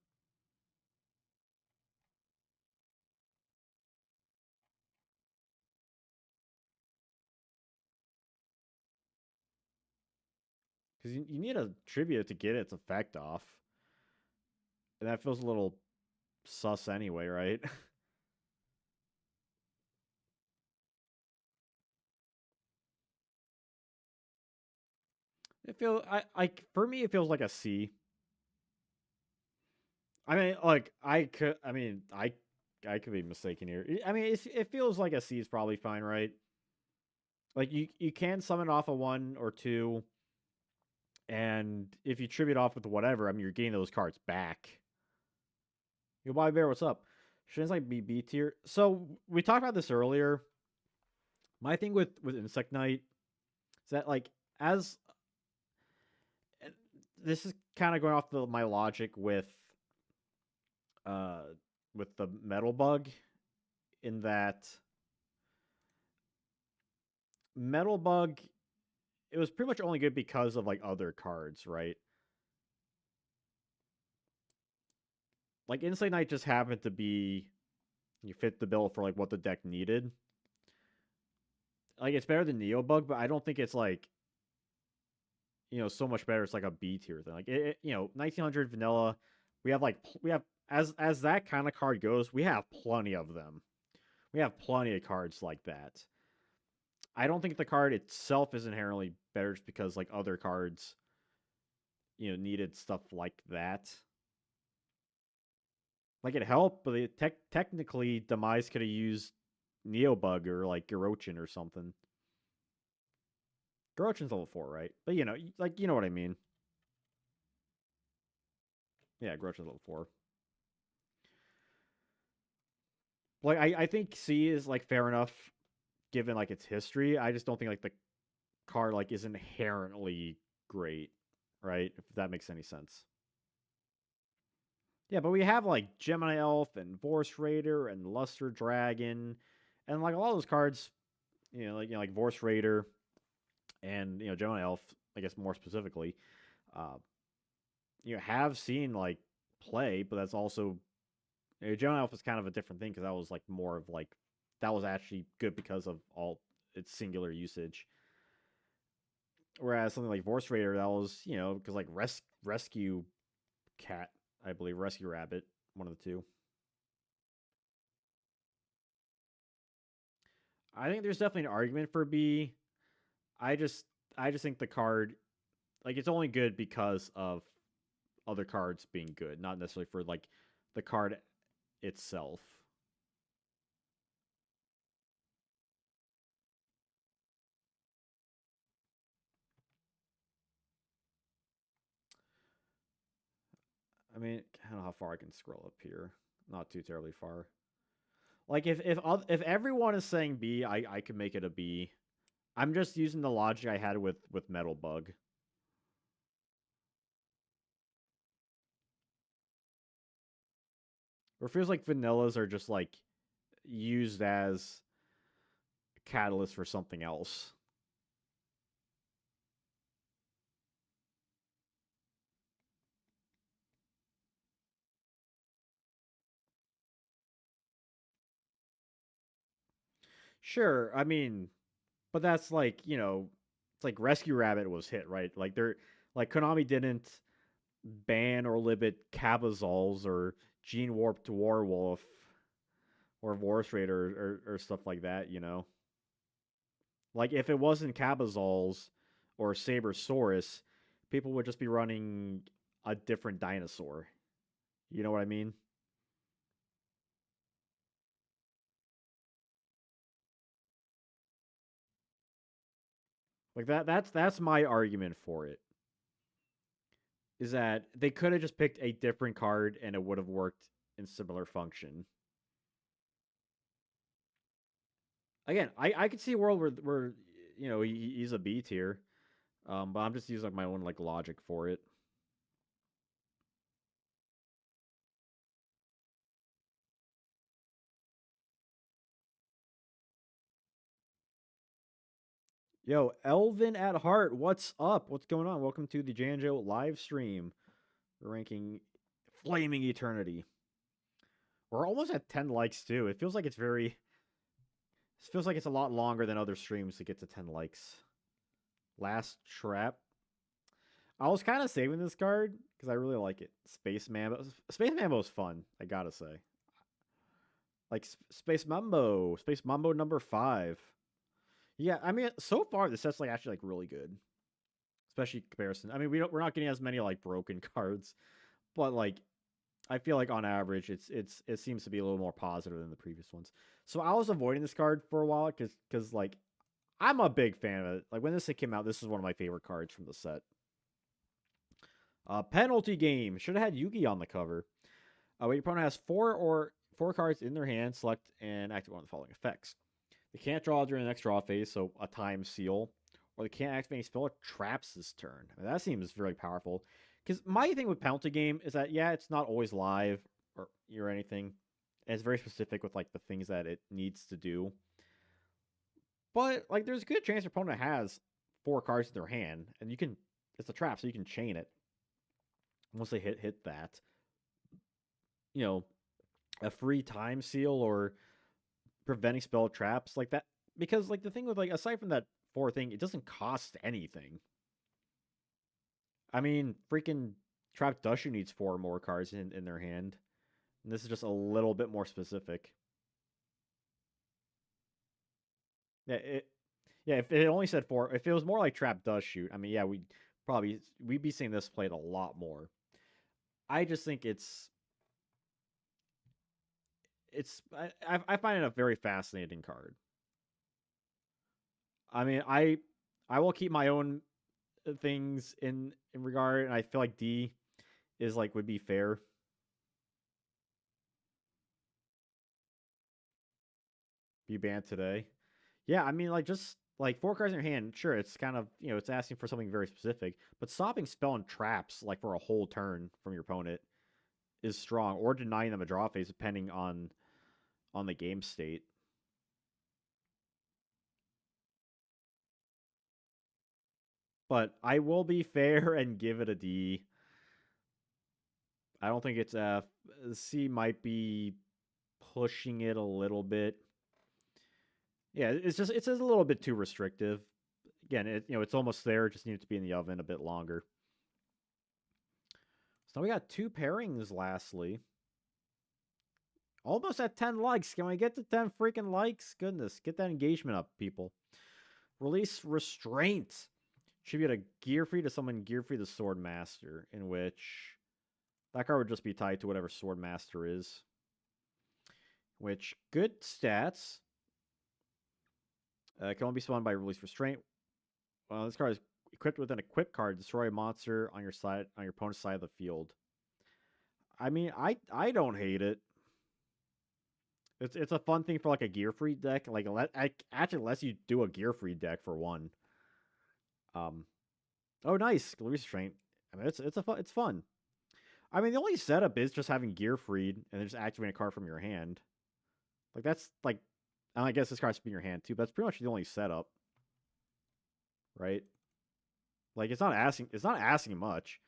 Because you need a tribute to get its effect off, and that feels a little sus anyway, right? It feels I for me it feels like a C. I mean, like I could be mistaken here. I mean, it feels like a C is probably fine, right? Like you can summon off a one or two, and if you tribute off with whatever, I mean, you're getting those cards back. Yo, Bobby Bear, what's up? Shouldn't like be B tier. So we talked about this earlier. My thing with Insect Knight is that like as this is kind of going off my logic uh with the metal bug in that metal bug it was pretty much only good because of like other cards, right? Like Insect Knight just happened to be you fit the bill for like what the deck needed. Like it's better than Neo Bug, but I don't think it's like so much better. It's like a B tier thing. Like 1900 vanilla. We have as that kind of card goes, we have plenty of them. We have plenty of cards like that. I don't think the card itself is inherently better just because like other cards, needed stuff like that. Like it helped, but technically Demise could have used Neobug or like Garochin or something. Garochin's level 4, right? But like you know what I mean. Yeah, Garochin's level 4. Like I think C is like fair enough given like its history. I just don't think like the card like is inherently great, right? If that makes any sense. Yeah, but we have like Gemini Elf and Vorse Raider and Luster Dragon, and like a lot of those cards, like Vorse Raider and Gemini Elf, I guess more specifically, uh, have seen like play, but that's also Gemini Elf is kind of a different thing because that was like more of like that was actually good because of all its singular usage. Whereas something like Vorse Raider, that was because like Rescue Cat, I believe Rescue Rabbit, one of the two. I think there's definitely an argument for B. I just I just think the card like it's only good because of other cards being good, not necessarily for like the card itself. I mean, I don't know how far I can scroll up here. Not too terribly far. Like if everyone is saying B, I could make it a B. I'm just using the logic I had with Metal Bug. Or it feels like vanillas are just like used as catalyst for something else. Sure, I mean, but that's like it's like Rescue Rabbit was hit right. Like Konami didn't ban or limit Cabazols or Gene Warped Warwolf or Vorse Raider or stuff like that. Like if it wasn't Cabazols or Sabersaurus, people would just be running a different dinosaur. You know what I mean? Like that's my argument for it. Is that they could have just picked a different card and it would have worked in similar function. Again, I could see a world where he's a B tier, but I'm just using like my own like logic for it. Yo, Elvin at heart, what's up? What's going on? Welcome to the Janjo live stream. We're ranking Flaming Eternity. We're almost at 10 likes too. It feels like it's a lot longer than other streams to get to 10 likes. Last Trap. I was kind of saving this card because I really like it. Space Mambo. Space Mambo is fun, I gotta say. Like Space Mambo number 5. Yeah, I mean, so far the set's like actually like really good, especially comparison. I mean, we're not getting as many like broken cards, but like I feel like on average it seems to be a little more positive than the previous ones. So I was avoiding this card for a while because like I'm a big fan of it. Like when this thing came out, this is one of my favorite cards from the set. Penalty game should have had Yugi on the cover. When your opponent has four cards in their hand, select and activate one of the following effects. They can't draw during the next draw phase, so a time seal, or they can't activate any spell or traps this turn. I mean, that seems very powerful. Because my thing with penalty game is that yeah, it's not always live or anything. And it's very specific with like the things that it needs to do. But like, there's a good chance your opponent has four cards in their hand, and you can. It's a trap, so you can chain it once they hit that. You know, a free time seal or preventing spell traps like that. Because like the thing with like aside from that four thing, it doesn't cost anything. I mean, freaking Trap Dusher needs four more cards in their hand. And this is just a little bit more specific. Yeah, if it only said four, if it was more like Trap Does Shoot, I mean, yeah, we'd be seeing this played a lot more. I just think I find it a very fascinating card. I mean, I will keep my own things in regard, and I feel like D is like would be fair. Be banned today. Yeah, I mean, like, just like four cards in your hand, sure, it's kind of, it's asking for something very specific, but stopping spell and traps, like, for a whole turn from your opponent is strong, or denying them a draw phase depending on the game state. But I will be fair and give it a D. I don't think it's F. C might be pushing it a little bit. Yeah, it's a little bit too restrictive. Again, it's almost there. It just needs to be in the oven a bit longer. So we got two pairings. Lastly, almost at 10 likes. Can we get to 10 freaking likes? Goodness, get that engagement up, people. Release Restraint. Tribute a Gear Free to summon Gear Free the Sword Master, in which that card would just be tied to whatever Sword Master is. Which, good stats. Can only be summoned by Release Restraint. Well, this card is equipped with an equip card. Destroy a monster on your opponent's side of the field. I mean, I don't hate it. It's a fun thing for like a gear free deck. Like actually lets you do a gear free deck for one. Oh nice, Restraint. I mean it's fun. I mean the only setup is just having gear freed and then just activating a card from your hand. Like that's like, and I guess this card's in your hand too. But that's pretty much the only setup, right? Like it's not asking much.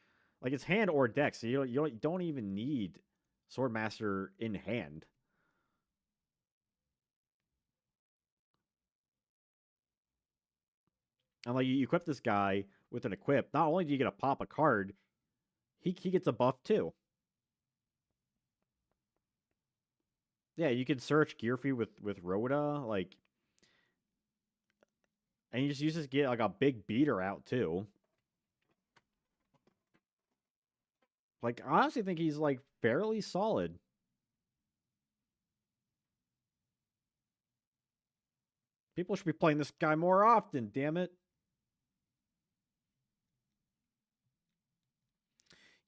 Like it's hand or deck, so you don't even need Swordmaster in hand. And like you equip this guy with an equip, not only do you get to pop a card, he gets a buff too. Yeah, you can search Gearfree with Rhoda, like, and you just use this get like a big beater out too. Like, I honestly think he's like fairly solid. People should be playing this guy more often. Damn it.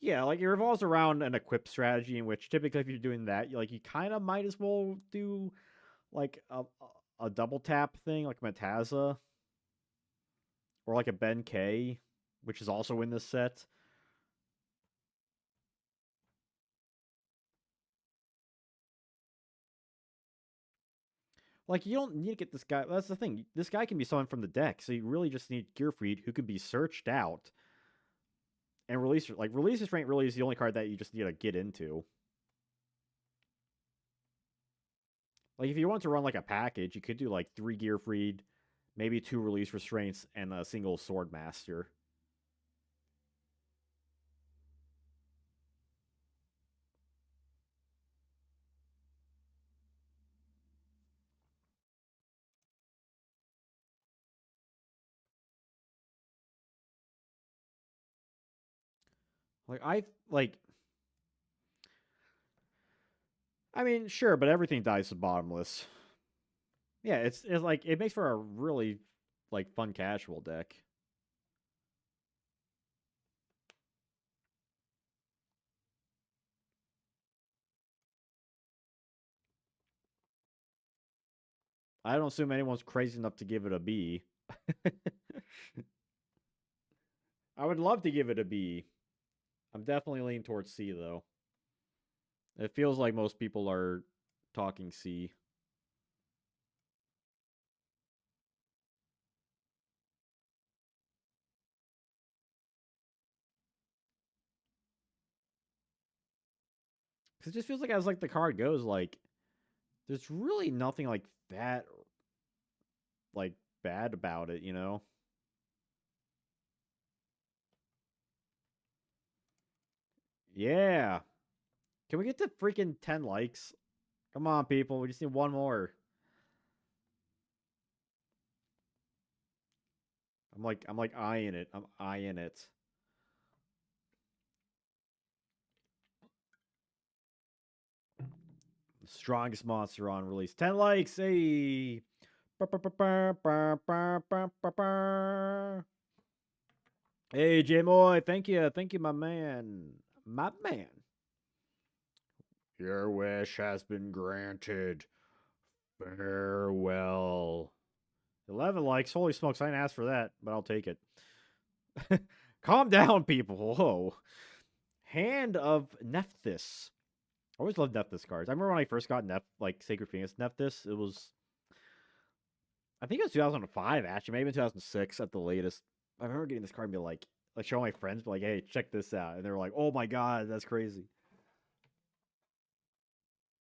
Yeah, like it revolves around an equip strategy in which typically if you're doing that, you kind of might as well do like a double tap thing like Metaza or like a Ben K, which is also in this set. Like you don't need to get this guy. That's the thing. This guy can be summoned from the deck, so you really just need Gearfried, who can be searched out and release. Like Release Restraint really is the only card that you just need to get into. Like if you want to run like a package, you could do like 3 Gearfried, maybe 2 Release Restraints, and a single Sword Master. Like I mean, sure, but everything dies to bottomless. Yeah, it's like it makes for a really like fun casual deck. I don't assume anyone's crazy enough to give it a B. I would love to give it a B. I'm definitely leaning towards C though. It feels like most people are talking C. Cause it just feels like as like the card goes, like there's really nothing like that like bad about it, you know? Yeah. Can we get to freaking 10 likes? Come on, people. We just need one more. I'm like eyeing it. I'm eyeing it. Strongest monster on release. 10 likes. Hey. Hey, J Moy. Thank you. Thank you, my man. My man. Your wish has been granted. Farewell. 11 likes. Holy smokes, I didn't ask for that, but I'll take it. Calm down, people. Whoa. Hand of Nephthys. I always loved Nephthys cards. I remember when I first got Sacred Phoenix Nephthys. It was, I think it was 2005, actually, maybe 2006 at the latest. I remember getting this card and be like showing my friends, be like, hey, check this out. And they were like, oh my god, that's crazy.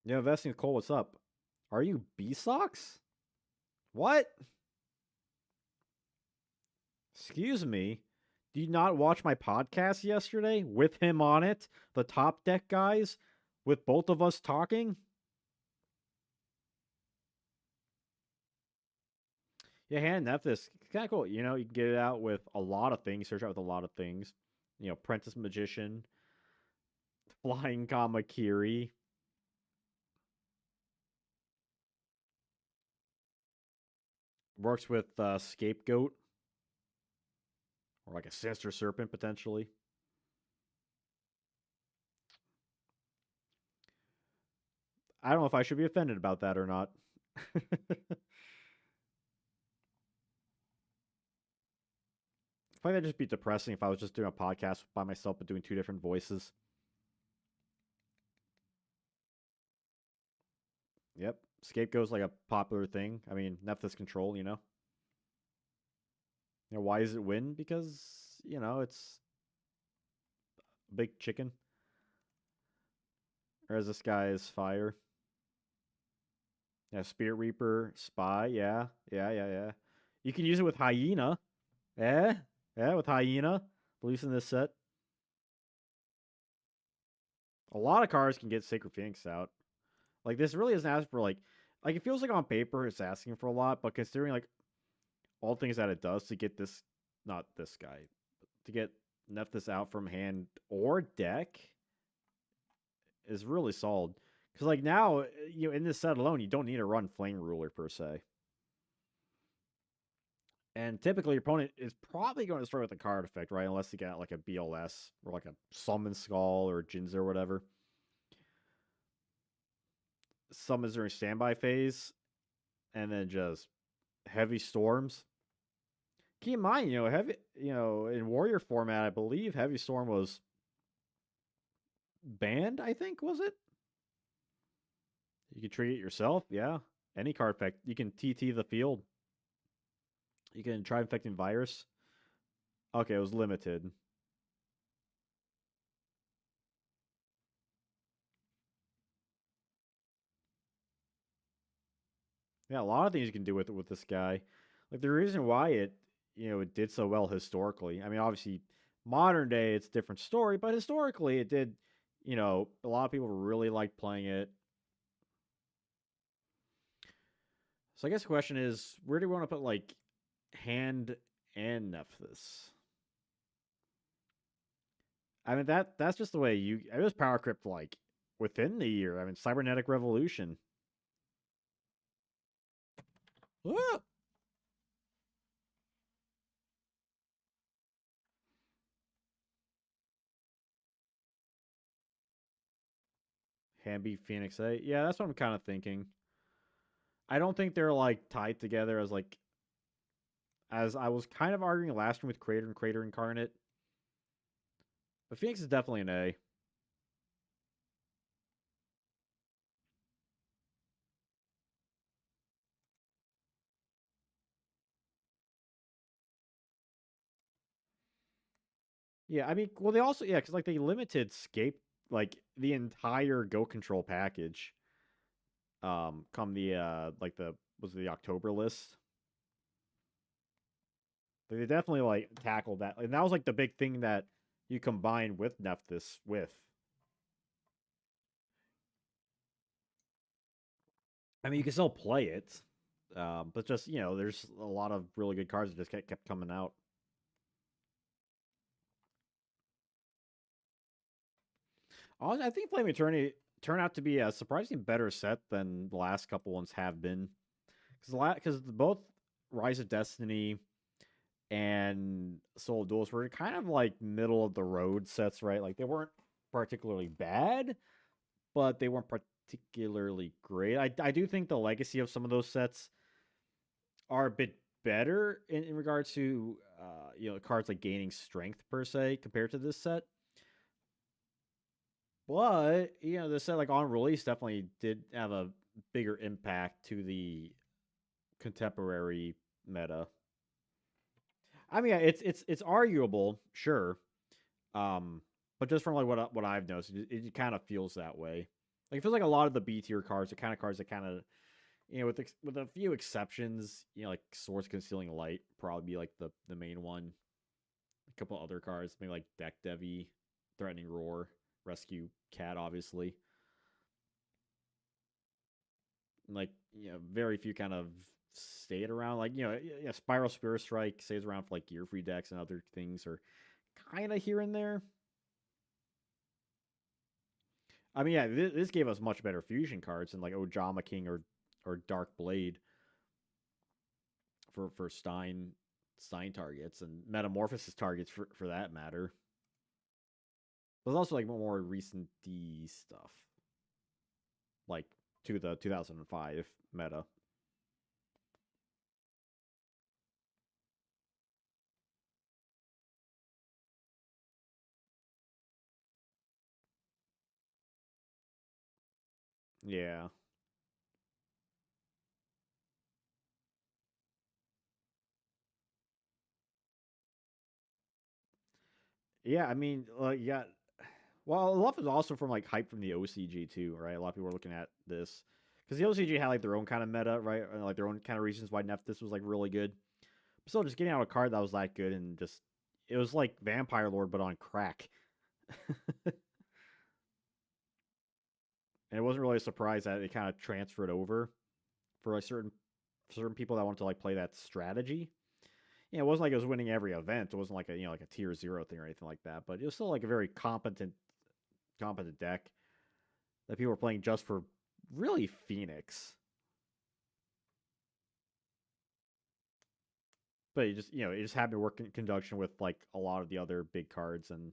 Yeah, investing with Cole, what's up? Are you B-Socks? What? Excuse me. Did you not watch my podcast yesterday with him on it? The top deck guys? With both of us talking? Yeah, hand Nephthys. It's kind of cool. You know, you can get it out with a lot of things, search out with a lot of things. You know, Apprentice Magician, Flying Kamakiri. Works with Scapegoat, or like a Sinister Serpent, potentially. I don't know if I should be offended about that or not. Probably that'd just be depressing if I was just doing a podcast by myself but doing two different voices. Yep. Scapegoat's like a popular thing. I mean, Nephthys control, you know? You know, why does it win? Because, you know, it's a big chicken. Or as this guy is fire. Yeah, Spirit Reaper, Spy, yeah. Yeah. You can use it with Hyena. Yeah, yeah, with Hyena. At least in this set. A lot of cards can get Sacred Phoenix out. Like, this really isn't asking for, like, it feels like on paper it's asking for a lot, but considering, like, all things that it does to get this, not this guy, to get Nephthys out from hand or deck is really solid. Because, like, now, you know, in this set alone, you don't need to run Flame Ruler per se. And typically, your opponent is probably going to start with a card effect, right? Unless you got, like, a BLS or, like, a Summon Skull or Jinzo or whatever. Summons during standby phase, and then just heavy storms. Keep in mind, you know, in Warrior format, I believe Heavy Storm was banned, I think, was it? You can trigger it yourself, yeah. Any card effect. You can TT the field. You can try infecting virus. Okay, it was limited. Yeah, a lot of things you can do with this guy. Like the reason why it did so well historically. I mean, obviously, modern day it's a different story, but historically it did. A lot of people really liked playing it. So I guess the question is, where do we want to put like Hand and Nephthys? I mean that's just the way it was Power Crypt like within the year. I mean, Cybernetic Revolution. Ah! Hamby Phoenix A. Yeah, that's what I'm kind of thinking. I don't think they're like tied together as I was kind of arguing last time with Crater and Crater Incarnate. But Phoenix is definitely an A. Yeah, I mean, well, they also because like they limited Scape like the entire Go Control package. Come the like the was it the October list. They definitely like tackled that, and that was like the big thing that you combine with Nephthys with. I mean, you can still play it, but just there's a lot of really good cards that just kept coming out. I think Flame Eternity turned out to be a surprisingly better set than the last couple ones have been. Because both Rise of Destiny and Soul Duels were kind of like middle of the road sets, right? Like they weren't particularly bad, but they weren't particularly great. I do think the legacy of some of those sets are a bit better in regards to cards like gaining strength per se compared to this set. But the set like on release definitely did have a bigger impact to the contemporary meta. I mean, it's arguable, sure, but just from like what I've noticed, it kind of feels that way. Like it feels like a lot of the B tier cards are kind of cards that kind of with a few exceptions, like Swords Concealing Light probably be like the main one. A couple other cards, maybe like Deck Devi, Threatening Roar, Rescue Cat, obviously. And like very few kind of stayed around. Like yeah, Spiral Spirit Strike stays around for like gear free decks and other things are kind of here and there. I mean, yeah, this gave us much better fusion cards than like Ojama King or Dark Blade for Stein targets and Metamorphosis targets for that matter. There's also like more recent D stuff, like to the 2005 meta. Yeah, yeah. I mean, yeah. Well, a lot is also from like hype from the OCG too, right? A lot of people are looking at this because the OCG had like their own kind of meta, right? And, like their own kind of reasons why Nephthys was like really good. But still, just getting out a card that was that good and just it was like Vampire Lord but on crack. And it wasn't really a surprise that it kind of transferred over for like certain people that wanted to like play that strategy. It wasn't like it was winning every event. It wasn't like a like a tier 0 thing or anything like that. But it was still like a very competent deck that people were playing just for really Phoenix. But it just happened to work in conjunction with like a lot of the other big cards, and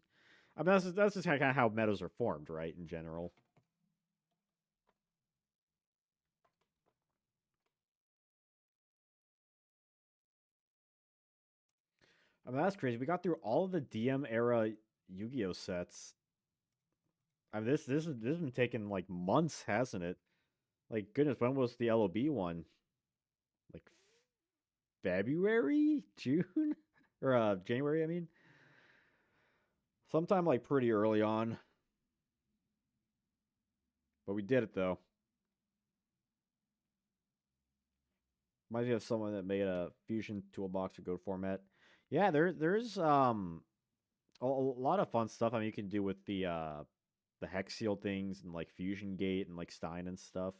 I mean that's just kind of how metas are formed, right? In general. I mean that's crazy. We got through all of the DM era Yu-Gi-Oh sets. I mean this has been taking like months, hasn't it? Like goodness, when was the LOB one? Like February, June, or January? I mean, sometime like pretty early on. But we did it though. Reminds me of someone that made a fusion toolbox for Go format. Yeah, there's a lot of fun stuff. I mean, you can do with the hex seal things and like fusion gate and like Stein and stuff.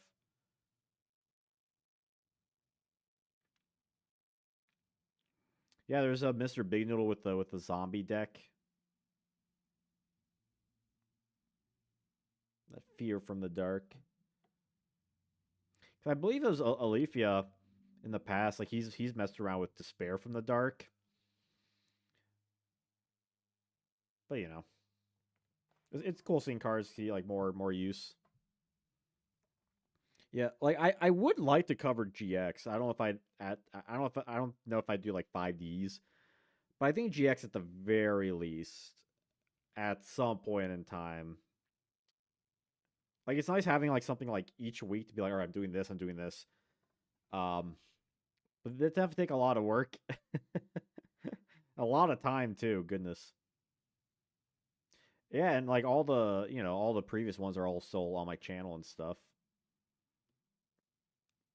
Yeah, there's a Mr. Big Noodle with the zombie deck. That Fear from the Dark. I believe it was Alethea in the past. Like he's messed around with Despair from the Dark. But it's cool seeing cards see like more use. Yeah, like I would like to cover GX. I don't know if I don't know if I don't know if I do like 5Ds, but I think GX at the very least at some point in time. Like it's nice having like something like each week to be like, all right, I'm doing this, I'm doing this. Um, but it have to take a lot of work, a lot of time too. Goodness. Yeah, and like all the previous ones are all still on my channel and stuff.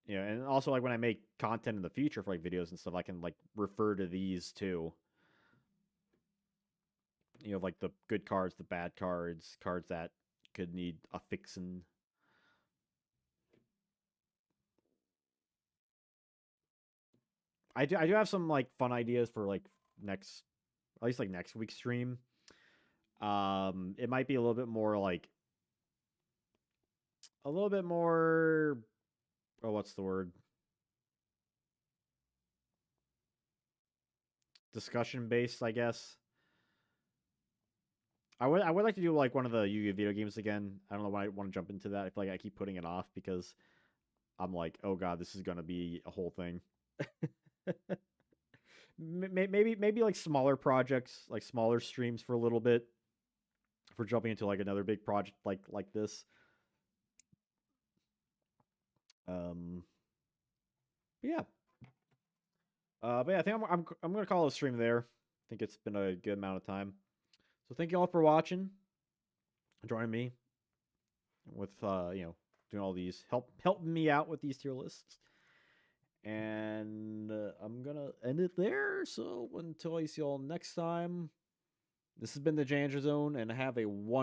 Yeah, and also like when I make content in the future for like videos and stuff, I can like refer to these too. Like the good cards, the bad cards, cards that could need a fixin'. I do have some like fun ideas for like next at least like next week's stream. It might be a little bit more like a little bit more oh what's the word? Discussion based, I guess. I would like to do like one of the Yu-Gi-Oh video games again. I don't know why I want to jump into that. I feel like I keep putting it off because I'm like, oh god, this is gonna be a whole thing. Maybe like smaller projects, like smaller streams for a little bit, for jumping into like another big project like this. Um, but yeah, but yeah, I think I'm gonna call it a stream there. I think it's been a good amount of time. So thank you all for watching, joining me with doing all these helping me out with these tier lists. And I'm gonna end it there. So until I see you all next time, this has been the Janjo Zone, and have a wonderful